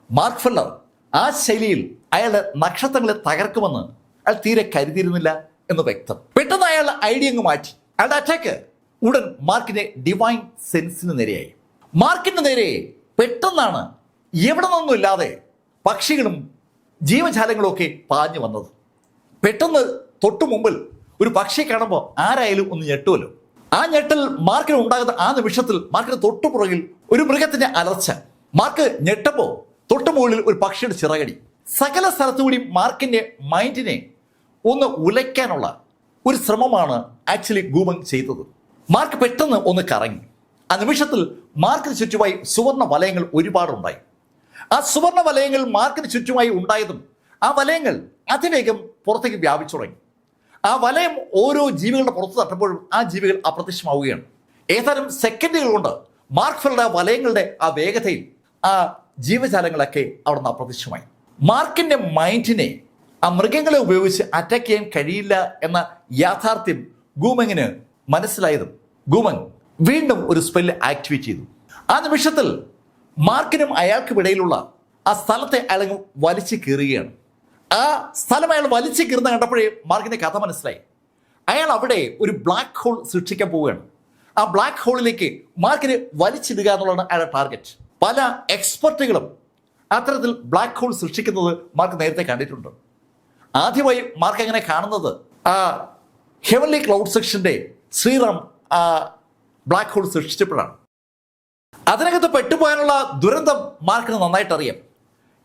[SPEAKER 1] മാർക്ക് ഫെല്ലർ ആ ശൈലിയിൽ അയാളുടെ നക്ഷത്രങ്ങളെ തകർക്കുമെന്ന് അയാൾ തീരെ കരുതിയിരുന്നില്ല എന്ന് വ്യക്തം. പെട്ടെന്ന് അയാൾ ഐഡിയ അങ്ങ് മാറ്റി. അയാളുടെ അറ്റാക്ക് ഉടൻ മാർക്കിന്റെ ഡിവൈൻ സെൻസിന് നേരെയായി. മാർക്കിന്റെ നേരെ പെട്ടെന്നാണ് എവിടെ നിന്നും ഇല്ലാതെ പക്ഷികളും ജീവജാലങ്ങളും ഒക്കെ പാഞ്ഞു വന്നത്. പെട്ടെന്ന് തൊട്ടു മുമ്പിൽ ഒരു പക്ഷിയെ കാണുമ്പോൾ ആരായാലും ഒന്ന് ഞെട്ടുമല്ലോ. ആ ഞെട്ടൽ മാർക്കിന് ഉണ്ടാകുന്ന ആ നിമിഷത്തിൽ മാർക്കിന് തൊട്ടുപുറകിൽ ഒരു മൃഗത്തിന്റെ അലർച്ച. മാർക്ക് ഞെട്ടപ്പോൾ തൊട്ടു മുകളിൽ ഒരു പക്ഷിയുടെ ചിറകടി. സകല സ്ഥലത്തുകൂടി മാർക്കിന്റെ മൈൻഡിനെ ഒന്ന് ഉലയ്ക്കാനുള്ള ഒരു ശ്രമമാണ് ആക്ച്വലി ഗൂമൻ ചെയ്തത്. മാർക്ക് പെട്ടെന്ന് ഒന്ന് കറങ്ങി. ആ നിമിഷത്തിൽ മാർക്കിന് ചുറ്റുമായി സുവർണ വലയങ്ങൾ ഒരുപാടുണ്ടായി. ആ സുവർണ വലയങ്ങൾ മാർക്കിന് ചുറ്റുമായി ഉണ്ടായതും ആ വലയങ്ങൾ അതിവേഗം പുറത്തേക്ക് വ്യാപിച്ചു തുടങ്ങി. ആ വലയം ഓരോ ജീവികളുടെ പുറത്ത് തട്ടുമ്പോഴും ആ ജീവികൾ അപ്രത്യക്ഷമാവുകയാണ്. ഏതാനും സെക്കൻഡുകൾ കൊണ്ട് മാർക്ക് ഫെല്ലറുടെ വലയങ്ങളുടെ ആ വേഗതയിൽ ആ ജീവജാലങ്ങളൊക്കെ അവിടെ നിന്ന് അപ്രത്യക്ഷമായി. മാർക്കിന്റെ മൈൻഡിനെ ആ മൃഗങ്ങളെ ഉപയോഗിച്ച് അറ്റാക്ക് ചെയ്യാൻ കഴിയില്ല എന്ന യാഥാർത്ഥ്യം ഗൂമങ്ങിന് മനസ്സിലായതും ഗൂമൻ വീണ്ടും ഒരു സ്പെല്ല് ആക്ടിവേറ്റ് ചെയ്തു. ആ നിമിഷത്തിൽ മാർക്കിനും അയാൾക്കും ഇടയിലുള്ള ആ സ്ഥലത്തെ അയാൾ വലിച്ചു കീറുകയാണ്. ആ സ്ഥലം അയാൾ വലിച്ചു കീറുന്ന കണ്ടപ്പോഴേ മാർക്കിന്റെ കഥ മനസ്സിലായി. അയാൾ അവിടെ ഒരു ബ്ലാക്ക് ഹോൾ സൃഷ്ടിക്കാൻ പോവുകയാണ്. ആ ബ്ലാക്ക് ഹോളിലേക്ക് മാർക്കിനെ വലിച്ചിടുക എന്നുള്ളതാണ് അയാളുടെ ടാർഗറ്റ്. പല എക്സ്പെർട്ടുകളും അത്തരത്തിൽ ബ്ലാക്ക് ഹോൾ സൃഷ്ടിക്കുന്നത് മാർക്ക് നേരത്തെ കണ്ടിട്ടുണ്ട്. ആദ്യമായി മാർക്ക് എങ്ങനെ കാണുന്നത് ആ ഹെവൻലി ക്ലൗഡ് സെക്ഷന്റെ ശ്രീറാം ആ ബ്ലാക്ക് ഹോൾ സൃഷ്ടിച്ചപ്പോഴാണ്. അതിനകത്ത് പെട്ടുപോകാനുള്ള ദുരന്തം മാർക്കിന് നന്നായിട്ട് അറിയാം.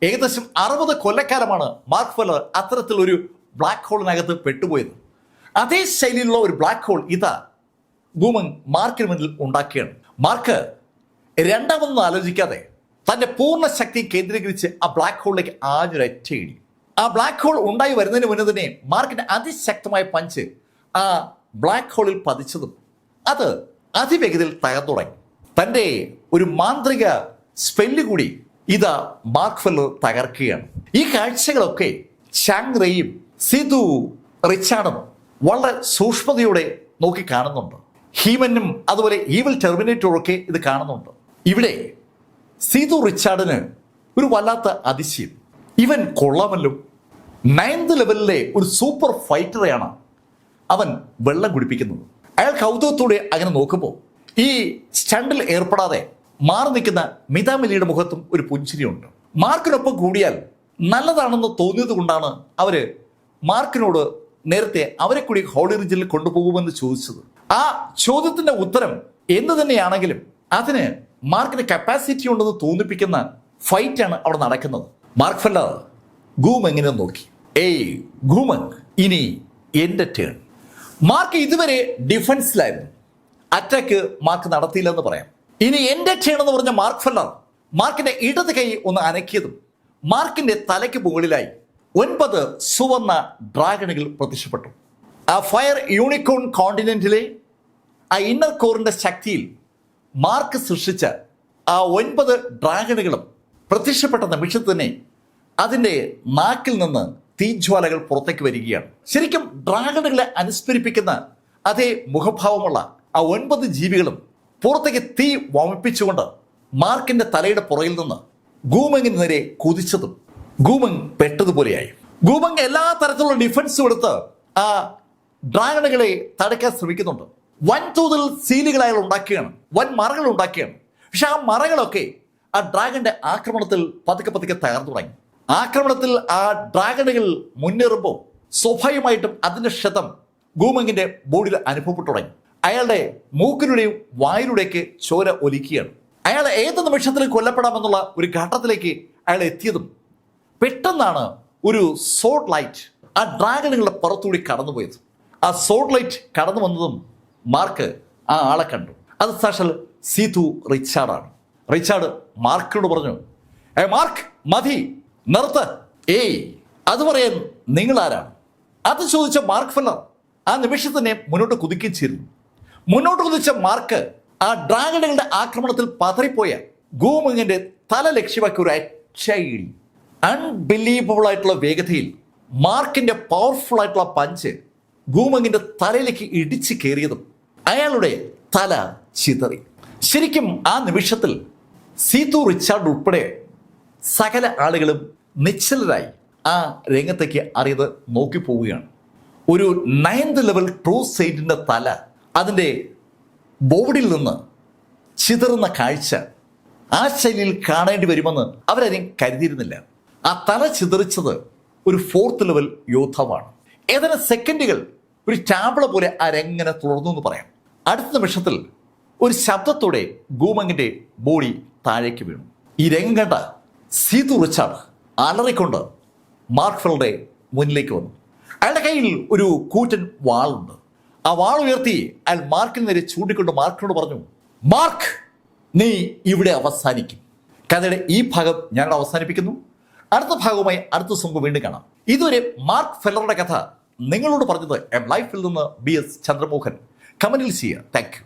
[SPEAKER 1] ഏകദേശം 60 കൊല്ലക്കാലമാണ് മാർക്ക് ഫെല്ലർ അത്തരത്തിലൊരു ബ്ലാക്ക് ഹോളിനകത്ത് പെട്ടുപോയത്. അതേ ശൈലിയിലുള്ള ഒരു ബ്ലാക്ക് ഹോൾ ഇതാ ഗൂമൻ മാർക്കിന് മുന്നിൽ ഉണ്ടാക്കിയാണ്. മാർക്ക് രണ്ടാമതൊന്നും ആലോചിക്കാതെ തന്റെ പൂർണ്ണ ശക്തി കേന്ദ്രീകരിച്ച് ആ ബ്ലാക്ക് ഹോളിലേക്ക് ആഞ്ഞൊരൊറ്റയിടി. ആ ബ്ലാക്ക് ഹോൾ ഉണ്ടായി വരുന്നതിന് മുന്നേ തന്നെ മാർക്കിന്റെ അതിശക്തമായ പഞ്ച് ആ ബ്ലാക്ക് ഹോളിൽ പതിച്ചതും അത് അതിവേഗതയിൽ തകർന്നു തുടങ്ങി. തൻ്റെ ഒരു മാന്ത്രിക സ്പെല്ല് കൂടി ഇതാ മാർക്ക് ഫെല്ലർ തകർക്കുകയാണ്. ഈ കാഴ്ചകളൊക്കെ ചാങ് റേയും സിതു റിച്ചാർഡും വളരെ സൂക്ഷ്മതയോടെ നോക്കി കാണുന്നുണ്ട്. ഹീമനും അതുപോലെ ഈവിൽ ടെർമിനേറ്ററും ഒക്കെ ഇത് കാണുന്നുണ്ട്. ഇവിടെ സിതു റിച്ചാർഡിന് ഒരു വല്ലാത്ത അതിശയം. ഇവൻ കൊള്ളാമല്ലോ, 9th ലെവലിലെ ഒരു സൂപ്പർ ഫൈറ്ററെയാണ് അവൻ വെള്ളം കുടിപ്പിക്കുന്നത്. അയാൾ കൗതുകത്തോടെ അങ്ങനെ നോക്കുമ്പോൾ ഈ സ്റ്റണ്ടിൽ ഏർപ്പെടാതെ മാറി നിൽക്കുന്ന മിതാമിലിയുടെ മുഖത്തും ഒരു പുഞ്ചിരിയുണ്ട്. മാർക്കിനൊപ്പം കൂടിയാൽ നല്ലതാണെന്ന് തോന്നിയത് കൊണ്ടാണ് അവര് മാർക്കിനോട് നേരത്തെ അവരെ കൂടി ഹോളി റീജിയനിൽ കൊണ്ടുപോകുമെന്ന് ചോദിച്ചത്. ആ ചോദ്യത്തിന്റെ ഉത്തരം എന്ത് തന്നെയാണെങ്കിലും അതിന് മാർക്കിന് കപ്പാസിറ്റി ഉണ്ടെന്ന് തോന്നിപ്പിക്കുന്ന ഫൈറ്റാണ് അവിടെ നടക്കുന്നത്. മാർക്ക് ഫെല്ലർ ഗൂമെങ്ങിനെ നോക്കി. ഏയ് ഗൂമെങ്, ഇനി എന്റെ ടേൺ. മാർക്ക് ഇതുവരെ ഡിഫൻസിലായിരുന്നു, അറ്റാക്ക് മാർക്ക് നടത്തിയില്ലെന്ന് പറയാം. ഇനി എന്റെ ടേൺ എന്ന് പറഞ്ഞ മാർക്ക് ഫെല്ലർ മാർക്കിന്റെ ഇടത് കൈ ഒന്ന് അനക്കിയതും മാർക്കിന്റെ തലയ്ക്ക് മുകളിലായി 9 സുവർണ ഡ്രാഗണുകൾ പ്രത്യക്ഷപ്പെട്ടു. ആ ഫയർ യൂണിക്കോൺ കോണ്ടിനെന്റിലെ ആ ഇന്നർ കോറിന്റെ ശക്തിയിൽ മാർക്ക് സൃഷ്ടിച്ച ആ 9 ഡ്രാഗണുകളും പ്രത്യക്ഷപ്പെട്ട നിമിഷത്തിൽ തന്നെ അതിന്റെ നാക്കിൽ നിന്ന് തീജ്വാലകൾ പുറത്തേക്ക് വരികയാണ്. ശരിക്കും ഡ്രാഗണുകളെ അനുസ്മരിപ്പിക്കുന്ന അതേ മുഖഭാവമുള്ള ആ 9 ജീവികളും പുറത്തേക്ക് തീ വമിപ്പിച്ചുകൊണ്ട് മാർക്കിന്റെ തലയുടെ പുറകിൽ നിന്ന് ഗൂമെങ്ങിന് നേരെ കുതിച്ചതും ഗൂമെങ് പെട്ടതുപോലെയായി. ഗൂമെങ് എല്ലാ തരത്തിലുള്ള ഡിഫൻസും എടുത്ത് ആ ഡ്രാഗണുകളെ തടയ്ക്കാൻ ശ്രമിക്കുന്നുണ്ട്. വൻതോതിൽ സീലുകൾ അയാൾ ഉണ്ടാക്കുകയാണ്, വൻ മറകൾ ഉണ്ടാക്കുകയാണ്. പക്ഷെ ആ മറകളൊക്കെ ആ ഡ്രാഗന്റെ ആക്രമണത്തിൽ പതുക്കെ പതുക്കെ തകർന്നു തുടങ്ങി. ആക്രമണത്തിൽ ആ ഡ്രാഗണുകൾ മുന്നേറുമ്പോൾ സ്വാഭാവികമായിട്ടും അതിന്റെ ക്ഷതം ഗൂമെങ്ങിന്റെ ബോഡിയിൽ അനുഭവപ്പെട്ടു തുടങ്ങി. അയാളുടെ മൂക്കിലൂടെയും വായിലൂടെയൊക്കെ ചോര ഒലിക്കുകയാണ്. അയാൾ ഏത് നിമിഷത്തിലും കൊല്ലപ്പെടാമെന്നുള്ള ഒരു ഘട്ടത്തിലേക്ക് അയാൾ എത്തിയതും പെട്ടെന്നാണ് ഒരു സോഡ് ലൈറ്റ് ആ ഡ്രാഗണുകളുടെ പുറത്തുകൂടി കടന്നുപോയത്. ആ സോഡ് ലൈറ്റ് കടന്നു വന്നതും മാർക്ക് ആ ആളെ കണ്ടു. അത് സാക്ഷാൽ സീതു റിച്ചാർഡാണ്. റിച്ചാർഡ് മാർക്കിനോട് പറഞ്ഞു, മാർക്ക് മതി, നിർത്ത്. ഏയ്, അത് പറയാൻ നിങ്ങൾ ആരാണ്? അത് ചോദിച്ച മാർക്ക് ഫെല്ലർ ആ നിമിഷം തന്നെ മുന്നോട്ട് കുതിക്കുകയും ചെയ്തു. മുന്നോട്ട് കുതിച്ച മാർക്ക് ആ ഡ്രാഗണുകളുടെ ആക്രമണത്തിൽ പതറിപ്പോയ ഗൂമെങ്ങിന്റെ തല ലക്ഷ്യമാക്കി ഒരു അച്ചയിടി. അൺബിലീവബിൾ ആയിട്ടുള്ള വേഗതയിൽ മാർക്കിന്റെ പവർഫുൾ ആയിട്ടുള്ള പഞ്ച് ഗൂമെങ്ങിന്റെ തലയിലേക്ക് ഇടിച്ചു കയറിയതും അയാളുടെ തല ചിതറി. ശരിക്കും ആ നിമിഷത്തിൽ സീതു റിച്ചാർഡ് ഉൾപ്പെടെ സകല ആളുകളും നിശ്ചലരായി ആ രംഗത്തേക്ക് അറിയത് നോക്കി പോവുകയാണ്. ഒരു 9th ലെവൽ ട്രൂ സെയിന്റിന്റെ തല അതിൻ്റെ ബോഡിയിൽ നിന്ന് ചിതറുന്ന കാഴ്ച ആ ശൈലിയിൽ കാണേണ്ടി വരുമെന്ന് അവരാരും കരുതിയിരുന്നില്ല. ആ തല ചിതറിച്ചത് ഒരു 4th ലെവൽ യോദ്ധാവാണ്. ഏതാനും സെക്കൻഡുകൾ ഒരു ടാബ്ല പോലെ ആ രംഗനെ തുടർന്നു എന്ന് പറയാം. അടുത്ത നിമിഷത്തിൽ ഒരു ശബ്ദത്തോടെ ഗൂമെങ്ങിന്റെ ബോഡി താഴേക്ക് വീണു. ഈ രംഗം കണ്ട സീതു റിച്ചാർഡ് അലറിക്കൊണ്ട് മാർക്ക് ഫെല്ലറുടെ മുന്നിലേക്ക് വന്നു. അയാളുടെ കയ്യിൽ ഒരു കൂറ്റൻ വാളുണ്ട്. ആ വാൾ ഉയർത്തി അയാൾ മാർക്കിന് നേരെ ചൂണ്ടിക്കൊണ്ട് മാർക്കിനോട് പറഞ്ഞു, മാർക്ക്, നീ ഇവിടെ അവസാനിക്കും. കഥയുടെ ഈ ഭാഗം ഞാൻ അവസാനിപ്പിക്കുന്നു. അടുത്ത ഭാഗവുമായി അടുത്ത ദിവസം വീണ്ടും കാണാം. ഇതുവരെ മാർക്ക് ഫെല്ലറുടെ കഥ നിങ്ങളോട് പറഞ്ഞത് ലൈഫിൽ നിന്ന് BS ചന്ദ്രമോഹൻ. കമന്റിൽ ചെയ്യുക. Thank you.